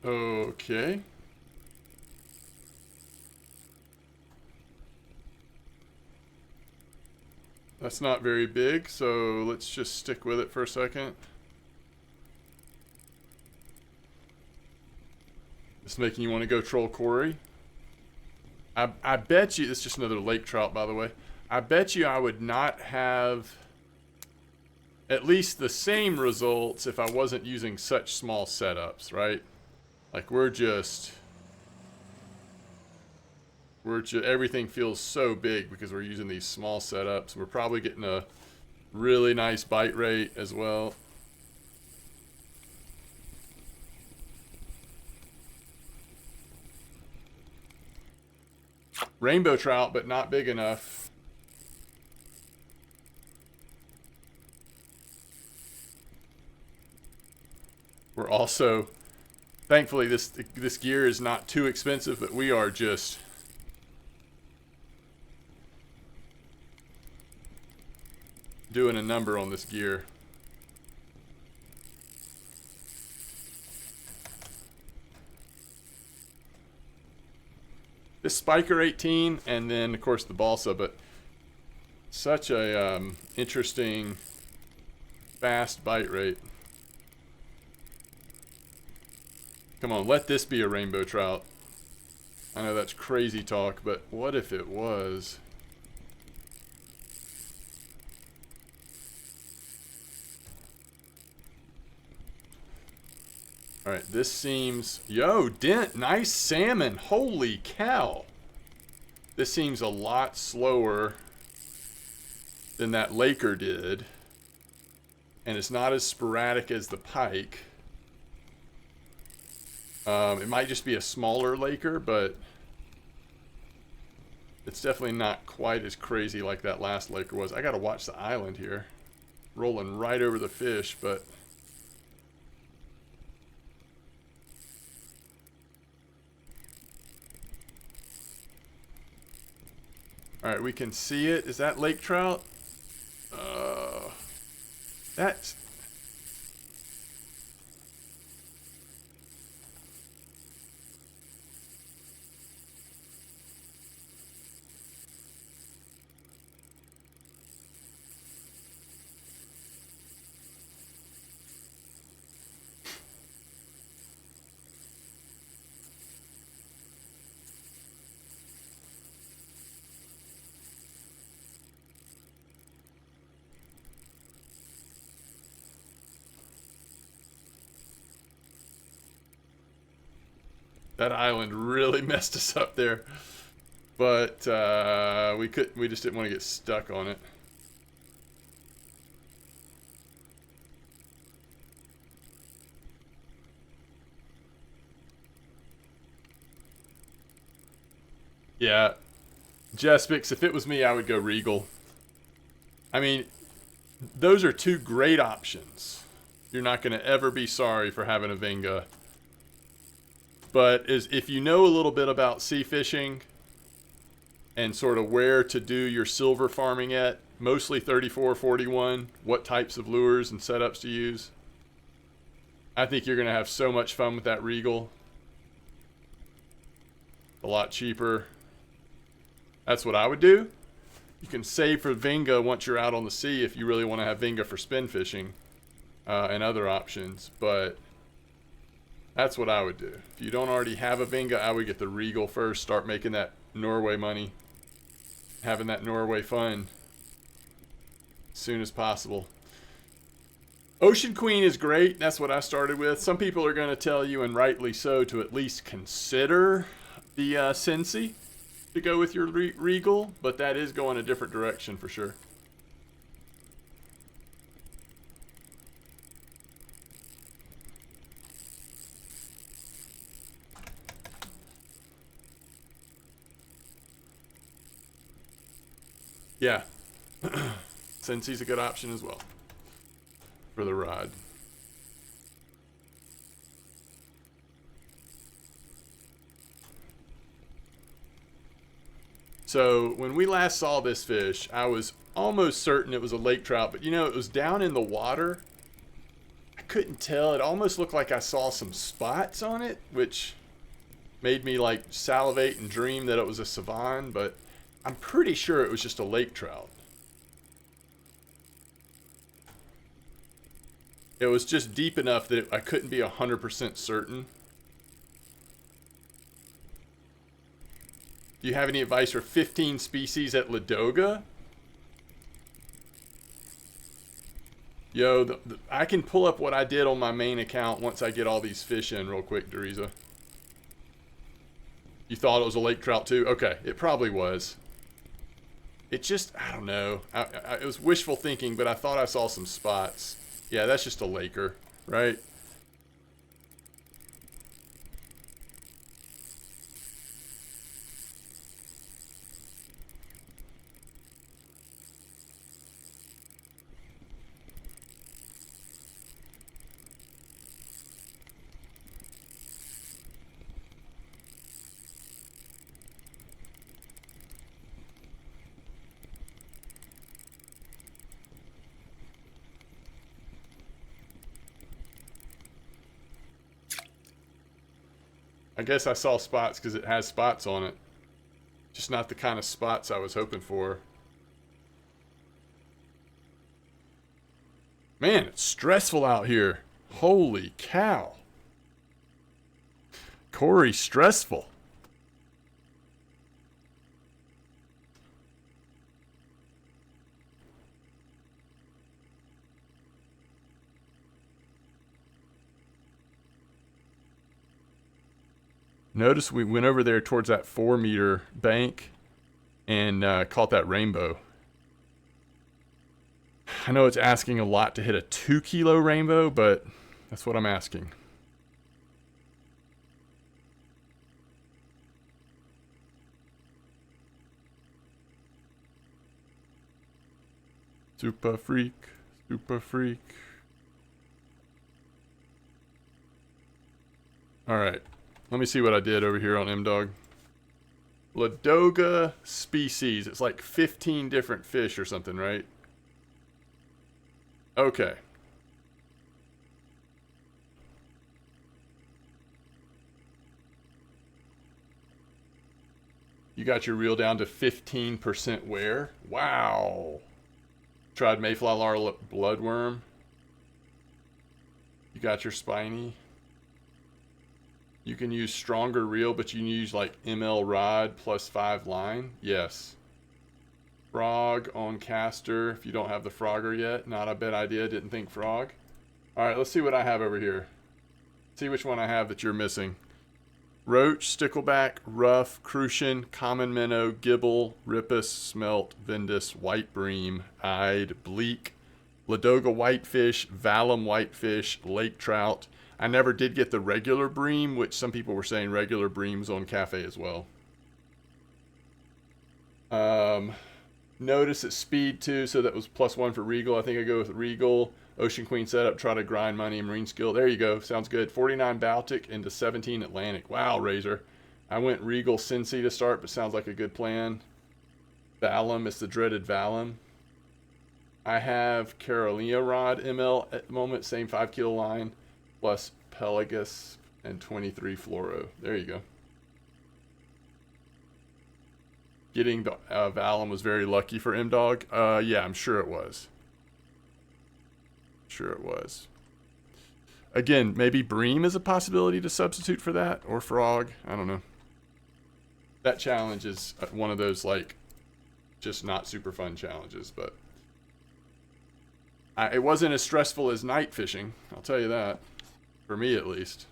Okay. That's not very big, so let's just stick with it for a second. It's making you want to go troll Corey. I bet you, it's just another lake trout, by the way. I bet you I would not have at least the same results if I wasn't using such small setups, right? Like everything feels so big because we're using these small setups. We're probably getting a really nice bite rate as well. Rainbow trout, but not big enough. We're also, thankfully, this gear is not too expensive, but we are just doing a number on this gear. This Spiker 18, and then of course the balsa, but such a interesting fast bite rate. Come on, let this be a rainbow trout. I know that's crazy talk, but what if it was? Alright, this seems... Yo, Dent, nice salmon. Holy cow. This seems a lot slower than that Laker did. And it's not as sporadic as the pike. It might just be a smaller Laker, but it's definitely not quite as crazy like that last Laker was. I gotta watch the island here. Rolling right over the fish, but... Alright, we can see it. Is that lake trout? That's... That island really messed us up there. But we just didn't want to get stuck on it. Yeah. Jespix, if it was me, I would go Regal. I mean, those are two great options. You're not going to ever be sorry for having a Vinga. But if you know a little bit about sea fishing and sort of where to do your silver farming at, mostly 34, 41, what types of lures and setups to use, I think you're going to have so much fun with that Regal. A lot cheaper. That's what I would do. You can save for Vinga once you're out on the sea if you really want to have Vinga for spin fishing and other options, but that's what I would do. If you don't already have a Vinga, I would get the Regal first, start making that Norway money, having that Norway fun as soon as possible. Ocean Queen is great. That's what I started with. Some people are going to tell you, and rightly so, to at least consider the Sensi to go with your Regal, but that is going a different direction for sure. Yeah. Sensi's a good option as well for the rod. So when we last saw this fish, I was almost certain it was a lake trout, but you know, it was down in the water. I couldn't tell. It almost looked like I saw some spots on it, which made me like salivate and dream that it was a Savan, but I'm pretty sure it was just a lake trout. It was just deep enough that I couldn't be 100% certain. Do you have any advice for 15 species at Ladoga? Yo, I can pull up what I did on my main account once I get all these fish in real quick, Deriza. You thought it was a lake trout too? Okay, it probably was. It just, I don't know. It was wishful thinking, but I thought I saw some spots. Yeah, that's just a Laker, right? I guess I saw spots because it has spots on it. Just not the kind of spots I was hoping for. Man, it's stressful out here. Holy cow. Corey, stressful. Notice we went over there towards that 4-meter bank and caught that rainbow. I know it's asking a lot to hit a 2-kilo rainbow, but that's what I'm asking. Super freak, super freak. All right, let me see what I did over here on M-Dog. Ladoga species. It's like 15 different fish or something, right? Okay. You got your reel down to 15% wear. Wow. Tried Mayflower bloodworm. You got your spiny. You can use stronger reel, but you can use like ML rod plus 5 line. Yes. Frog on caster. If you don't have the frogger yet, not a bad idea. Didn't think frog. All right, let's see what I have over here. See which one I have that you're missing. Roach, stickleback, ruff, crucian, common minnow, gibble, rippus, smelt, vindus, white bream, eyed, bleak, Ladoga whitefish, Valum whitefish, lake trout. I never did get the regular bream, which some people were saying regular breams on cafe as well. Notice it's speed too, so that was +1 for Regal. I think I go with Regal. Ocean Queen setup, try to grind money and marine skill. There you go. Sounds good. 49 Baltic into 17 Atlantic. Wow, Razor. I went Regal Cincy to start, but sounds like a good plan. Valum, it's the dreaded Valum. I have Carolina Rod ML at the moment, same 5 kilo line, plus Pelagus and 23 Fluoro. There you go. Getting the Valum was very lucky for M-Dog. Yeah, I'm sure it was. Sure it was. Again, maybe bream is a possibility to substitute for that, or frog. I don't know. That challenge is one of those, like, just not super fun challenges, but it wasn't as stressful as night fishing, I'll tell you that. For me, at least.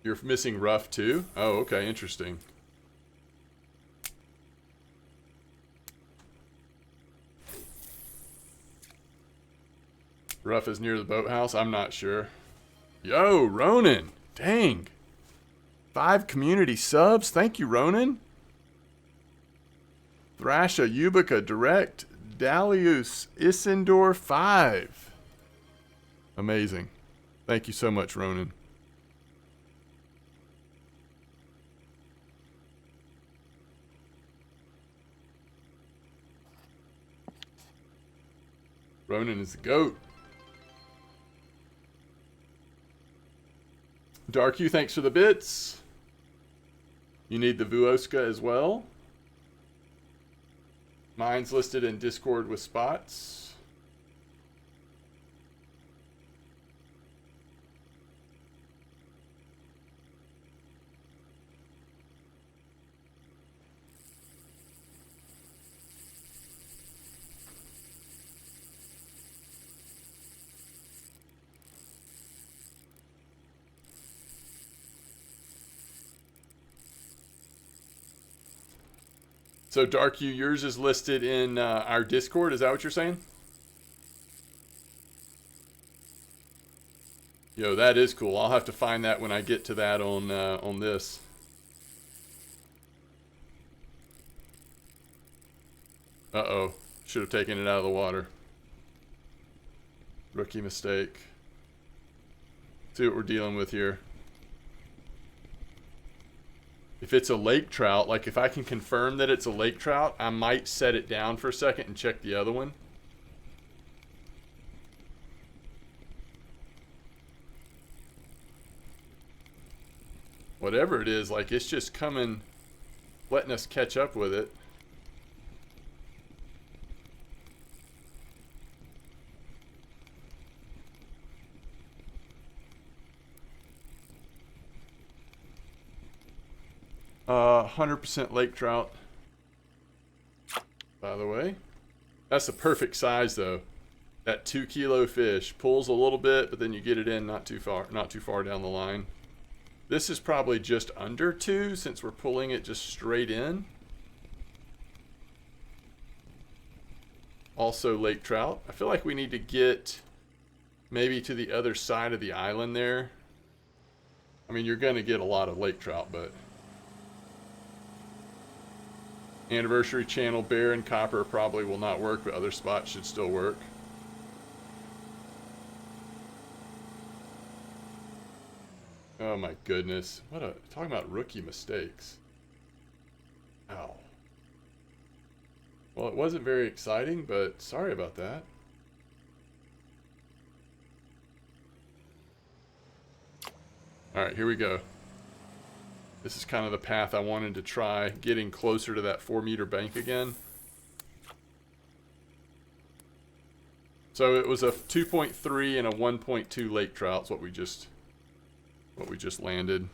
You're missing rough, too? Oh, okay, interesting. Rough is near the boathouse? I'm not sure. Yo, Ronan. Dang. 5 community subs. Thank you, Ronan. Thrasha, Ubica, Direct, Dalius, Isendor, 5. Amazing. Thank you so much, Ronan. Ronan is the GOAT. Dark You, thanks for the bits. You need the Vuoska as well. Mine's listed in Discord with spots. So Dark You, yours is listed in our Discord. Is that what you're saying? Yo, that is cool. I'll have to find that when I get to that on this. Uh-oh. Should have taken it out of the water. Rookie mistake. See what we're dealing with here. If it's a lake trout, like if I can confirm that it's a lake trout, I might set it down for a second and check the other one. Whatever it is, like it's just coming letting us catch up with it. Uh, 100% lake trout. By the way, that's the perfect size though. That 2 kilo fish pulls a little bit, but then you get it in not too far down the line. This is probably just under 2 since we're pulling it just straight in. Also lake trout. I feel like we need to get maybe to the other side of the island there. I mean, you're going to get a lot of lake trout, but Anniversary Channel, Bear and Copper probably will not work, but other spots should still work. Oh my goodness. Talking about rookie mistakes. Ow. Well, it wasn't very exciting, but sorry about that. Alright, here we go. This is kind of the path I wanted to try, getting closer to that 4-meter bank again. So it was a 2.3 and a 1.2 lake trout. That's what we just landed.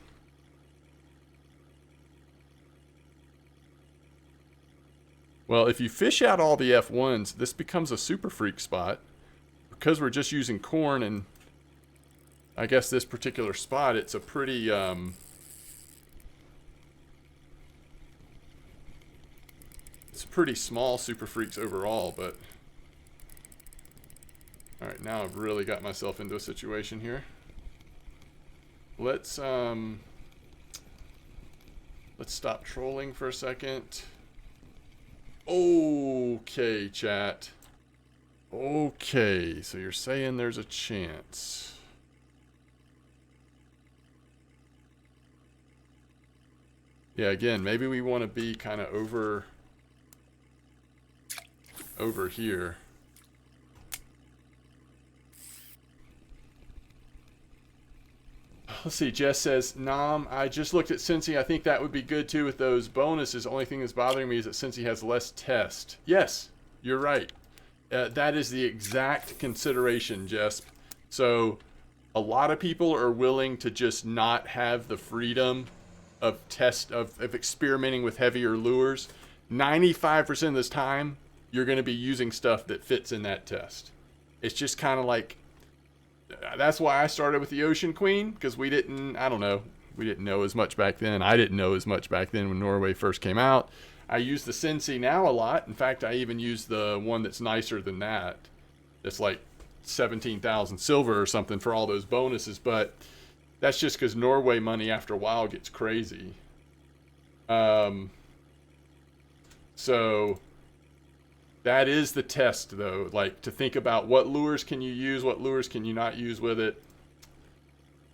Well, if you fish out all the F1s, this becomes a super freak spot. Because we're just using corn, and I guess this particular spot, it's a pretty it's pretty small super freaks overall, but alright, now I've really got myself into a situation here. Let's stop trolling for a second. Okay, chat. Okay, so you're saying there's a chance. Yeah, again, maybe we want to be kind of over here. Let's see, Jess says, Nom, I just looked at Cincy. I think that would be good too with those bonuses. The only thing that's bothering me is that Cincy has less test. Yes, you're right. That is the exact consideration, Jess. So a lot of people are willing to just not have the freedom of experimenting with heavier lures. 95% of this time, you're going to be using stuff that fits in that test. It's just kind of like, that's why I started with the Ocean Queen, because we didn't know as much back then. I didn't know as much back then when Norway first came out. I use the Cincy now a lot. In fact, I even use the one that's nicer than that. It's like 17,000 silver or something for all those bonuses, but that's just because Norway money after a while gets crazy. So that is the test, though, like to think about what lures can you use, what lures can you not use with it.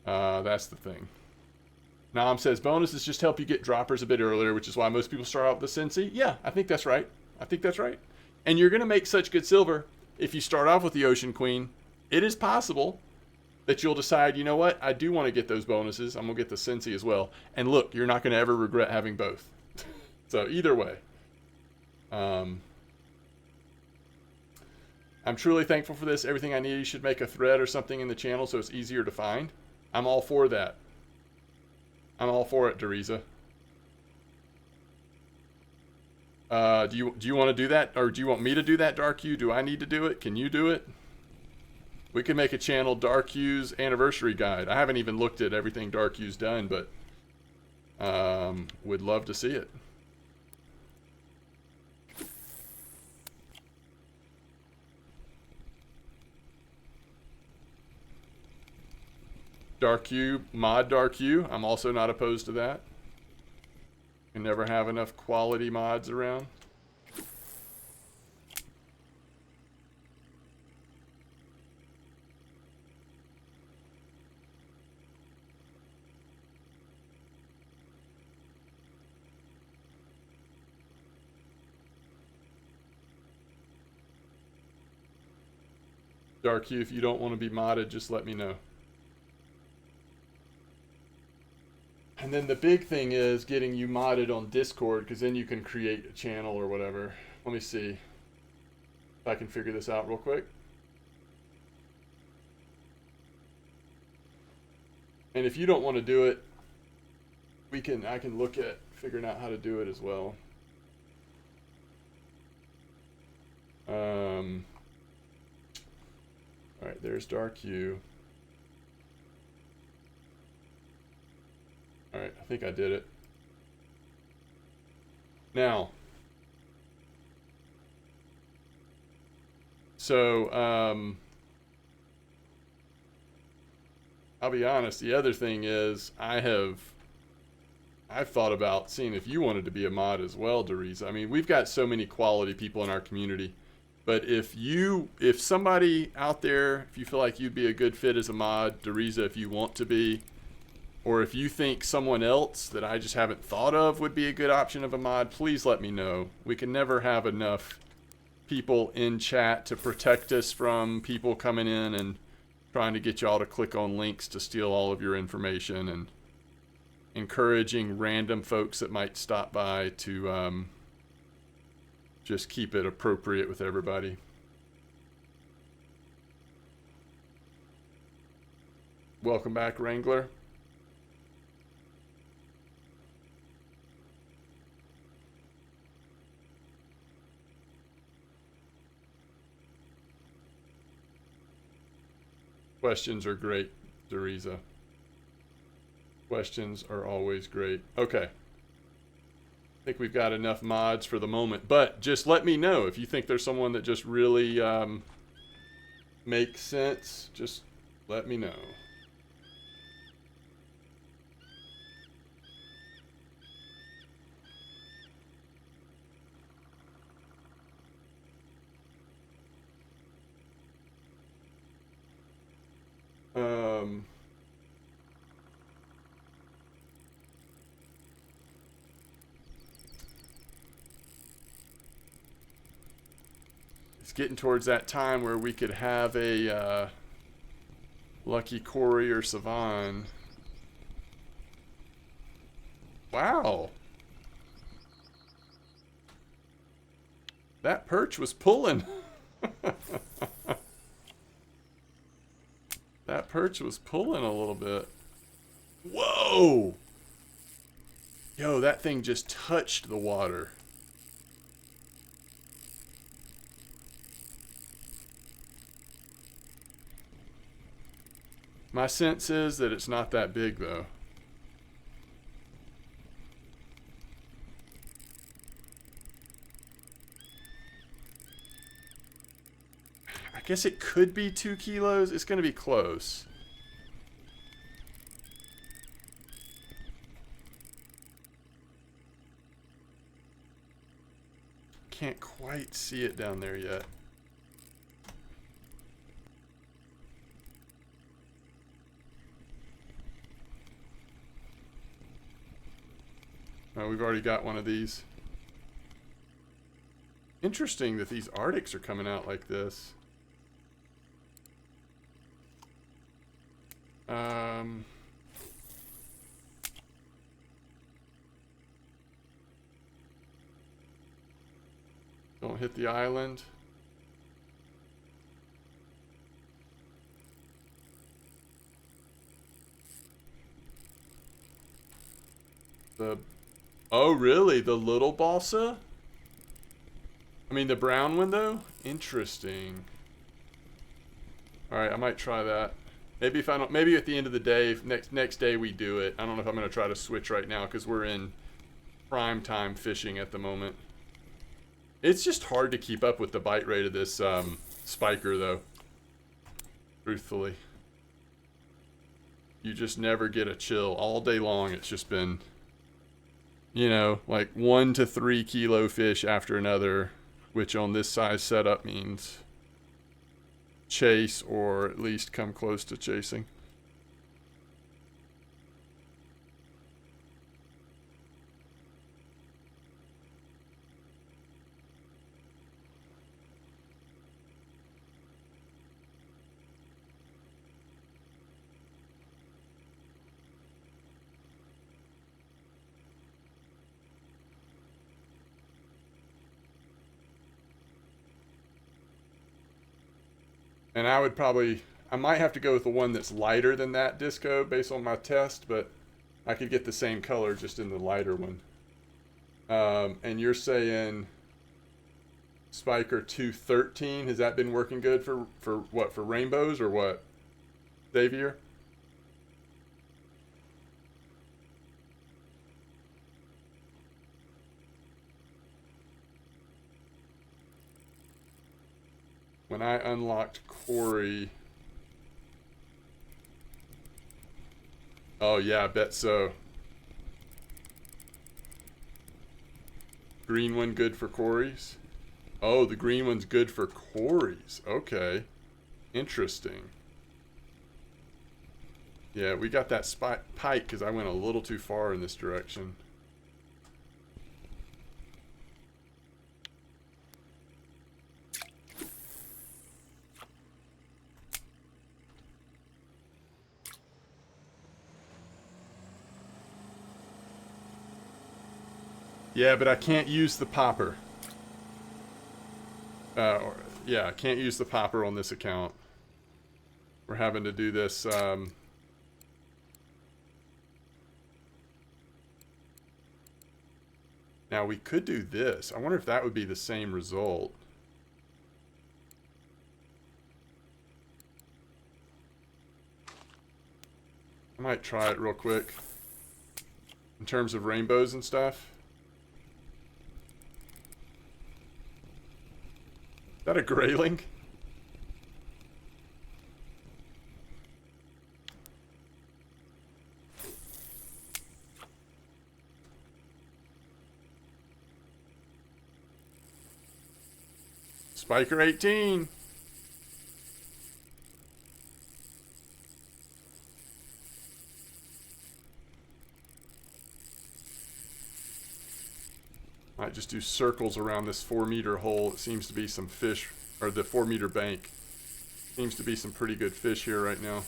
That's the thing. Nam says bonuses just help you get droppers a bit earlier, which is why most people start out with the Cincy. Yeah, I think that's right. I think that's right. And you're going to make such good silver if you start off with the Ocean Queen. It is possible that you'll decide, you know what, I do want to get those bonuses. I'm going to get the Cincy as well. And look, you're not going to ever regret having both. So either way. I'm truly thankful for this. Everything I need, you should make a thread or something in the channel so it's easier to find. I'm all for that. I'm all for it, Deriza. Do you want to do that? Or do you want me to do that, Dark Hue? Do I need to do it? Can you do it? We can make a channel, Dark Hue's Anniversary Guide. I haven't even looked at everything Dark Hue's done, but would love to see it. Dark Hue, mod Dark Hue. I'm also not opposed to that. You never have enough quality mods around. Dark Hue, if you don't want to be modded, just let me know. And then the big thing is getting you modded on Discord, because then you can create a channel or whatever. Let me see if I can figure this out real quick. And if you don't want to do it, I can look at figuring out how to do it as well. All right, there's Dark U. All right, I think I did it. Now, so I'll be honest. The other thing is I've thought about seeing if you wanted to be a mod as well, Deriza. I mean, we've got so many quality people in our community. But if somebody out there, if you feel like you'd be a good fit as a mod, Deriza, if you want to be, or if you think someone else that I just haven't thought of would be a good option of a mod, please let me know. We can never have enough people in chat to protect us from people coming in and trying to get y'all to click on links to steal all of your information, and encouraging random folks that might stop by to just keep it appropriate with everybody. Welcome back, Wrangler. Questions are great, Deriza. Questions are always great. Okay. I think we've got enough mods for the moment, but just let me know if you think there's someone that just really makes sense. Just let me know. It's getting towards that time where we could have a Lucky Corey or Savan. Wow. That perch was pulling. That perch was pulling a little bit. Whoa! Yo, that thing just touched the water. My sense is that it's not that big, though. I guess it could be 2 kilos. It's going to be close. Can't quite see it down there yet. Oh, we've already got one of these. Interesting that these Arctics are coming out like this. Don't hit the island. Oh, really? The little balsa? I mean, the brown one, though? Interesting. Alright, I might try that. Maybe if I don't, maybe at the end of the day, next day we do it. I don't know if I'm going to try to switch right now because we're in prime time fishing at the moment. It's just hard to keep up with the bite rate of this spiker, though. Truthfully. You just never get a chill. All day long, it's just been, you know, like 1 to 3 kilo fish after another, which on this size setup means chase or at least come close to chasing. And I would probably, I might have to go with the one that's lighter than that disco based on my test, but I could get the same color just in the lighter one. And you're saying Spiker 213, has that been working good for what, for rainbows or what, Xavier? When I unlocked Corey. Oh yeah, I bet so. Green one good for Corey's? Oh, the green one's good for Corey's. Okay. Interesting. Yeah, we got that pike because I went a little too far in this direction. Yeah, but I can't use the popper. Yeah, I can't use the popper on this account. We're having to do this. Now we could do this. I wonder if that would be the same result. I might try it real quick. In terms of rainbows and stuff. Is that a grayling? Spiker 18. Might just do circles around this 4-meter hole. It seems to be some fish, or the 4-meter bank. Seems to be some pretty good fish here right now.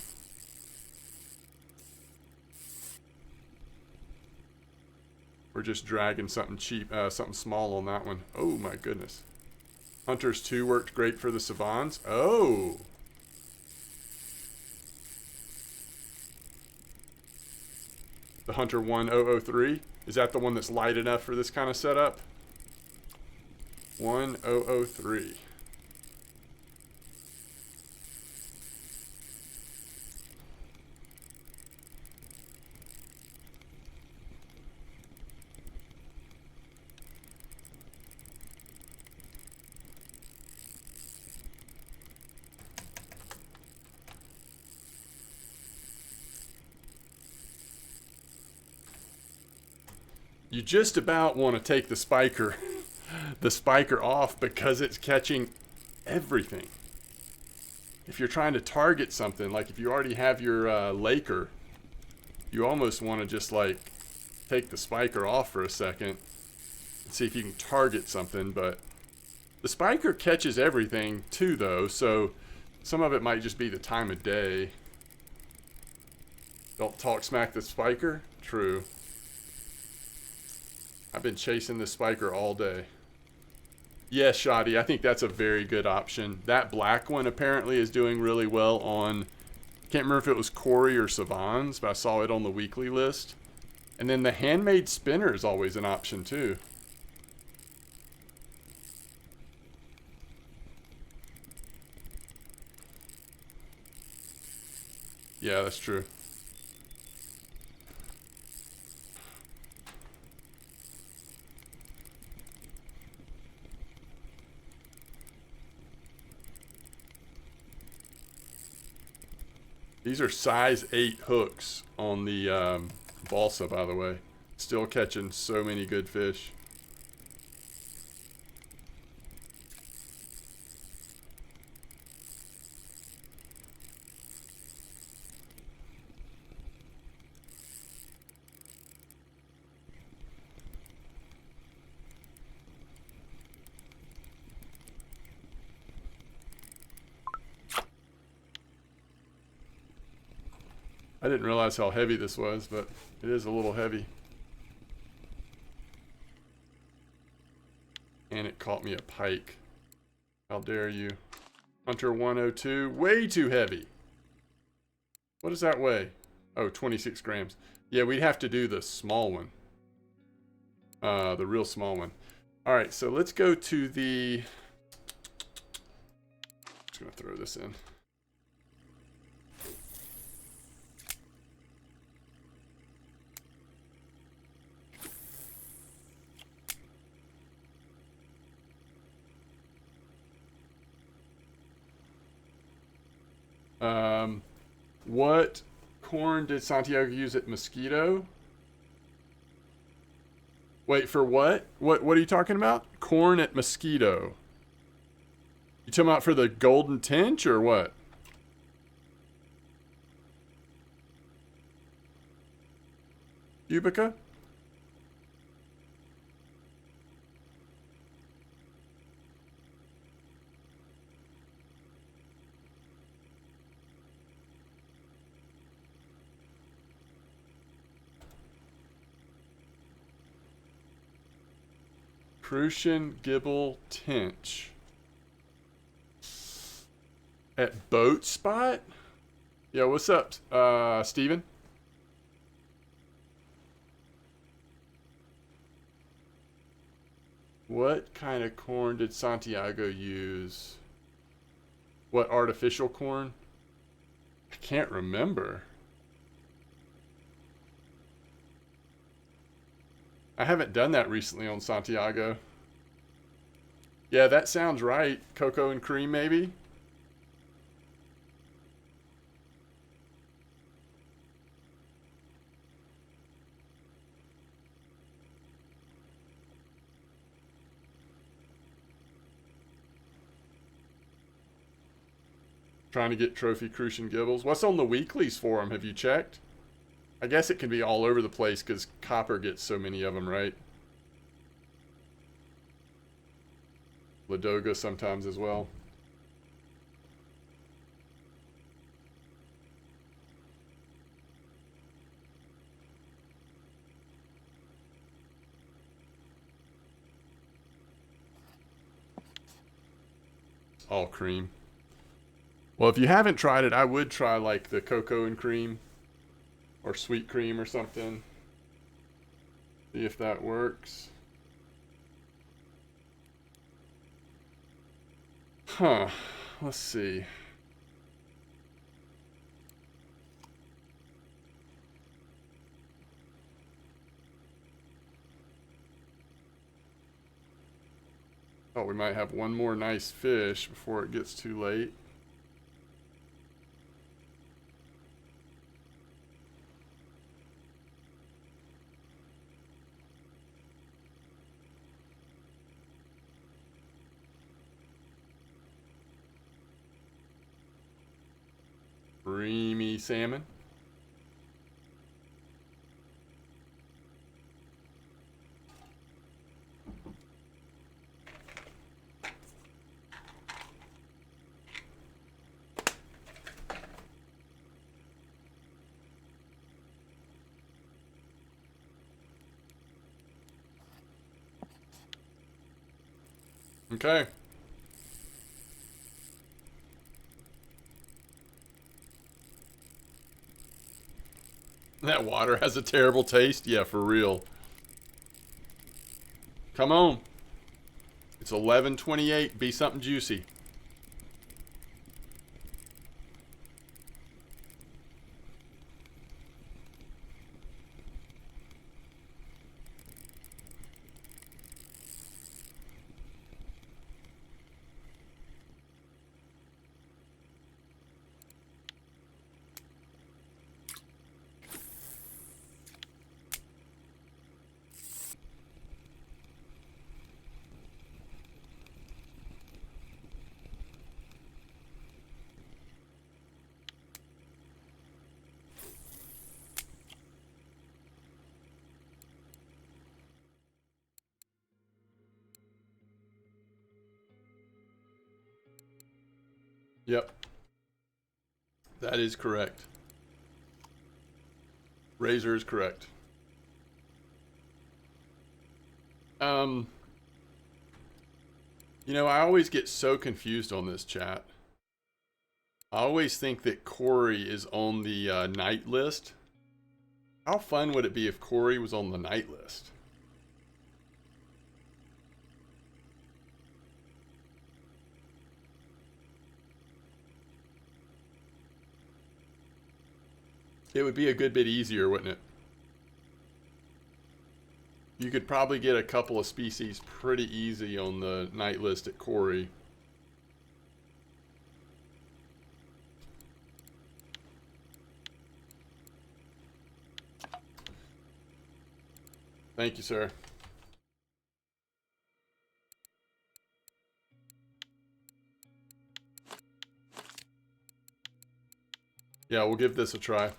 We're just dragging something cheap, something small on that one. Oh my goodness. Hunters 2 worked great for the Savans. Oh! The Hunter 1003. Is that the one that's light enough for this kind of setup? 1003. You just about want to take the spiker off because it's catching everything. If you're trying to target something, like if you already have your Laker, you almost want to just like take the spiker off for a second and see if you can target something. But the spiker catches everything too, though, so some of it might just be the time of day. Don't talk smack the spiker? True. I've been chasing this spiker all day. Yes, Shoddy, I think that's a very good option. That black one apparently is doing really well on, can't remember if it was Corey or Savans, but I saw it on the weekly list. And then the handmade spinner is always an option too. Yeah, that's true. These are size 8 hooks on the balsa, by the way. Still catching so many good fish. I didn't realize how heavy this was, but it is a little heavy. And it caught me a pike. How dare you? Hunter 102. Way too heavy. What does that weigh? Oh, 26 grams. Yeah, we'd have to do the small one. The real small one. Alright, so let's go to the... Just gonna throw this in. What corn did Santiago use at Mosquito? Wait, for what? What are you talking about? Corn at Mosquito. You talking about for the Golden Tinge or what? Ubica? Crucian Gibble Tinch. At Boat Spot? Yeah, what's up, Steven? What kind of corn did Santiago use? What artificial corn? I can't remember. I haven't done that recently on Santiago. Yeah, that sounds right. Cocoa and cream, maybe? Trying to get Trophy Crucian Gibbles. What's on the weeklies for them? Have you checked? I guess it can be all over the place because Copper gets so many of them, right? Ladoga sometimes as well. All cream. Well, if you haven't tried it, I would try like the cocoa and cream or sweet cream or something. See if that works. Huh. Let's see. Oh, we might have one more nice fish before it gets too late. Creamy salmon. Okay. That water has a terrible taste? Yeah, for real. Come on. It's 11:28. Be something juicy. Yep. That is correct. Razor is correct. You know, I always get so confused on this chat. I always think that Corey is on the night list. How fun would it be if Corey was on the night list? It would be a good bit easier, wouldn't it? You could probably get a couple of species pretty easy on the night list at Corey. Thank you, sir. Yeah, we'll give this a try.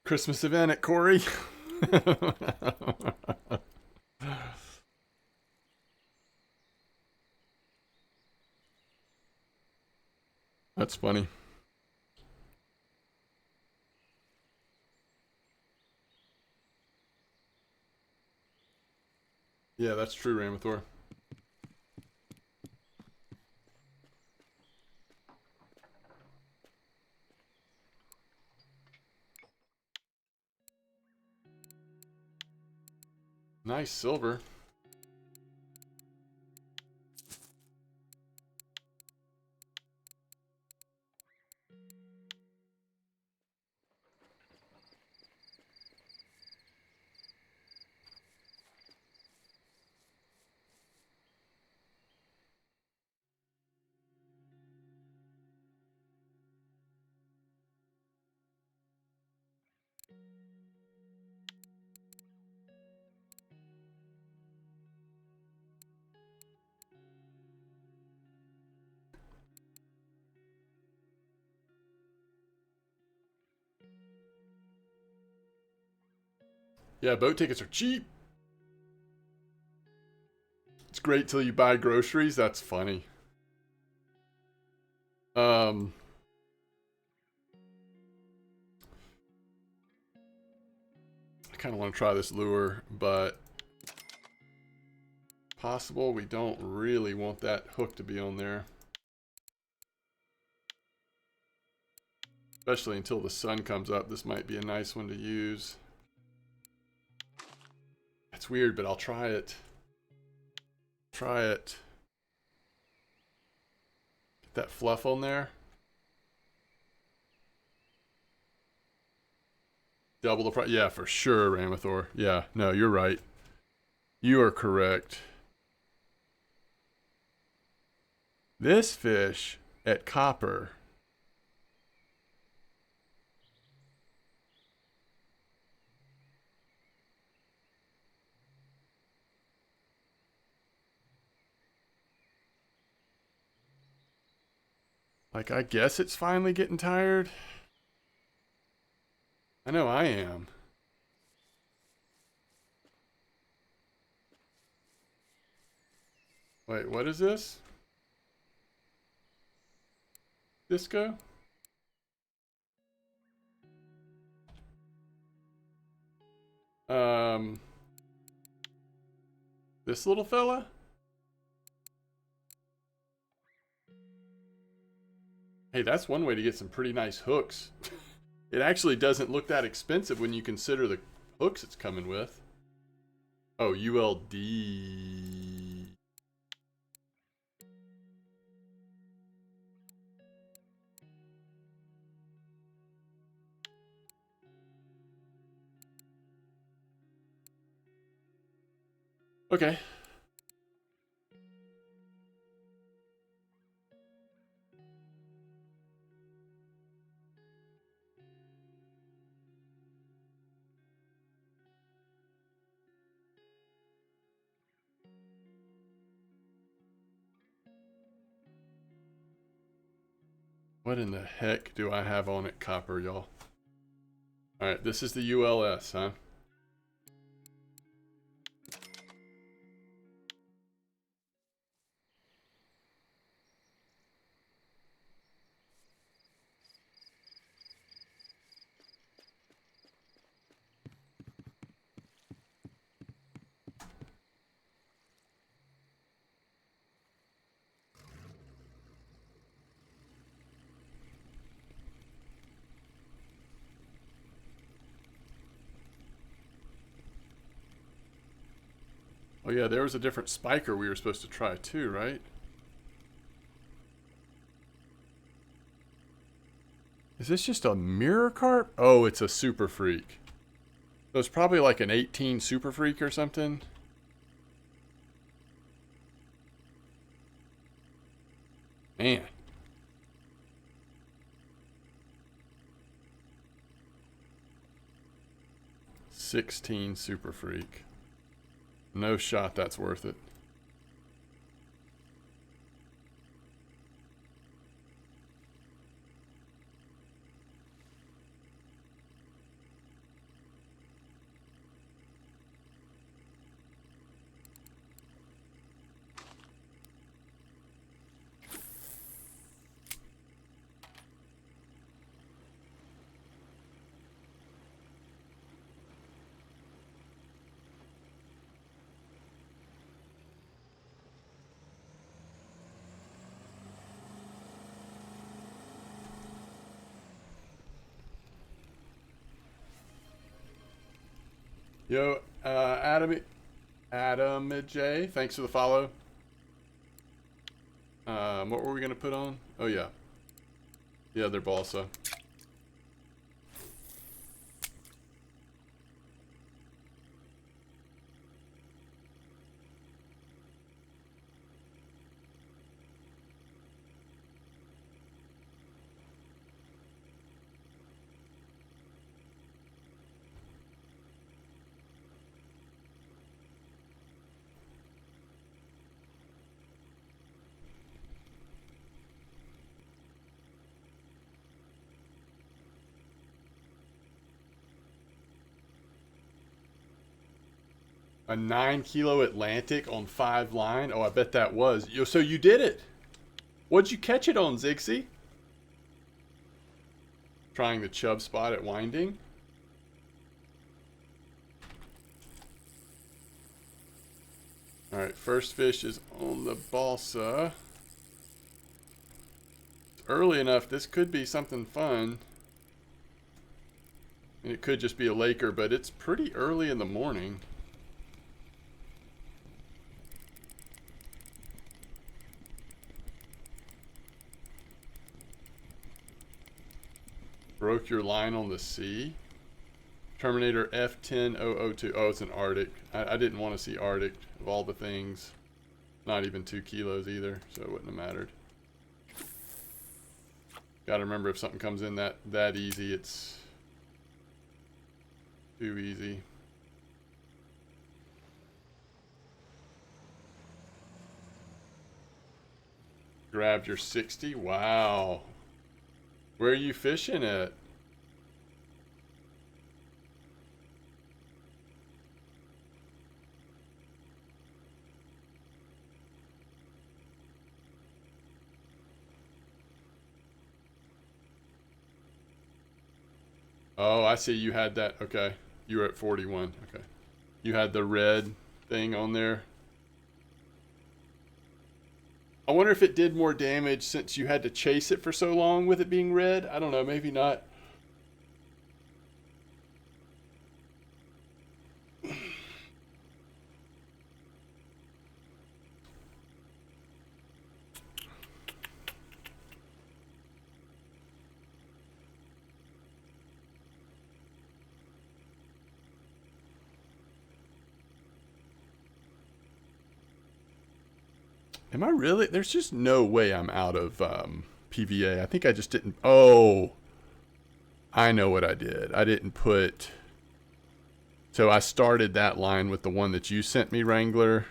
Christmas event at Corey. That's funny. Yeah, that's true, Ramathor. Nice silver. Yeah, boat tickets are cheap. It's great till you buy groceries. That's funny. Um, I kind of want to try this lure, but possible we don't really want that hook to be on there. Especially until the sun comes up. This might be a nice one to use. That's weird, but I'll try it. Try it. Get that fluff on there. Double the price. Yeah, for sure, Ramathor. Yeah, no, you're right. You are correct. This fish at Copper. Like, I guess it's finally getting tired. I know I am. Wait, what is this? Disco? Um, this little fella? Hey, that's one way to get some pretty nice hooks. It actually doesn't look that expensive when you consider the hooks it's coming with. Oh, ULD. Okay. What in the heck do I have on it, copper, y'all? Alright, this is the ULS, huh? Oh yeah, there was a different spiker we were supposed to try too, right? Is this just a mirror carp? Oh, it's a super freak. So it's probably like an 18 super freak or something. Man. $16 super freak. No shot that's worth it. Yo, Adam J, thanks for the follow. What were we gonna put on? Oh yeah, the other balsa. A 9 kilo Atlantic on 5 line. Oh, I bet that was. Yo, so you did it. What'd you catch it on, Zixie? Trying the chub spot at Winding. Alright, first fish is on the balsa. It's early enough, this could be something fun. And it could just be a Laker, but it's pretty early in the morning. Broke your line on the sea. Terminator F10002. Oh, it's an Arctic. I didn't want to see Arctic of all the things. Not even 2 kilos either, so it wouldn't have mattered. Gotta remember, if something comes in that easy, it's too easy. grabbed your 60. Wow. Where are you fishing at? Oh, I see. You had that. Okay. You were at 41. Okay. You had the red thing on there. I wonder if it did more damage since you had to chase it for so long with it being red. I don't know. Maybe not. Am I really? There's just no way I'm out of PVA. I think I just didn't. Oh, I know what I did. I didn't put. So I started that line with the one that you sent me, Wrangler,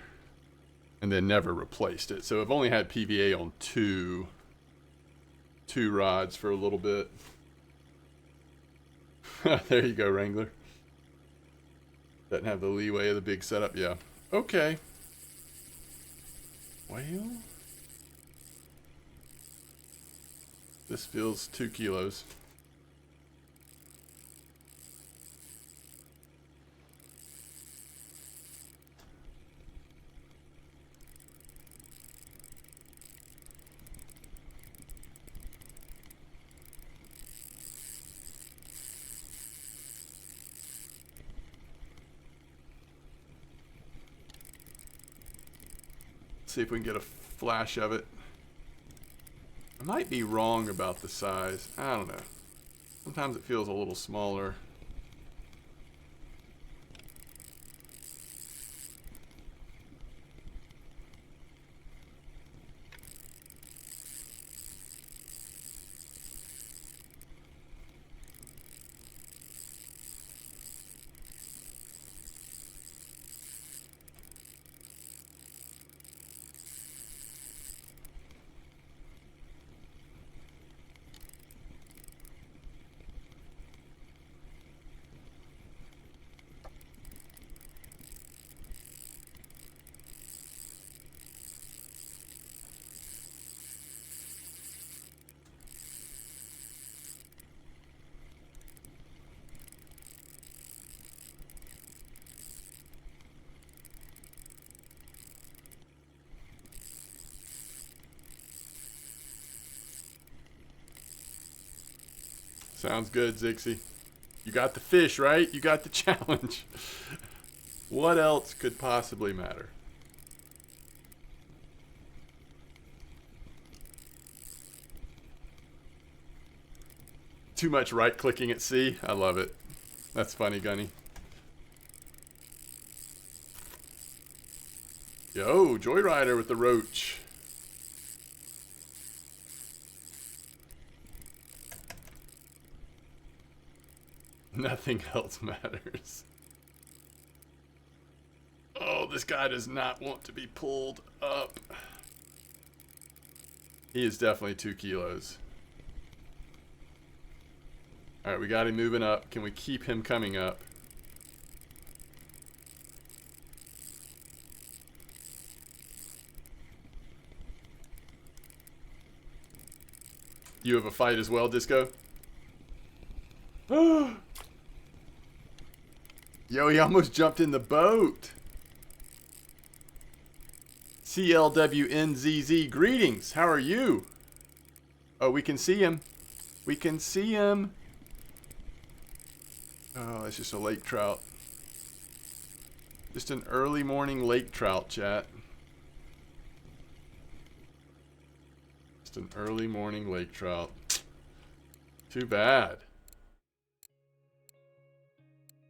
and then never replaced it. So I've only had PVA on two rods for a little bit. There you go, Wrangler. Doesn't have the leeway of the big setup. Yeah. Okay. Well, this feels 2 kilos. See if we can get a flash of it. I might be wrong about the size. I don't know. Sometimes it feels a little smaller. Sounds good, Zixie. You got the fish, right? You got the challenge. What else could possibly matter? Too much right-clicking at sea. I love it. That's funny, Gunny. Yo, Joyrider with the roach. Nothing else matters. Oh, this guy does not want to be pulled up. He is definitely 2 kilos. Alright, we got him moving up. Can we keep him coming up? You have a fight as well, Disco? Yo, he almost jumped in the boat. CLWNZZ, greetings. How are you? Oh, we can see him. We can see him. Oh, it's just a lake trout. Just an early morning lake trout, chat. Just an early morning lake trout. Too bad.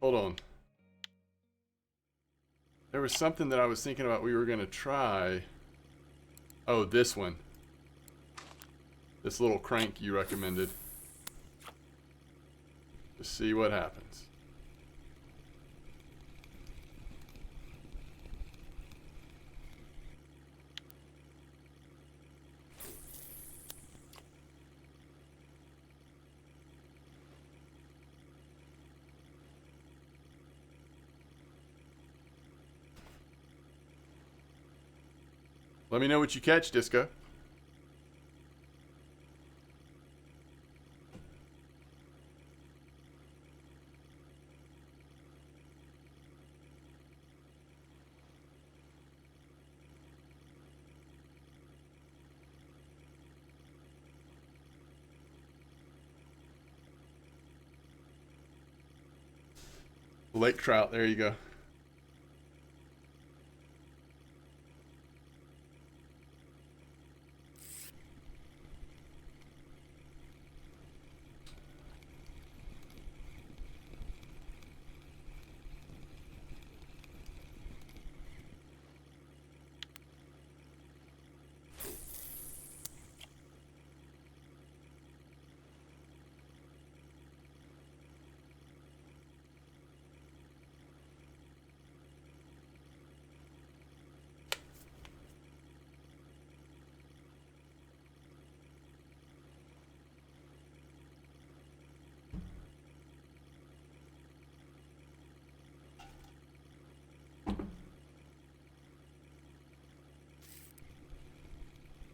Hold on. There was something that I was thinking about we were going to try. Oh, this one. This little crank you recommended. Just see what happens. Let me know what you catch, Disco. Lake trout, there you go.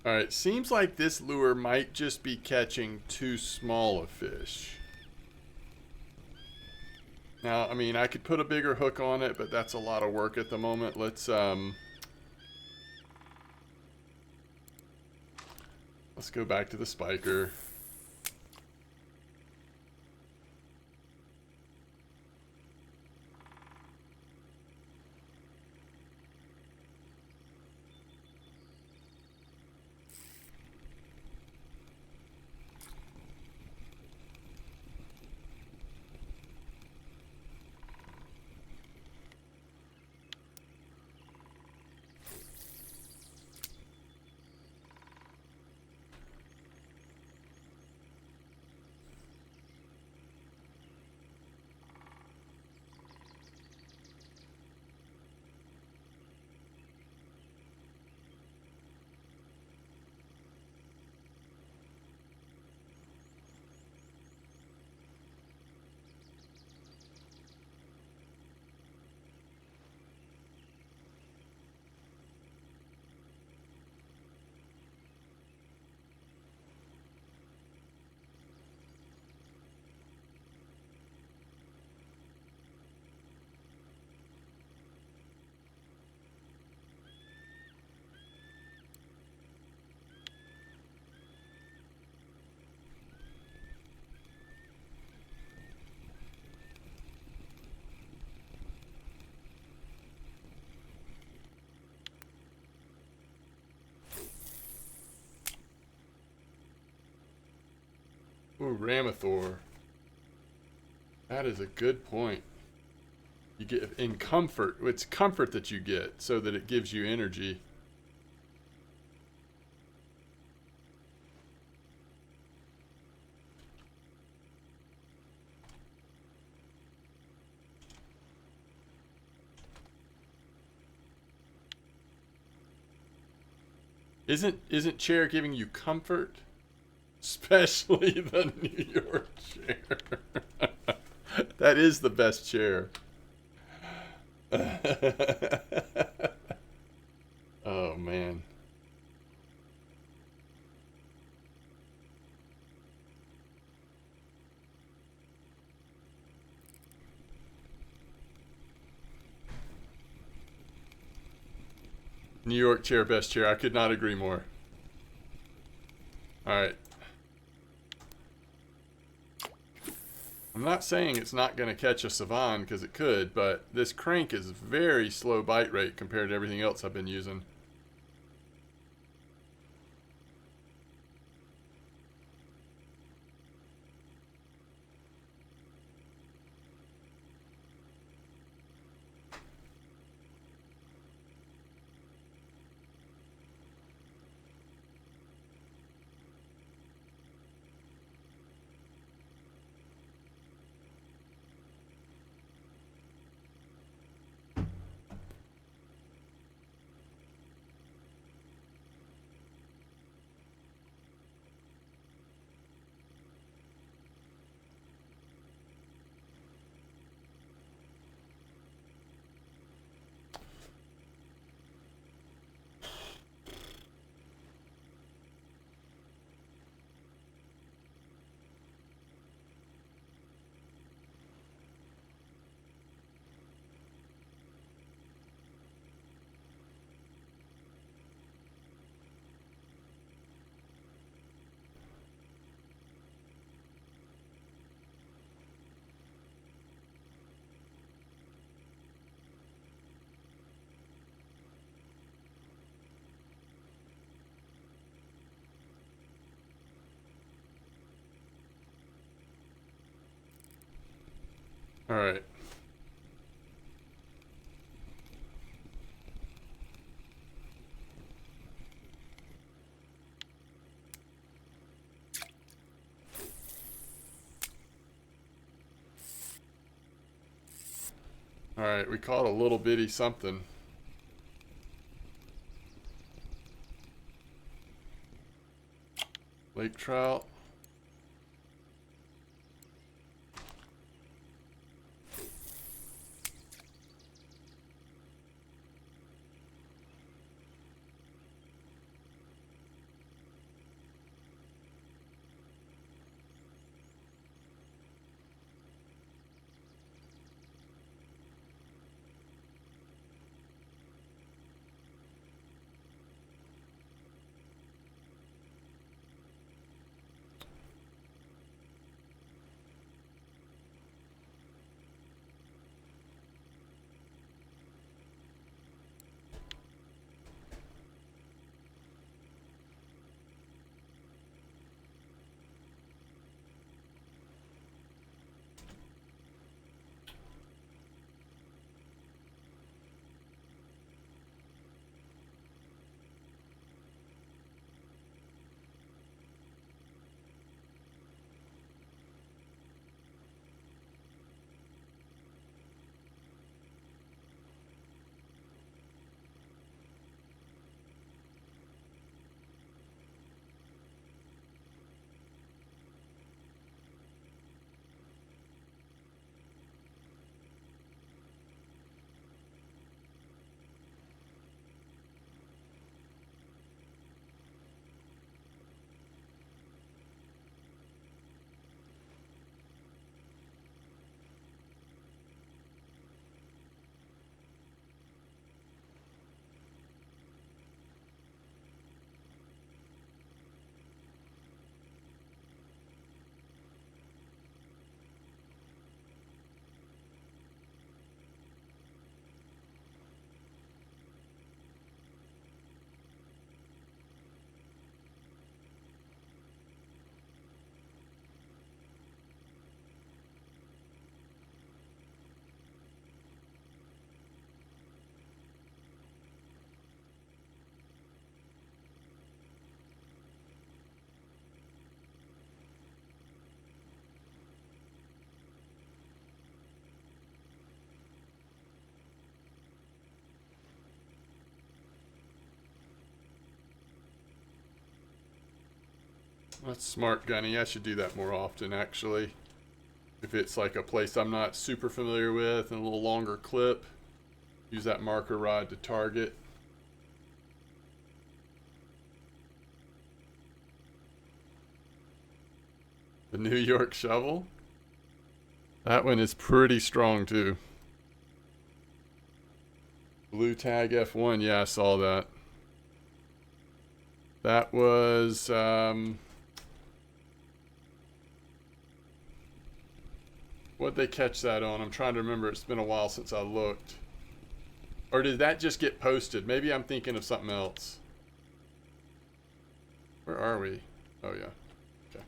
Alright, seems like this lure might just be catching too small a fish. Now, I mean, I could put a bigger hook on it, but that's a lot of work at the moment. Let's go back to the spiker. Ooh, Ramathor. That is a good point. You get in comfort. It's comfort that you get so that it gives you energy. Isn't chair giving you comfort? Especially the New York chair. That is the best chair. Oh man. New York chair, best chair. I could not agree more. Alright. I'm not saying it's not going to catch a Savan, because it could, but this crank is very slow bite rate compared to everything else I've been using. All right. All right, we caught a little bitty something. Lake trout. That's smart, Gunny. I should do that more often, actually. If it's like a place I'm not super familiar with and a little longer clip, use that marker rod to target. The New York shovel. That one is pretty strong too. Blue tag F1. Yeah, I saw that. That was what'd they catch that on? I'm trying to remember. It's been a while since I looked. Or did that just get posted? Maybe I'm thinking of something else. Where are we? Oh yeah. Okay.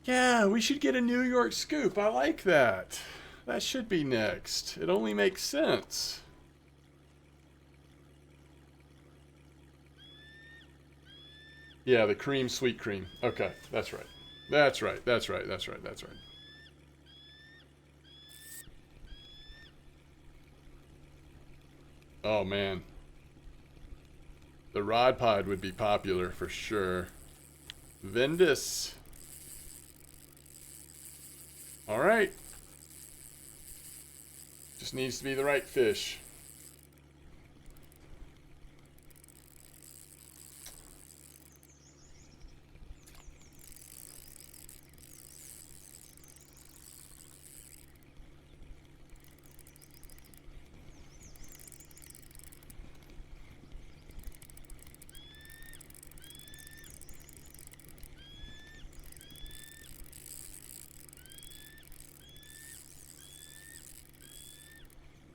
Yeah, we should get a New York scoop. I like that. That should be next. It only makes sense. Yeah, the cream, sweet cream. Okay, that's right. That's right. That's right. That's right. That's right. Oh man. The Rod Pod would be popular for sure. Vendus. Alright. Just needs to be the right fish.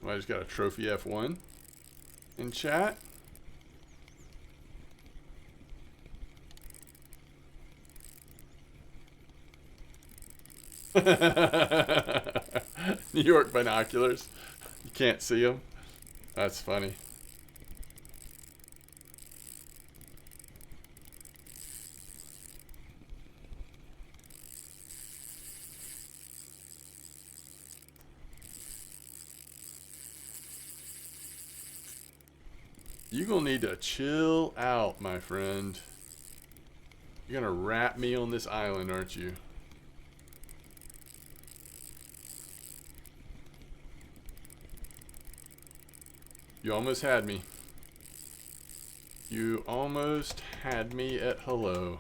Well, I just got a trophy F1 in chat. New York binoculars. You can't see them. That's funny. You're gonna need to chill out, my friend. You're gonna wrap me on this island, aren't you? You almost had me. You almost had me at hello.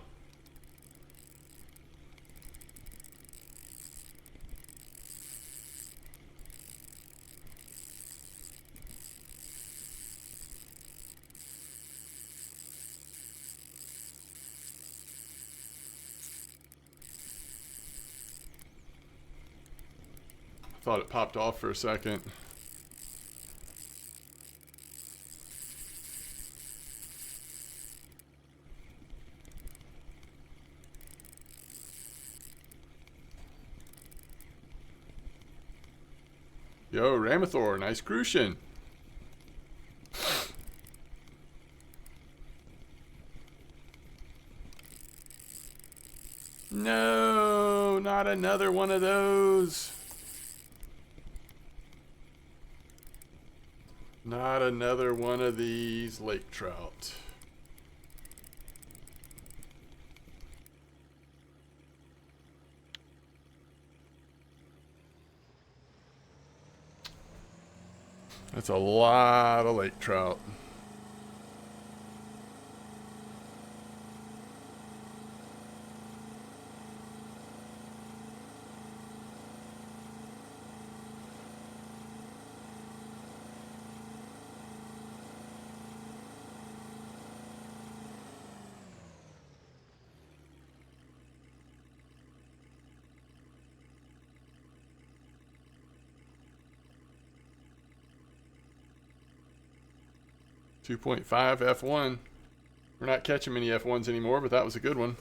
Thought it popped off for a second. Yo, Ramathor, nice crucian. No, not another one of those. Not another one of these lake trout. That's a lot of lake trout. .5 F1. We're not catching many F1s anymore, but that was a good one.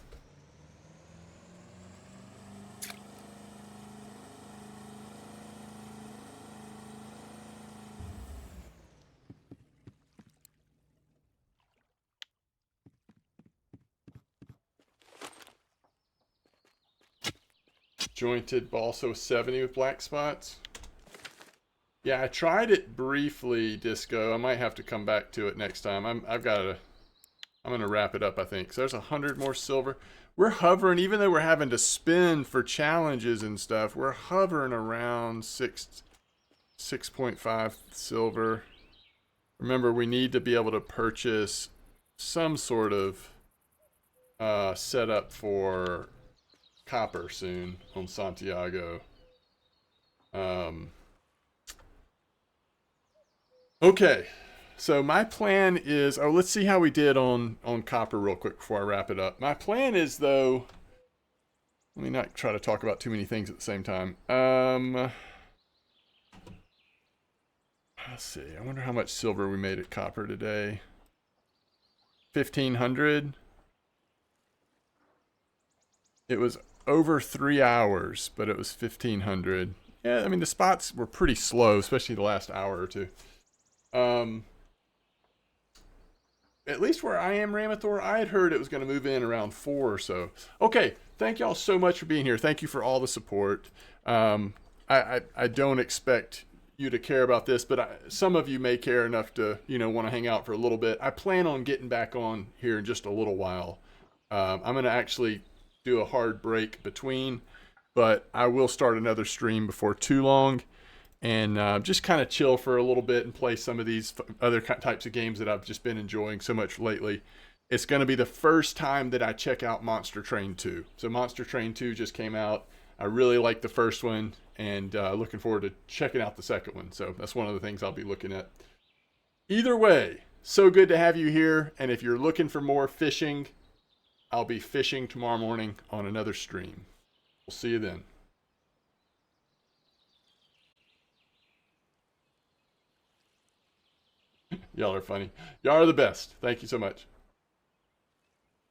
Jointed balsa 70 with black spots. Yeah, I tried it briefly, Disco. I might have to come back to it next time. I'm gonna wrap it up, I think. So there's 100 more silver. We're hovering, even though we're having to spin for challenges and stuff, we're hovering around 6.5 silver. Remember, we need to be able to purchase some sort of setup for copper soon on Santiago. Okay, so my plan is, oh, let's see how we did on copper real quick before I wrap it up. My plan is, though, let me not try to talk about too many things at the same time. Let's see, I wonder how much silver we made at copper today. 1,500. It was over 3 hours, but it was 1,500. Yeah, I mean, the spots were pretty slow, especially the last hour or two. At least where I am, Ramathor, I had heard it was going to move in around 4 or so. Okay, thank y'all so much for being here. Thank you for all the support. I don't expect you to care about this, but some of you may care enough to, want to hang out for a little bit. I plan on getting back on here in just a little while. I'm going to actually do a hard break between, but I will start another stream before too long. And just kind of chill for a little bit and play some of these other types of games that I've just been enjoying so much lately. It's going to be the first time that I check out Monster Train 2. So Monster Train 2 just came out. I really like the first one, and looking forward to checking out the second one. So that's one of the things I'll be looking at. Either way, so good to have you here. And if you're looking for more fishing, I'll be fishing tomorrow morning on another stream. We'll see you then. Y'all are funny. Y'all are the best. Thank you so much.